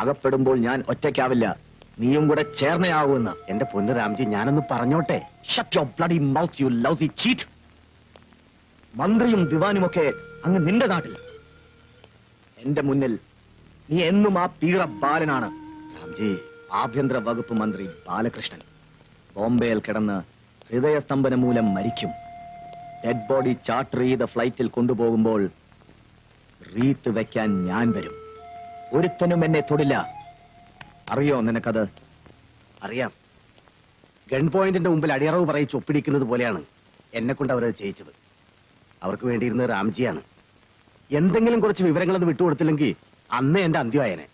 അകപ്പെടുമ്പോൾ ഞാൻ ഒറ്റയ്ക്കാവില്ല. നീയും കൂടെ ചേർന്നയാകുമെന്ന് എന്റെ പൊന്നു രാംജി ഞാനൊന്ന് പറഞ്ഞോട്ടെ. Shut your bloody mouth you lousy cheat. മന്ത്രിയും ദിവാനുമൊക്കെ അങ്ങ് നിന്റെ നാട്ടിൽ, എന്റെ മുന്നിൽ നീ എന്നും ആ പീറ ബാലനാണ്. രാംജി, ആഭ്യന്തര വകുപ്പ് മന്ത്രി ബാലകൃഷ്ണൻ ബോംബെയിൽ കിടന്ന് ഹൃദയസ്തംഭനം മൂലം മരിക്കും. ഡെഡ് ബോഡി ചാർട്ടർ ചെയ്ത ഫ്ലൈറ്റിൽ കൊണ്ടുപോകുമ്പോൾ റീത്ത് വെക്കാൻ ഞാൻ വരും. ഒരുത്തനും എന്നെ തൊടില്ല. അറിയോ നിനക്കത്? അറിയാം. ഗൺ പോയിന്റിന്റെ മുമ്പിൽ അടിയറവ് പറയിച്ച് ഒപ്പിടിക്കുന്നത് പോലെയാണ് എന്നെ കൊണ്ട് അവരത് ചെയ്യിച്ചത്. അവർക്ക് വേണ്ടിയിരുന്നത് രാംജിയാണ്. എന്തെങ്കിലും കുറച്ച് വിവരങ്ങളൊന്നും വിട്ടുകൊടുത്തില്ലെങ്കിൽ അന്നേ എന്റെ അന്ത്യമായനെ.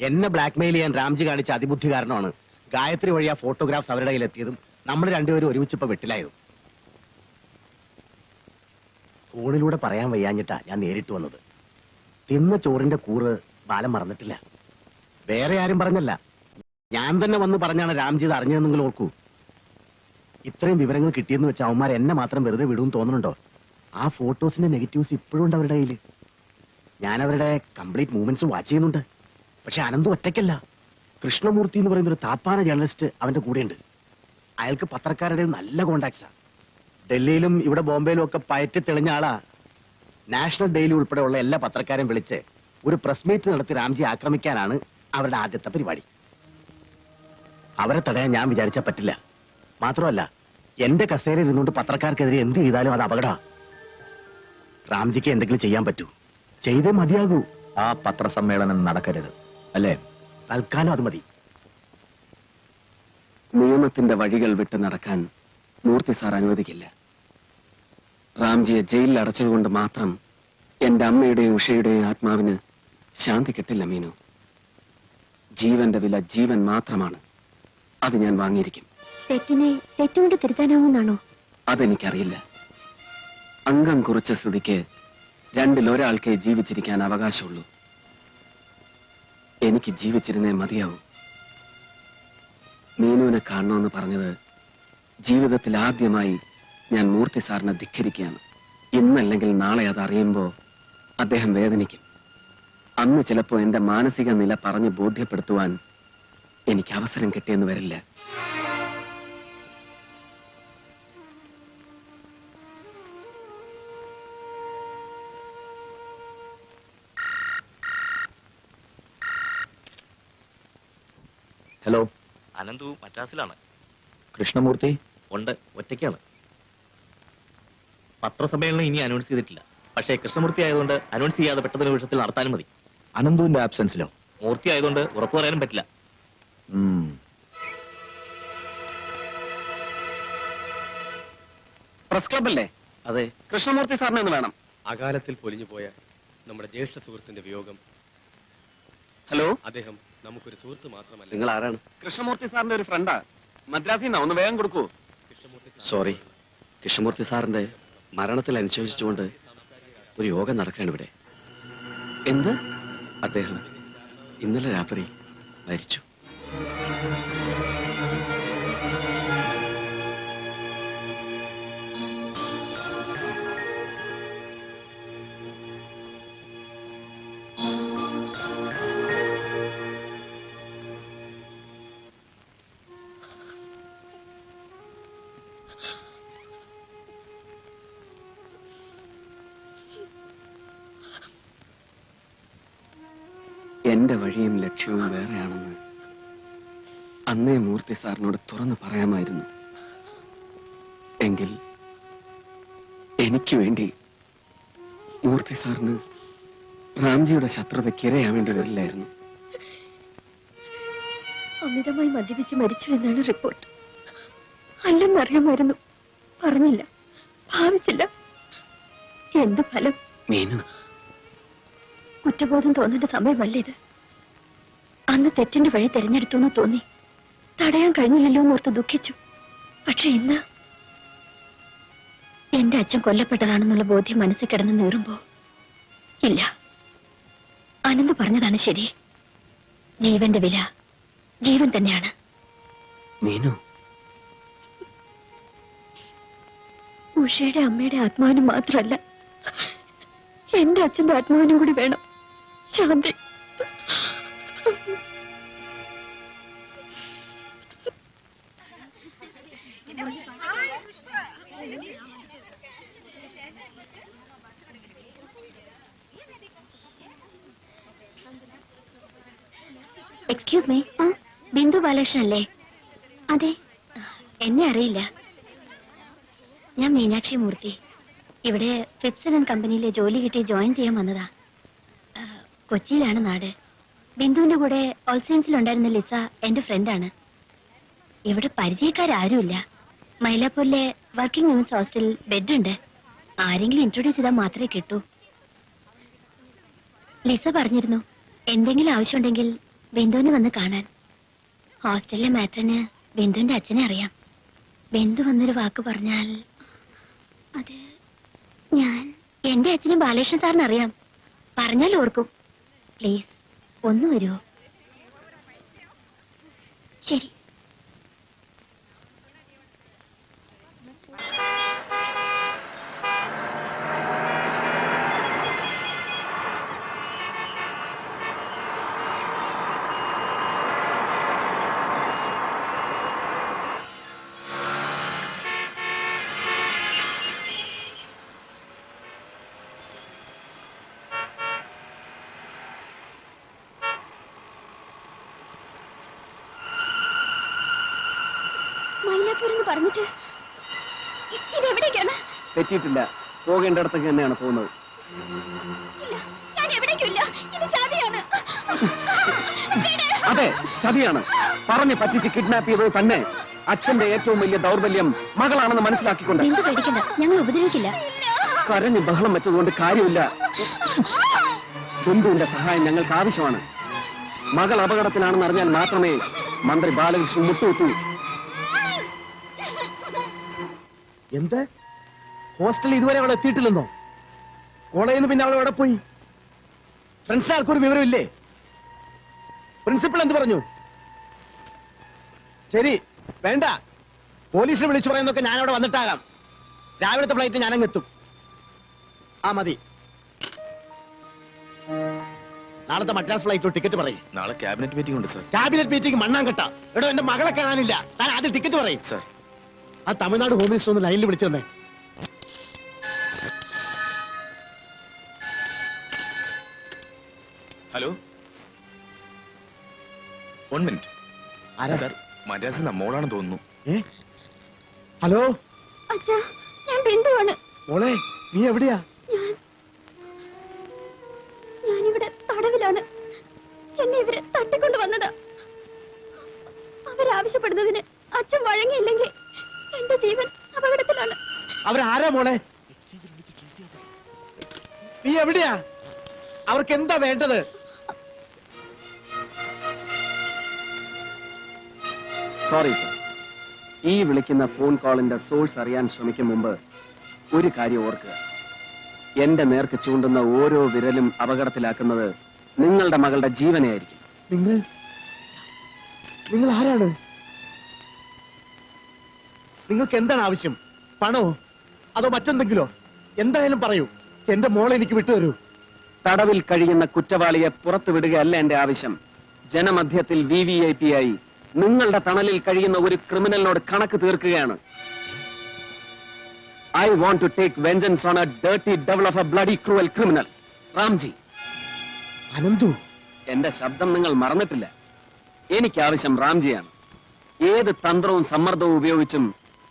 എന്നെ ബ്ലാക്ക്മെയിൽ ചെയ്യാൻ രാംജി കാണിച്ച അതിബുദ്ധി കാരണമാണ് ഗായത്രി വഴി ആ ഫോട്ടോഗ്രാഫ്സ് അവരുടെ കയ്യിലെത്തിയതും നമ്മൾ രണ്ടുപേരും ഒരുമിച്ചിപ്പോ വെട്ടിലായതും. ഫോണിലൂടെ പറയാൻ വയ്യാഞ്ഞിട്ടാ ഞാൻ നേരിട്ട് വന്നത്. തിന്ന ചോറിന്റെ കൂറ് ബാലം മറന്നിട്ടില്ല. വേറെ ആരും പറഞ്ഞല്ല, ഞാൻ തന്നെ വന്ന് പറഞ്ഞാണ് രാംജി ഇത് അറിഞ്ഞതെന്ന് നിങ്ങൾ ഓർക്കൂ. ഇത്രയും വിവരങ്ങൾ കിട്ടിയെന്ന് വെച്ചാൽ അവന്മാർ എന്നെ മാത്രം വെറുതെ വിടുമെന്ന് തോന്നുന്നുണ്ടോ? ആ ഫോട്ടോസിന്റെ നെഗറ്റീവ്സ് ഇപ്പോഴും ഉണ്ട് അവരുടെ കയ്യിൽ. ഞാൻ അവരുടെ കംപ്ലീറ്റ് മൂവ്മെന്റ്സ് വാച്ച് ചെയ്യുന്നുണ്ട്. പക്ഷെ അനന്തു ഒറ്റയ്ക്കല്ല. കൃഷ്ണമൂർത്തി എന്ന് പറയുന്ന ഒരു താപ്പാന ജേർണലിസ്റ്റ് അവന്റെ കൂടെയുണ്ട്. അയാൾക്ക് പത്രക്കാരുടെ നല്ല കോണ്ടാക്ട്സാ. ഡൽഹിയിലും ഇവിടെ ബോംബെയിലും ഒക്കെ പയറ്റി തെളിഞ്ഞ ആളാ. നാഷണൽ ഡെയിലി ഉൾപ്പെടെയുള്ള എല്ലാ പത്രക്കാരെയും വിളിച്ച് ഒരു പ്രസ് മീറ്റ് നടത്തി രാംജി ആക്രമിക്കാനാണ് അവരുടെ ആദ്യത്തെ പരിപാടി. അവരെ തടയാൻ ഞാൻ വിചാരിച്ചാൽ പറ്റില്ല. മാത്രമല്ല, എന്റെ കസേരയിൽ ഇരുന്നുകൊണ്ട് പത്രക്കാർക്കെതിരെ എന്ത് ചെയ്താലും അത് അപകട. രാംജിക്ക് എന്തെങ്കിലും ചെയ്യാൻ പറ്റൂ, ചെയ്തേ മതിയാകൂ. ആ പത്രസമ്മേളനം നടക്കരുത്, അല്ലേ? തൽക്കാലം അത് മതി. നിയമത്തിന്റെ വഴികൾ വിട്ട് നടക്കാൻ മൂർത്തി സാർ അനുവദിക്കില്ല. റാംജിയെ ജയിലിൽ അടച്ചതുകൊണ്ട് മാത്രം എന്റെ അമ്മയുടെയും ഉഷയുടെയും ആത്മാവിന് ശാന്തി കിട്ടില്ല മീനു. ജീവന്റെ വില ജീവൻ മാത്രമാണ്. അത് ഞാൻ വാങ്ങിയിരിക്കും. തെറ്റിനെ തെറ്റുകൊണ്ട് തിരുത്താനാവുന്നാണോ? അതെനിക്കറിയില്ല. അംഗം കുറിച്ച സ്ഥിതിക്ക് രണ്ടിലൊരാൾക്കേ ജീവിച്ചിരിക്കാൻ അവകാശമുള്ളൂ. എനിക്ക് ജീവിച്ചിരുന്നേ മതിയാവൂ. മീനുവിനെ കാണണമെന്ന് പറഞ്ഞത് ജീവിതത്തിൽ ആദ്യമായി ഞാൻ മൂർത്തി സാറിനെ ധിക്കരിക്കുകയാണ്. ഇന്നല്ലെങ്കിൽ നാളെ അത് അറിയുമ്പോ അദ്ദേഹം വേദനിക്കും. അന്ന് ചിലപ്പോ എന്റെ മാനസിക നില പറഞ്ഞ് ബോധ്യപ്പെടുത്തുവാൻ എനിക്ക് അവസരം കിട്ടിയെന്ന് വരില്ല. ഹലോ, അനന്തു മദ്രാസിലാണ്. കൃഷ്ണമൂർത്തി ഉണ്ട്, ഒറ്റയ്ക്കാണ്. പത്രസമ്മേളനം ഇനി അനൗൺസ് ചെയ്തിട്ടില്ല. പക്ഷേ കൃഷ്ണമൂർത്തി ആയതുകൊണ്ട് അനൗൺസ് ചെയ്യാതെ പെട്ടെന്ന് നിമിഷത്തിൽ നടത്താനും മതി. അനന്തുവിന്റെ ആബ്സെൻസിലോ? മൂർത്തി ആയതുകൊണ്ട് ഉറപ്പു പറയാനും പറ്റില്ല. പ്രസ് ക്ലബ് അല്ലേ? അതെ. കൃഷ്ണമൂർത്തി സാറിനെ ഒന്ന് വേണം. അകാലത്തിൽ പൊലിഞ്ഞുപോയ നമ്മുടെ ജ്യേഷ്ഠ സുഹൃത്തിന്റെ വിയോഗം. ഹലോ, അദ്ദേഹം നമുക്കൊരു സുഹൃത്ത് മാത്രമല്ല. നിങ്ങൾ ആരാണ്? കൃഷ്ണമൂർത്തി സാറിന്റെ ഒരു ഫ്രണ്ടാ. മദ്രാസിൽ ഒന്ന് വേഗം കൊടുക്കൂ. സോറി, കൃഷ്ണമൂർത്തി സാറിന്റെ മരണത്തിൽ അനുശോചിച്ചുകൊണ്ട് ഒരു യോഗം നടക്കുകയാണ് ഇവിടെ. എന്ത്? അദ്ദേഹം ഇന്നലെ രാത്രി മരിച്ചു. എന്റെ വഴിയും ലക്ഷ്യവും വേറെയാണെന്ന് അന്നേ മൂർത്തി സാറിനോട് തുറന്നു പറയാമായിരുന്നു. എങ്കിൽ എനിക്ക് വേണ്ടി മൂർത്തി സാറിന് റാംജിയുടെ ശത്രുതയ്ക്ക് ഇരയാവേണ്ടി വരില്ലായിരുന്നു. അമിതമായി മദ്യപിച്ച് മരിച്ചു എന്നാണ് റിപ്പോർട്ട്. അല്ലെന്നറിയാമായിരുന്നു, പറഞ്ഞില്ല, ഭാവിച്ചില്ല. എന്ത് ഫലം? മീനു, കുറ്റബോധം തോന്നേണ്ട സമയമല്ല ഇത്. അന്ന് തെറ്റിന്റെ വഴി തെരഞ്ഞെടുത്തു എന്ന് തോന്നി. തടയാൻ കഴിഞ്ഞില്ലല്ലോ എന്നോർത്ത് ദുഃഖിച്ചു. പക്ഷെ ഇന്ന് എന്റെ അച്ഛൻ കൊല്ലപ്പെട്ടതാണെന്നുള്ള ബോധ്യം മനസ്സിൽ കിടന്ന് നീറുമ്പോ ഇല്ല, അനന്ത് പറഞ്ഞതാണ് ശരി. ജീവന്റെ വില ജീവൻ തന്നെയാണ്. മീനു, ഉഷയുടെ അമ്മയുടെ ആത്മാവിനും മാത്രമല്ല, എന്റെ അച്ഛന്റെ ആത്മാവിനും കൂടി വേണം ശാന്തി. എക്സ്ക്യൂസ് മീ, ബിന്ദു ബാലകൃഷ്ണൻ അല്ലേ? അതെ, എന്നെ അറിയില്ല. ഞാൻ മീനാക്ഷി മൂർത്തി. ഇവിടെ ഫിപ്സൺ ആൻഡ് കമ്പനിയിലെ ജോലി കിട്ടി ജോയിൻ ചെയ്യാൻ വന്നതാ. കൊച്ചിയിലാണ് നാട്. ബിന്ദുവിന്റെ കൂടെ ഓൾസൈൻസിലുണ്ടായിരുന്ന ലിസ എന്റെ ഫ്രണ്ടാണ്. ഇവിടെ പരിചയക്കാരാരുമില്ല. മൈലാപ്പൂരിലെ വർക്കിംഗ് വിമൻസ് ഹോസ്റ്റലിൽ ബെഡുണ്ട്. ആരെങ്കിലും ഇൻട്രൊഡ്യൂസ് ചെയ്താൽ മാത്രമേ കിട്ടൂ. ലിസ പറഞ്ഞിരുന്നു എന്തെങ്കിലും ആവശ്യമുണ്ടെങ്കിൽ ബിന്ദുവിനെ വന്ന് കാണാൻ. ഹോസ്റ്റലിലെ മാറ്ററിന് ബിന്ദുവിന്റെ അച്ഛനെ അറിയാം. ബിന്ദു വന്നൊരു വാക്ക് പറഞ്ഞാൽ അത് ഞാൻ എന്റെ അച്ഛനും ബാലകൃഷ്ണൻ സാറിന് അറിയാം. പറഞ്ഞാൽ ഓർക്കും. പ്ലീസ് ഒന്ന് വരുമോ? ശരി. പറഞ്ഞിട്ട് ഇതെവിടേക്കാണ്? തെറ്റിയിട്ടില്ല, പോകേണ്ടിടത്തേക്ക് തന്നെയാണ് പോകുന്നത്. ഞാൻ എവിടേക്കില്ല, ഇത് ചതിയാണ്. അതെ, ചതിയാണ്. പറഞ്ഞ് പറ്റിച്ച് കിഡ്നാപ്പ് ചെയ്തത് തന്നെ. അച്ഛന്റെ ഏറ്റവും വലിയ ദൗർബല്യം മകളാണെന്ന് മനസ്സിലാക്കിക്കൊണ്ട്. ബിന്ദു പേടിക്കണ്ട, ഞങ്ങൾ ഉപദ്രവിക്കില്ല. കരഞ്ഞ് ബഹളം വെച്ചതുകൊണ്ട് കാര്യമില്ല. ബിന്ദുവിന്റെ സഹായം ഞങ്ങൾക്ക് ആവശ്യമാണ്. മകൾ അപകടത്തിലാണെന്ന് അറിഞ്ഞാൽ മാത്രമേ മന്ത്രി ബാലകൃഷ്ണൻ മുട്ടുവിട്ടു. എന്ത്? ഹോസ്റ്റലിൽ ഇതുവരെ അവൾ എത്തിയിട്ടില്ലെന്നോ? കോളേജിൽ നിന്ന് പിന്നെ അവൾ എവിടെ പോയി? ഫ്രണ്ട്സിന് ആർക്കൊരു വിവരമില്ലേ? പ്രിൻസിപ്പൽ എന്ത് പറഞ്ഞു? ശരി, വേണ്ട. പോലീസിനെ വിളിച്ചു പറയുന്നൊക്കെ ഞാൻ അവിടെ വന്നിട്ടാകാം. രാവിലത്തെ ഫ്ലൈറ്റ് ഞാനങ്ങ് എത്തും. ആ മതി. നാളത്തെ മദ്രാസ് ഫ്ലൈറ്റ് ടിക്കറ്റ് പറയും. നാളെ ക്യാബിനറ്റ് മീറ്റിംഗ് ഉണ്ട് സർ. ക്യാബിനറ്റ് മീറ്റിംഗ് മണ്ണാങ്കട്ട. എടോ, എന്റെ മകളെ കാണാനില്ല. താൻ ആദ്യം ടിക്കറ്റ് പറയും. സർ, ആ തമിഴ്നാട് ഹോം മിനിസ്റ്റർ ഒന്ന് ലൈനിൽ വിളിച്ചു തന്നെ. Hello, 1 minute. സർ, മദ്രാസ് നമ്മോടാണെന്ന് തോന്നുന്നു. ഹലോ അച്ഛാ, ഞാൻ ബിന്ദുവാണ്. മോളെ, നീ എവിടെയാ? ഞാനിവിടെ തടവിലാണ്. എന്നെ ഇവര് തട്ടിക്കൊണ്ട് വന്നതാ. അവരാവശ്യപ്പെടുന്നതിന് അച്ഛൻ വഴങ്ങിയില്ലെങ്കിൽ എന്റെ ജീവൻ അപകടത്തിലാണ്. അവരാരാ മോളെ? നീ എവിടെയാ? അവർക്ക് എന്താ വേണ്ടത്? സോറി സർ, ഈ വിളിക്കുന്ന ഫോൺ കോളിന്റെ സോഴ്സ് അറിയാൻ ശ്രമിക്കും മുമ്പ് ഒരു കാര്യം ഓർക്കുക. എന്റെ നേർക്ക് ചൂണ്ടുന്ന ഓരോ വിരലും അപകടത്തിലാക്കുന്നത് നിങ്ങളുടെ മകളുടെ ജീവനെ ആയിരിക്കും. നിങ്ങൾ ആരാണ്? നിങ്ങൾക്ക് എന്താണ് ആവശ്യം? പണോ അതോ മറ്റെന്തെങ്കിലോ? എന്തായാലും പറയൂ. എന്റെ മോളെ എനിക്ക് വിട്ടുതരൂ. തടവിൽ കഴിയുന്ന കുറ്റവാളിയെ പുറത്തു വിടുകയല്ല എന്റെ ആവശ്യം. ജനമധ്യത്തിൽ VVIP ആയി നിങ്ങളുടെ തണലിൽ കഴിയുന്ന ഒരു ക്രിമിനലിനോട് കണക്ക് തീർക്കുകയാണ്. I want to take vengeance on a dirty devil of a bloody cruel criminal. Ramji. Ananthu, എന്റെ ശബ്ദം നിങ്ങൾ മറന്നിട്ടില്ല. എനിക്ക് ആവശ്യം റാംജിയാണ്. ഏത് തന്ത്രവും സമ്മർദ്ദവും ഉപയോഗിച്ചും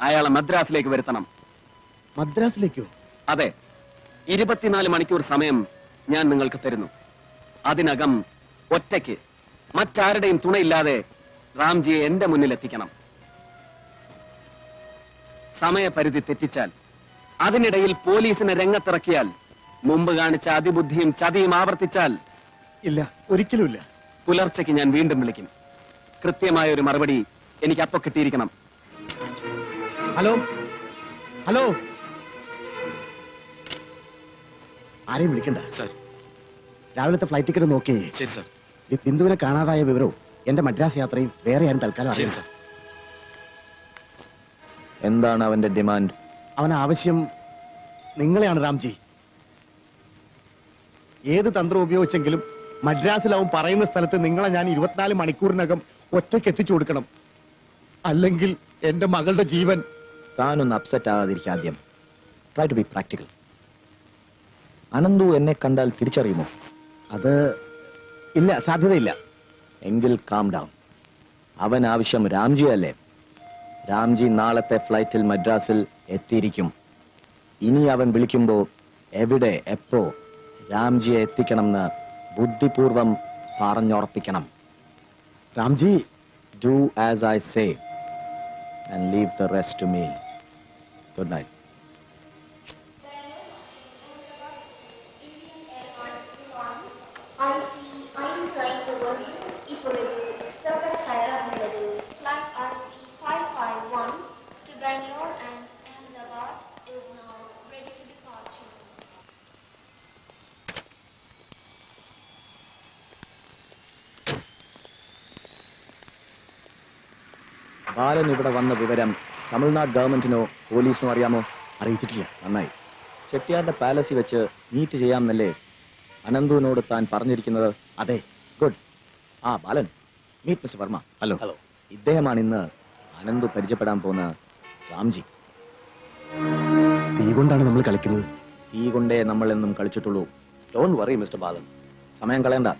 അയാളെ മദ്രാസിലേക്ക് വരുത്തണം. മദ്രാസിലേക്കോ? അതെ, 24 മണിക്കൂർ സമയം ഞാൻ നിങ്ങൾക്ക് തരുന്നു. അതിനകം ഒറ്റയ്ക്ക് മറ്റാരുടെയും തുണയില്ലാതെ റാംജിയെ എന്റെ മുന്നിൽ എത്തിക്കണം. സമയപരിധി തെറ്റിച്ചാൽ, അതിനിടയിൽ പോലീസിനെ രംഗത്തിറക്കിയാൽ, മുമ്പ് കാണിച്ച അതിബുദ്ധിയും ചതിയും ആവർത്തിച്ചാൽ, ഇല്ല, ഒരിക്കലുമില്ല. പുലർച്ചയ്ക്ക് ഞാൻ വീണ്ടും വിളിക്കും. കൃത്യമായ ഒരു മറുപടി എനിക്ക് അപ്പൊ കിട്ടിയിരിക്കണം. ഹലോ ഹലോ, ആരെയും വിളിക്കണ്ട. രാവിലത്തെ ഫ്ലൈറ്റ് ടിക്കറ്റ് നോക്കിയേ. ശരി സർ. ഈ ബിന്ദുവിനെ കാണാതായ വിവരവും എന്റെ മദ്രാസ് യാത്രയും വേറെ ഞാൻ തൽക്കാലം അറിയാം. എന്താണ് അവന്റെ ഡിമാൻഡ്? അവൻ ആവശ്യം നിങ്ങളെയാണ് റാംജി. ഏത് തന്ത്രം ഉപയോഗിച്ചെങ്കിലും മദ്രാസിൽ അവൻ പറയുന്ന സ്ഥലത്ത് നിങ്ങളെ ഞാൻ 24 മണിക്കൂറിനകം ഒറ്റയ്ക്ക് എത്തിച്ചു കൊടുക്കണം. അല്ലെങ്കിൽ എന്റെ മകളുടെ ജീവൻ. താനൊന്ന് അപ്സെറ്റ് ആകാതിരിക്കുക. ആദ്യം try to be practical. Ananthu എന്നെ കണ്ടാൽ തിരിച്ചറിയുമോ? അത് ഇല്ല, സാധ്യതയില്ല. എങ്കിൽ കാം ഡൗൺ. അവൻ ആവശ്യം രാംജി അല്ലേ? രാംജി നാളത്തെ ഫ്ലൈറ്റിൽ മദ്രാസിൽ എത്തിയിരിക്കും. ഇനി അവൻ വിളിക്കുമ്പോ എവിടെ എപ്പോ രാംജിയെ എത്തിക്കണമെന്ന് ബുദ്ധിപൂർവം പറഞ്ഞുറപ്പിക്കണം. Ramji, do as I say and leave the rest to me. Good night. Balan ഇവിടെ വന്ന വിവരം തമിഴ്നാട് ഗവൺമെന്റിനോ പോലീസിനോ അറിയാമോ? അറിയിച്ചിട്ടില്ല. നന്നായി. ചെട്ടിയാരുടെ പാലസിൽ വെച്ച് മീറ്റ് ചെയ്യാമെന്നല്ലേ അനന്തുവിനോട് താൻ പറഞ്ഞിരിക്കുന്നത്? അതെ. ഗുഡ്. ആ Balan, meet mister Varma. Hello. Hello. ഇദ്ദേഹമാണ് ഇന്ന് അനന്തു പരിചയപ്പെടാൻ പോകുന്ന രാംജി. തീ കൊണ്ടാണ് നമ്മൾ കളിക്കുന്നത്. തീ കൊണ്ടേ നമ്മൾ എന്നും കളിച്ചിട്ടുള്ളൂ. ഡോണ്ട് വറി മിസ്റ്റർ ബാലൻ. സമയം കളയണ്ട.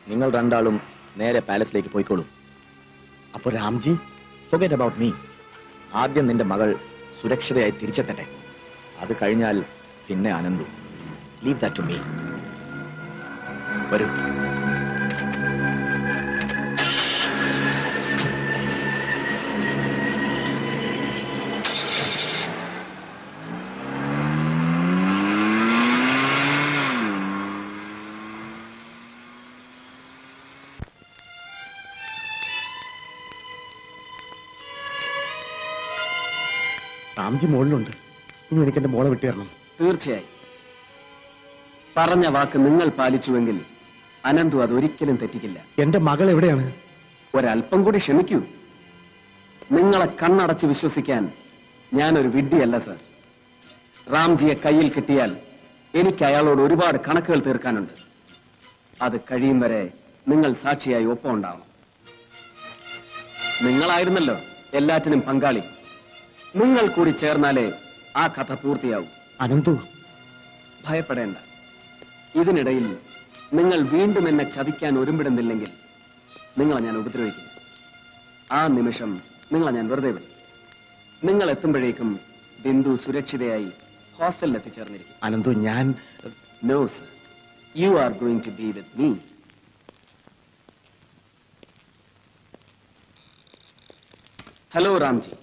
നിങ്ങൾ രണ്ടാളും നേരെ പാലസിലേക്ക് പോയിക്കോളൂ. അപ്പൊ രാംജി, forget about me. ആദ്യം നിന്റെ മകൾ സുരക്ഷിതയായി തിരിച്ചെത്തട്ടെ. അത് കഴിഞ്ഞാൽ പിന്നെ Ananthu. Leave that to me. വരൂ. രാംജി മുകളിലുണ്ട്. ഇനി എനിക്ക് എന്റെ മോളെ വിട്ടു തരണം. തീർച്ചയായും. പറഞ്ഞ വാക്ക് നിങ്ങൾ പാലിച്ചുവെങ്കിൽ അനന്തു അതൊരിക്കലും തെറ്റിക്കില്ല. എന്റെ മകൾ എവിടെയാണ്? ഒരല്പം കൂടി ക്ഷമിക്കൂ. നിങ്ങളെ കണ്ണടച്ച് വിശ്വസിക്കാൻ ഞാനൊരു വിഡ്ഢിയല്ല സർ. റാംജിയെ കയ്യിൽ കിട്ടിയാൽ എനിക്ക് അയാളോട് ഒരുപാട് കണക്കുകൾ തീർക്കാനുണ്ട്. അത് കഴിയും വരെ നിങ്ങൾ സാക്ഷിയായി ഒപ്പം ഉണ്ടാവണം. നിങ്ങളായിരുന്നല്ലോ എല്ലാറ്റിനും പങ്കാളി. നിങ്ങൾ കൂടി ചേർന്നാലേ ആ കഥ പൂർത്തിയാവും. അനന്തു, ഭയപ്പെടേണ്ട. ഇതിനിടയിൽ നിങ്ങൾ വീണ്ടും എന്നെ ചതിക്കാൻ ഒരുമ്പിടുന്നില്ലെങ്കിൽ നിങ്ങളെ ഞാൻ ഉപദ്രവിക്കും. ആ നിമിഷം നിങ്ങളെ ഞാൻ വെറുതെ വിടും. നിങ്ങൾ എത്തുമ്പോഴേക്കും ബിന്ദു സുരക്ഷിതയായി ഹോസ്റ്റലിൽ എത്തിച്ചേർന്നിരിക്കും. അനന്തു, ഞാൻ no sir, you are going to be with me. Hello Ramji.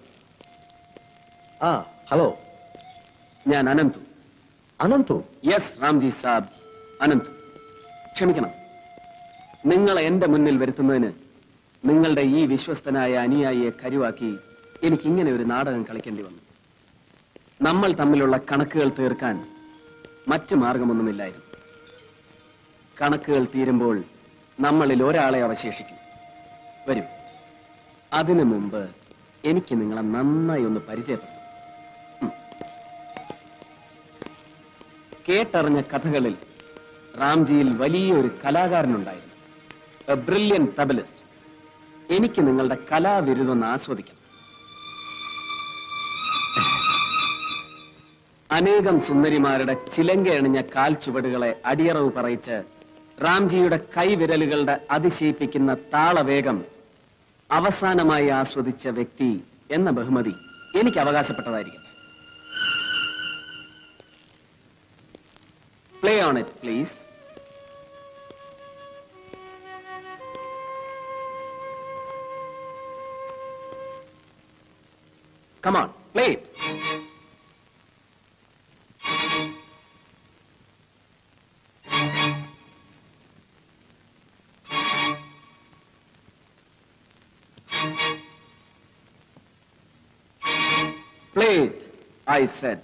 ആ ഹലോ, ഞാൻ അനന്തു. അനന്തു? യെസ് റാംജി സാബ്, അനന്തു. ക്ഷമിക്കണം, നിങ്ങളെ എന്റെ മുന്നിൽ വരുത്തുന്നതിന് നിങ്ങളുടെ ഈ വിശ്വസ്തനായ അനുയായിയെ കരുവാക്കി എനിക്ക് ഇങ്ങനെ ഒരു നാടകം കളിക്കേണ്ടി വന്നു. നമ്മൾ തമ്മിലുള്ള കണക്കുകൾ തീർക്കാൻ മറ്റു മാർഗമൊന്നുമില്ലായിരുന്നു. കണക്കുകൾ തീരുമ്പോൾ നമ്മളിൽ ഒരാളെ അവശേഷിക്കും. വരൂ, അതിനു മുമ്പ് എനിക്ക് നിങ്ങളെ നന്നായി ഒന്ന് പരിചയപ്പെടണം. കേട്ടറിഞ്ഞ കഥകളിൽ റാംജിയിൽ വലിയൊരു കലാകാരനുണ്ടായിരുന്നു, എ ബ്രില്യൻ തബലിസ്റ്റ്. എനിക്ക് നിങ്ങളുടെ കലാവിരുദൊന്ന് ആസ്വദിക്കണം. അനേകം സുന്ദരിമാരുടെ ചിലങ്കയണിഞ്ഞ കാൽ ചുവടുകളെ അടിയറവ് പറയിച്ച് റാംജിയുടെ കൈവിരലുകളുടെ അതിശയിപ്പിക്കുന്ന താളവേഗം അവസാനമായി ആസ്വദിച്ച വ്യക്തി എന്ന ബഹുമതി എനിക്ക് അവകാശപ്പെട്ടതായിരിക്കും. Play on it, please. Come on, play it. Play it, I said.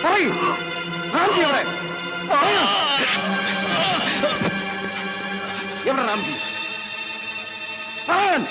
പറയൂ, റാംജി എവിടെ? എവിടെ റാംജി? പറയാൻ.